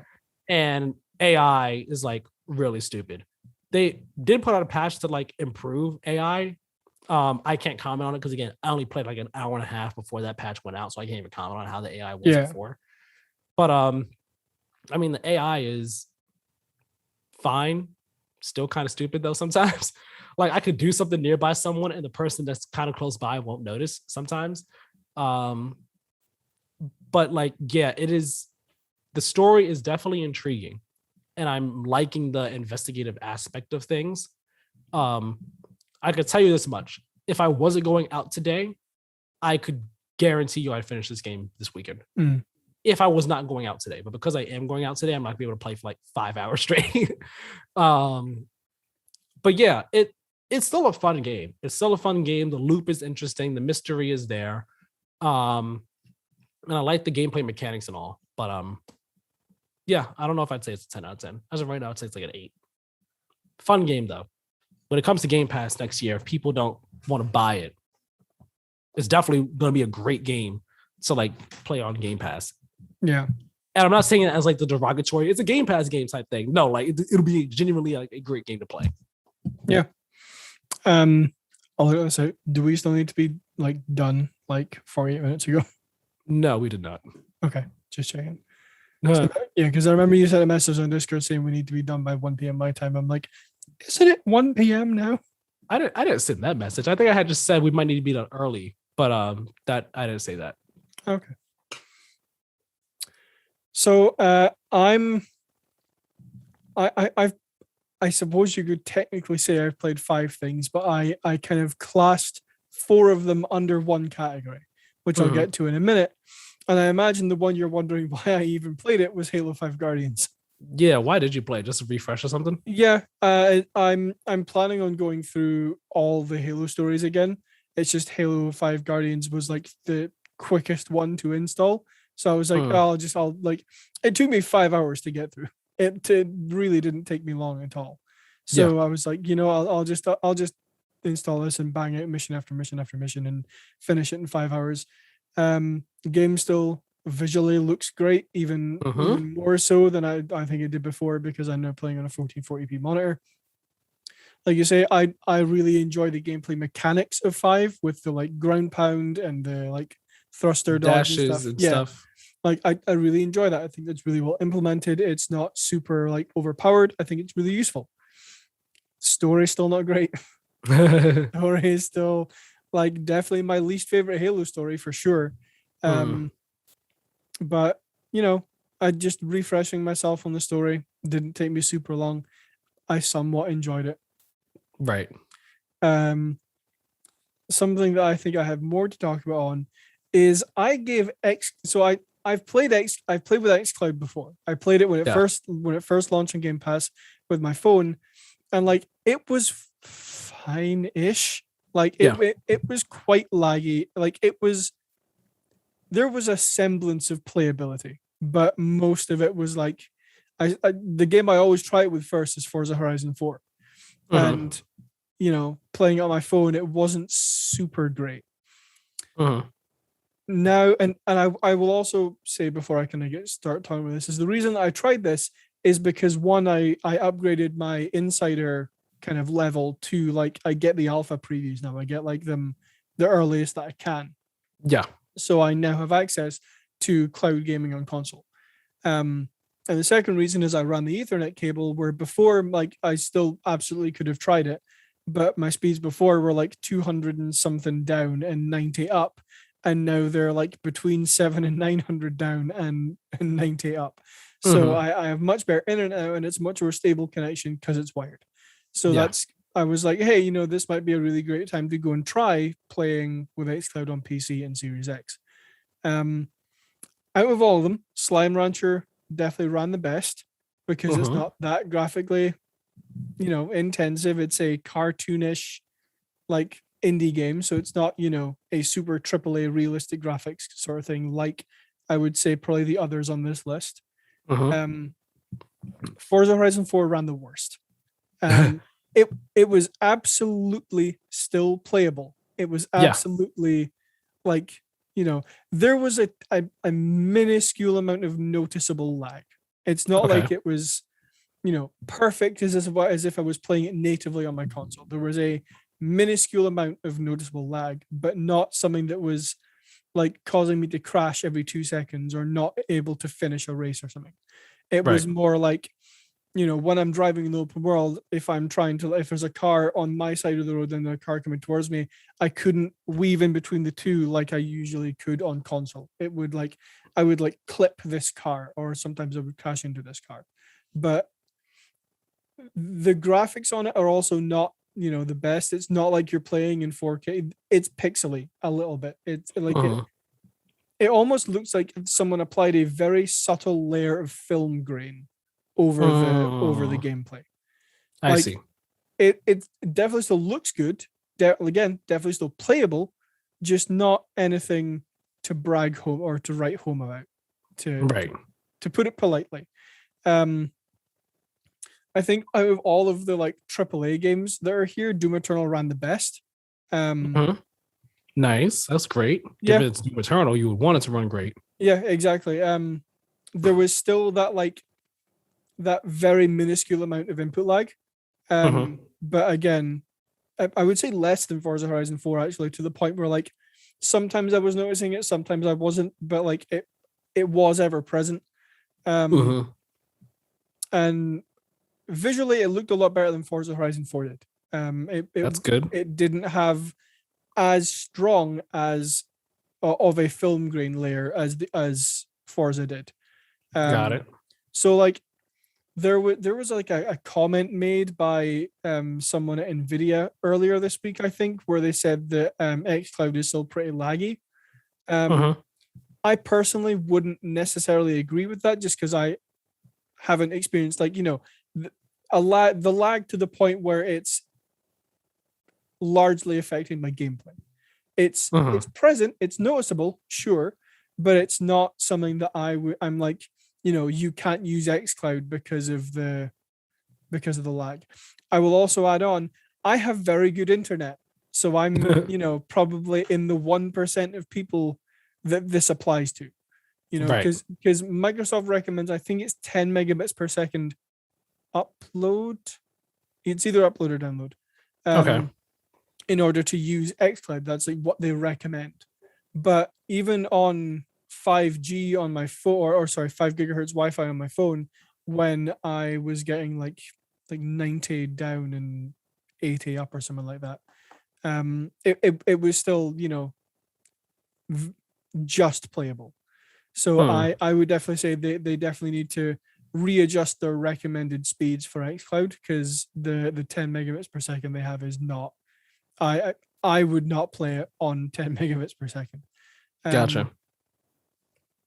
And AI is like really stupid. They did put out a patch to like improve AI. I can't comment on it because again, I only played like an hour and a half before that patch went out, so I can't even comment on how the AI was before. But I mean, the AI is fine. Still kind of stupid though sometimes. Like I could do something nearby someone and the person that's kind of close by won't notice sometimes. But like, yeah, it is. The story is definitely intriguing. and I'm liking the investigative aspect of things. I could tell you this much: if I wasn't going out today, I could guarantee you I'd finish this game this weekend. If I was not going out today, but because I am going out today, I'm not gonna be able to play for like 5 hours straight. But yeah, it's still a fun game. It's still a fun game. The loop is interesting. The mystery is there. And I like the gameplay mechanics and all. But yeah, I don't know if I'd say it's a 10 out of 10. As of right now, I'd say it's like an 8. Fun game though. When it comes to Game Pass next year, if people don't want to buy it, it's definitely going to be a great game to like play on Game Pass. Yeah. And I'm not saying it as like the derogatory, it's a Game Pass game type thing. No, like it'll be genuinely like a great game to play. Yeah. I'll look at this out. Do we still need to be like done like 48 minutes ago? No, we did not. Okay. Just checking. So, yeah, because I remember you sent a message on Discord saying we need to be done by 1 p.m. my time. I'm like, isn't it 1 p.m. now? I didn't send that message. I think I had just said we might need to be done early, but that I didn't say that. Okay. So I suppose you could technically say I've played 5 things, but I kind of classed 4 of them under one category, which I'll get to in a minute. And I imagine the one you're wondering why I even played it was Halo 5 Guardians. Yeah, why did you play it? Just to refresh or something? Yeah, I'm planning on going through all the Halo stories again. It's just Halo 5 Guardians was like the quickest one to install. So I was like, I'll like, it took me 5 hours to get through. It really didn't take me long at all. So I was like, I'll just install this and bang out mission after mission after mission and finish it in 5 hours. The game still visually looks great, even more so than I think it did before, because I'm now playing on a 1440p monitor. Like you say, I really enjoy the gameplay mechanics of 5 with the like ground pound and the like thruster dashes and stuff. Like I really enjoy that. I think it's really well implemented. It's not super like overpowered. I think it's really useful. Story's still not great. Story is still like definitely my least favorite Halo story for sure. But I just refreshing myself on the story didn't take me super long. I somewhat enjoyed it. Right. Something that I think I have more to talk about on is I've played with xCloud before. I played it when it first launched on Game Pass with my phone, and like it was fine-ish. Like it was quite laggy. Like there was a semblance of playability, but most of it was like the game I always try it with first is Forza Horizon 4. And playing it on my phone, it wasn't super great. Now, and I will also say before I can start talking about this, is the reason I tried this is because one, I upgraded my insider kind of level to like I get the alpha previews now. I get like the earliest that I can. Yeah. So I now have access to cloud gaming on console. And the second reason is I ran the Ethernet cable, where before, like, I still absolutely could have tried it, but my speeds before were like 200 and something down and 90 up. And now they're like between 700 and 900 down and 90 up. So I have much better internet now, and it's much more stable connection because it's wired. So I was like, hey, this might be a really great time to go and try playing with xCloud on PC and Series X. Out of all of them, Slime Rancher definitely ran the best because it's not that graphically, intensive. It's a cartoonish, like, indie game. So it's not, a super AAA realistic graphics sort of thing, like I would say probably the others on this list. Forza Horizon 4 ran the worst. It was absolutely still playable. It was absolutely like, there was a minuscule amount of noticeable lag. It's not like it was, perfect as if I was playing it natively on my console. There was a minuscule amount of noticeable lag, but not something that was like causing me to crash every 2 seconds or not able to finish a race or something. It was more like, when I'm driving in the open world, if there's a car on my side of the road and a car coming towards me, I couldn't weave in between the two like I usually could on console. It would I would clip this car, or sometimes I would crash into this car. But the graphics on it are also not, the best. It's not like you're playing in 4K. It's pixely a little bit. It's like it almost looks like someone applied a very subtle layer of film grain over the gameplay. I Like, see. It definitely still looks good. Again, definitely still playable, just not anything to brag home or to write home about. To put it politely. I think out of all of the like AAA games that are here, Doom Eternal ran the best. Nice. That's great. Yeah. Given it's Doom Eternal, you would want it to run great. Yeah, exactly. There was still that very minuscule amount of input lag. But again, I would say less than Forza Horizon 4 actually, to the point where like sometimes I was noticing it, sometimes I wasn't, but like it was ever present. And visually it looked a lot better than Forza Horizon 4 did. That's good. It didn't have as strong as of a film grain layer as Forza did. Got it. So like there was like a comment made by someone at Nvidia earlier this week, I think, where they said that xCloud is still pretty laggy. I personally wouldn't necessarily agree with that, just because I haven't experienced like, the lag to the point where it's largely affecting my gameplay. It's present, it's noticeable, sure, but it's not something that I'm like, you can't use xCloud because of the lag. I will also add on, I have very good internet, so I'm probably in the 1% of people that this applies to, because Microsoft recommends, I think it's 10 megabits per second upload. It's either upload or download. In order to use xCloud, that's like what they recommend. But even on 5G on my phone, or 5 gigahertz Wi-Fi on my phone, when I was getting like 90 down and 80 up or something like that, it was still just playable. So I would definitely say they definitely need to readjust their recommended speeds for xCloud, because the 10 megabits per second they have is not. I would not play it on 10 megabits per second. Gotcha.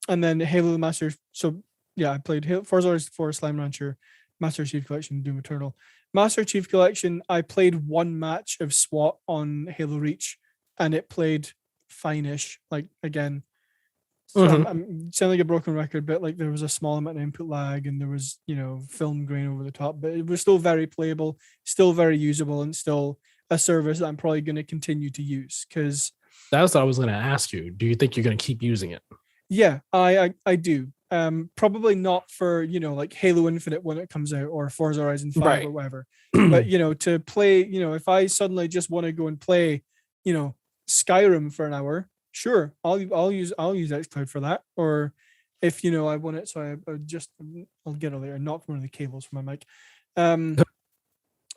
And then Halo the Master. So yeah, I played Forza Horizon 4, Slime Rancher, Master Chief Collection, Doom Eternal. Master Chief Collection, I played one match of SWAT on Halo Reach, and it played fine-ish. Like, again, so I'm sounding like a broken record, but like there was a small amount of input lag, and there was film grain over the top, but it was still very playable, still very usable, and still a service that I'm probably going to continue to use, because that's what I was going to ask you. Do you think you're going to keep using it? Yeah, I do. Probably not for like Halo Infinite when it comes out, or Forza Horizon 5 or whatever. But to play, if I suddenly just want to go and play, Skyrim for an hour, sure, I'll use xCloud for that. Or if I want it, so I'll get it later, not one of the cables for my mic.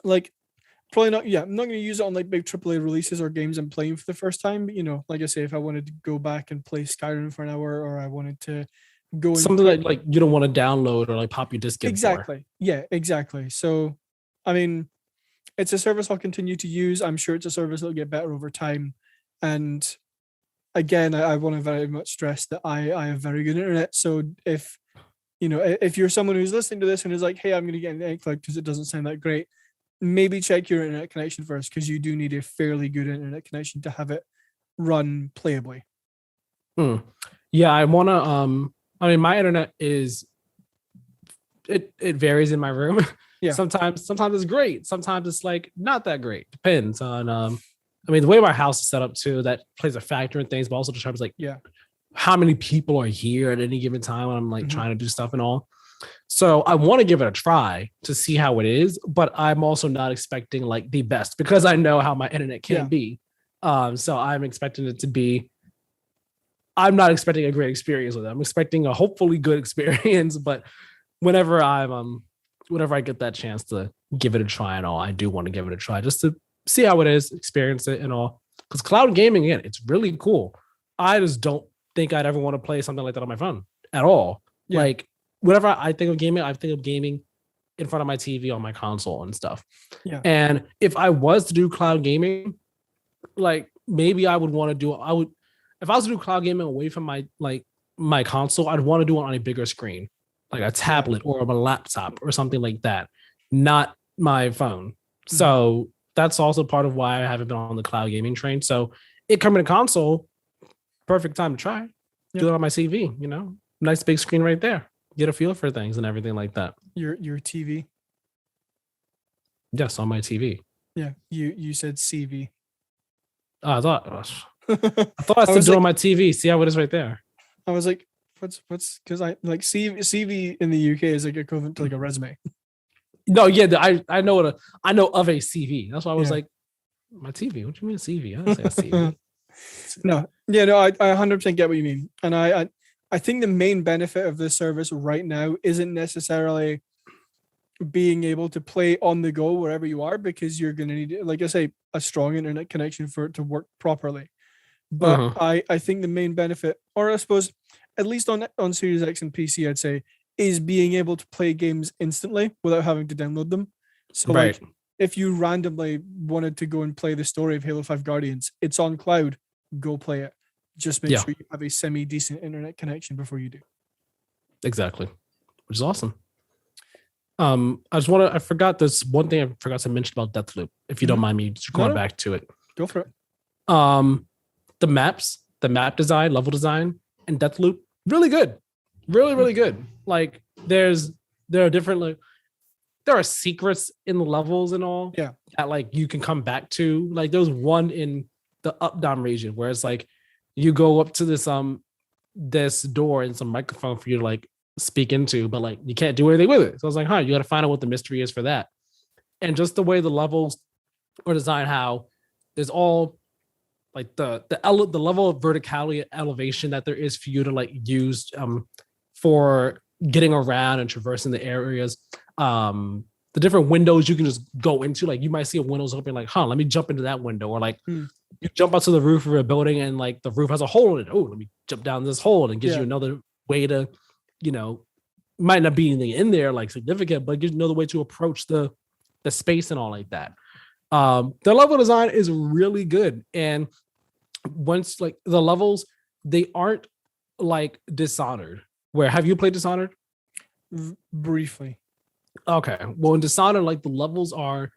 Like, probably not. Yeah, I'm not going to use it on like big AAA releases or games I'm playing for the first time. But, like I say, if I wanted to go back and play Skyrim for an hour, or I wanted to go and something like you don't want to download or like pop your disc in. Exactly. Yeah, exactly. So, I mean, it's a service I'll continue to use. I'm sure it's a service that'll get better over time. And again, I want to very much stress that I have very good internet. So if you're someone who's listening to this and is like, hey, I'm going to get into xCloud because it doesn't sound that great, maybe check your internet connection first, because you do need a fairly good internet connection to have it run playably. Yeah, I want to. I mean, my internet is. It varies in my room. Yeah. Sometimes it's great. Sometimes it's like not that great. Depends on. I mean, the way my house is set up too, that plays a factor in things, but also determines like how many people are here at any given time when I'm like trying to do stuff and all. So I want to give it a try to see how it is, but I'm also not expecting like the best, because I know how my internet can be. So I'm expecting it to be. I'm not expecting a great experience with it. I'm expecting a hopefully good experience, but whenever I get that chance to give it a try and all, I do want to give it a try just to see how it is, experience it and all. Because cloud gaming, again, it's really cool. I just don't think I'd ever want to play something like that on my phone at all. Yeah. Like, whenever I think of gaming in front of my TV on my console and stuff. Yeah. And if I was to do cloud gaming, like maybe I would want to do, if I was to do cloud gaming away from my console, I'd want to do it on a bigger screen, like a tablet or a laptop or something like that, not my phone. Mm-hmm. So that's also part of why I haven't been on the cloud gaming train. So it coming to console, perfect time to try. Do it on my TV, nice big screen right there. Get a feel for things and everything like that. Your TV? Yes, on my TV. Yeah, you said CV. I thought I said do it on my TV. See how it is right there. I was like, what's because I like CV in the UK is like equivalent to like a resume. No, yeah, I know I know of a CV. That's why I was like, my TV. What do you mean CV? I didn't say a CV. No, I 100% get what you mean, and I think the main benefit of this service right now isn't necessarily being able to play on the go wherever you are, because you're going to need, like I say, a strong internet connection for it to work properly. But I think the main benefit, or I suppose at least on Series X and PC, I'd say, is being able to play games instantly without having to download them. So like if you randomly wanted to go and play the story of Halo 5 Guardians, it's on cloud, go play it. Just make sure you have a semi-decent internet connection before you do. Exactly. Which is awesome. I forgot this one thing I forgot to mention about Deathloop, if you don't mind me just going back to it. Go for it. The maps, the map design, level design, and Deathloop, really good. Really, really good. Like there are different, there are secrets in the levels and all that like you can come back to. Like there's one in the up-down region where it's like you go up to this door and some microphone for you to like speak into, but like you can't do anything with it. So I was like, you got to find out what the mystery is for that. And just the way the levels are designed, how there's all like the level of verticality and elevation that there is for you to like use for getting around and traversing the areas. The different windows you can just go into, like you might see a windows open, like, let me jump into that window, or like you jump out to the roof of a building and like the roof has a hole in it. Oh, let me jump down this hole, and gives you another way to, might not be anything in there like significant, but gives you another way to approach the space and all like that. The level design is really good, and once like the levels, they aren't like Dishonored. Where have you played Dishonored? Briefly. Okay. Well, in Dishonored, like the levels are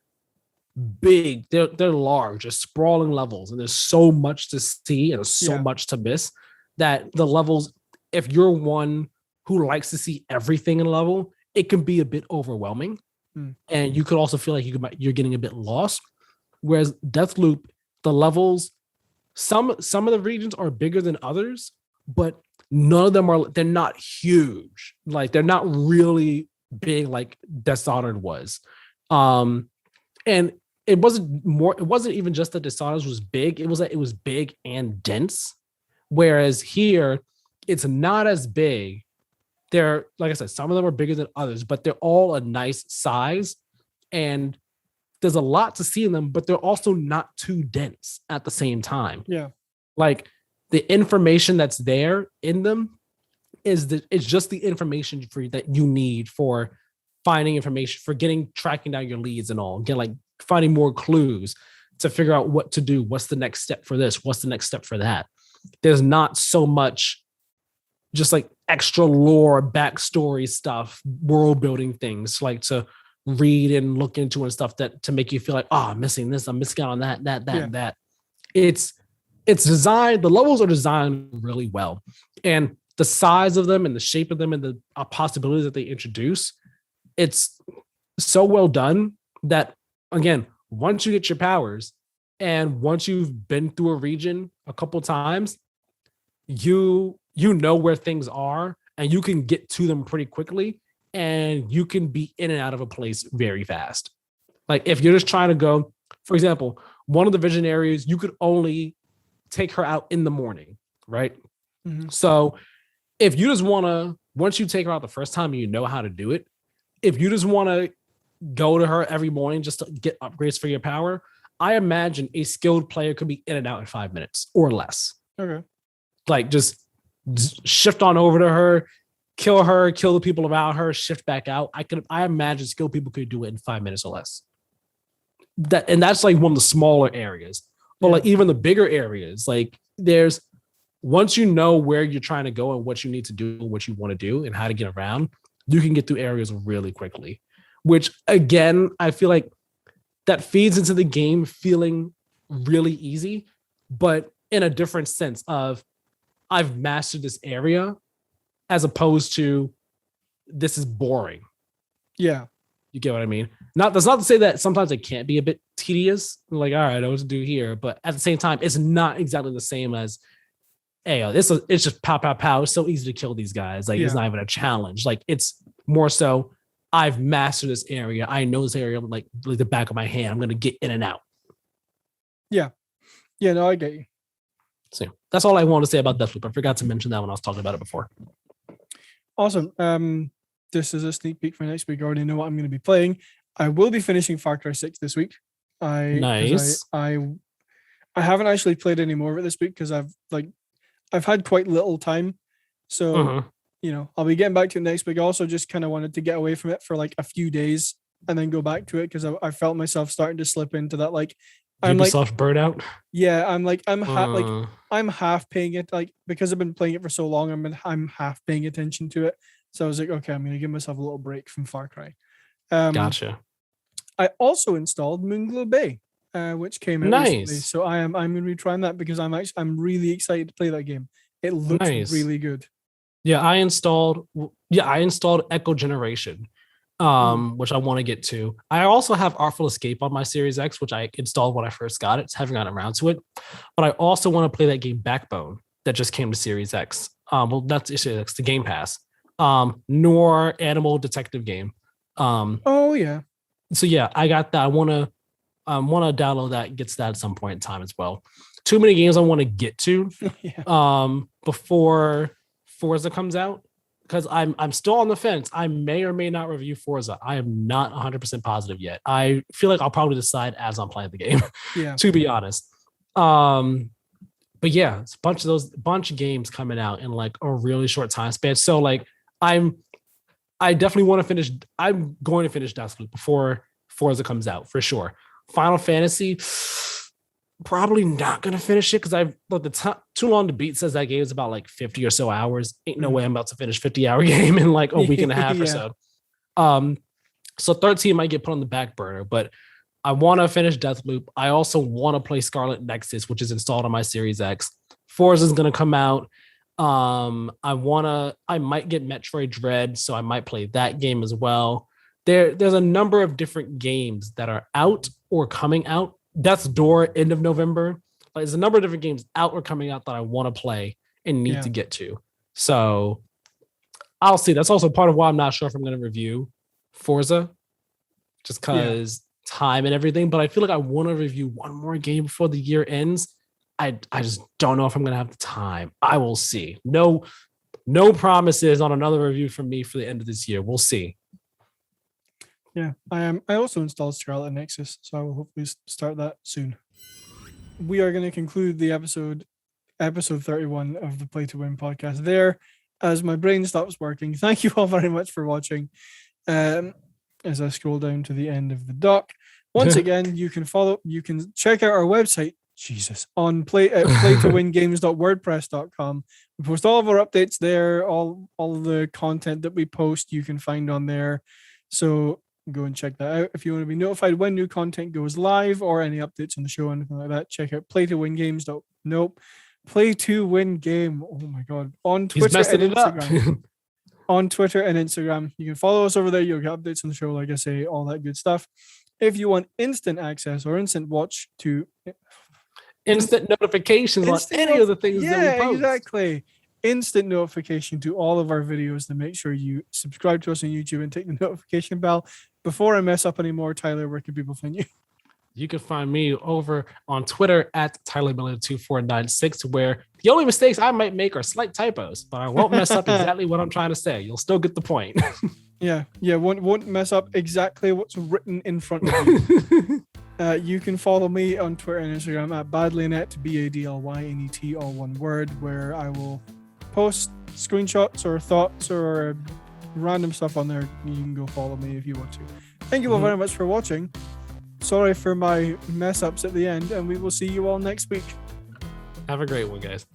big. They're large, they're sprawling levels, and there's so much to see and so much to miss that the levels, if you're one who likes to see everything in a level, it can be a bit overwhelming. And you could also feel like you're getting a bit lost. Whereas Deathloop, the levels, some of the regions are bigger than others, but none of them they're not huge. Like they're not really big like Dishonored was. And it wasn't even just that Dishonored was big, it was that it was big and dense. Whereas here, it's not as big. They're, like I said, some of them are bigger than others, but they're all a nice size. And there's a lot to see in them, but they're also not too dense at the same time. Yeah. Like the information that's there in them it's just the information that you need for finding information, for tracking down your leads and all, like finding more clues to figure out what to do. What's the next step for this? What's the next step for that? There's not so much just like extra lore, backstory stuff, world building things like to read and look into and stuff that to make you feel like, I'm missing this, I'm missing out on that. It's designed, the levels are designed really well. And the size of them and the shape of them and the possibilities that they introduce, it's so well done that, again, once you get your powers and once you've been through a region a couple times, you know where things are and you can get to them pretty quickly and you can be in and out of a place very fast. Like if you're just trying to go, for example, one of the vision areas, you could only take her out in the morning, right? Mm-hmm. So if you just want to, once you take her out the first time and you know how to do it, if you just want to go to her every morning just to get upgrades for your power, I imagine a skilled player could be in and out in 5 minutes or less. Okay. Like just shift on over to her, kill her, kill the people around her, shift back out. I imagine skilled people could do it in 5 minutes or less. That's like one of the smaller areas. But like even the bigger areas, like there's once you know where you're trying to go and what you need to do, what you want to do, and how to get around, you can get through areas really quickly. Which again, I feel like that feeds into the game feeling really easy, but in a different sense of I've mastered this area as opposed to this is boring. Yeah. You get what I mean? That's not to say that sometimes it can't be a bit tedious. Like, all right, I know what to do here. But at the same time, it's not exactly the same as, hey, it's just pow, pow, pow. It's so easy to kill these guys. Like, it's not even a challenge. Like, it's more so, I've mastered this area. I know this area like the back of my hand. I'm going to get in and out. Yeah. Yeah, no, I get you. So that's all I wanted to say about Deathloop. I forgot to mention that when I was talking about it before. Awesome. This is a sneak peek for next week. I already know what I'm going to be playing. I will be finishing Far Cry 6 this week. Nice. I haven't actually played any more of it this week because I've had quite little time. So, I'll be getting back to it next week. I also just kind of wanted to get away from it for like a few days and then go back to it because I felt myself starting to slip into that like Ubisoft burnout. Yeah, I'm half paying it like because I've been playing it for so long. I'm half paying attention to it. So I was like, okay, I'm gonna give myself a little break from Far Cry. Gotcha. I also installed Moonglow Bay, which came out recently. So I'm gonna be trying that because I'm really excited to play that game. It looks really good. Yeah, I installed Echo Generation. Which I want to get to. I also have Artful Escape on my Series X, which I installed when I first got it. Haven't gotten around to it, but I also want to play that game Backbone that just came to Series X. Not Series X, the Game Pass. Noir animal detective game. Oh yeah. So yeah, I got that. I want to download that, get to that at some point in time as well. Too many games I want to get to before Forza comes out. Because I'm still on the fence. I may or may not review Forza. I am not 100% positive yet. I feel like I'll probably decide as I'm playing the game. Yeah. To be honest. But yeah, it's a bunch of games coming out in like a really short time span. So like I definitely want to finish. I'm going to finish Deathloop before Forza comes out for sure. Final Fantasy. Probably not gonna finish it because I've Too Long to Beat says that game is about like 50 or so hours. Ain't no way I'm about to finish 50-hour game in like a week and a half or so. So 13 might get put on the back burner, but I want to finish Deathloop. I also want to play Scarlet Nexus, which is installed on my Series X. Forza is gonna come out. I might get Metroid Dread, so I might play that game as well. There's a number of different games that are out or coming out. Death's Door, end of November. Like, there's a number of different games out or coming out that I want to play and need to get to. So I'll see. That's also part of why I'm not sure if I'm going to review Forza, just because time and everything. But I feel like I want to review one more game before the year ends. I just don't know if I'm going to have the time. I will see. No promises on another review from me for the end of this year. We'll see. Yeah, I also installed Scarlet Nexus, so I will hopefully start that soon. We are going to conclude the episode 31 of the Play to Win podcast there, as my brain stops working. Thank you all very much for watching. As I scroll down to the end of the doc, once again, you can check out our website. On playtowingames.wordpress.com. We post all of our updates there. All the content that we post, you can find on there. So go and check that out. If you want to be notified when new content goes live or any updates on the show, anything like that, check out Play to Win Game. Oh my God. On Twitter and Instagram. On Twitter and Instagram. You can follow us over there. You'll get updates on the show, like I say, all that good stuff. If you want instant access or instant watch to instant notifications on any of the things that we post. Exactly. Instant notification to all of our videos, to make sure you subscribe to us on YouTube and take the notification bell. Before I mess up anymore, Tyler, where can people find you? You can find me over on Twitter at TylerMiller2496, where the only mistakes I might make are slight typos, but I won't mess up exactly what I'm trying to say. You'll still get the point. Yeah, won't mess up exactly what's written in front of you. You can follow me on Twitter and Instagram at Badlynet, BADLYNET, all one word, where I will post screenshots or thoughts or random stuff on there. You can go follow me if you want to. Thank you all very much for watching. Sorry for my mess ups at the end, and we will see you all next week. Have a great one, guys.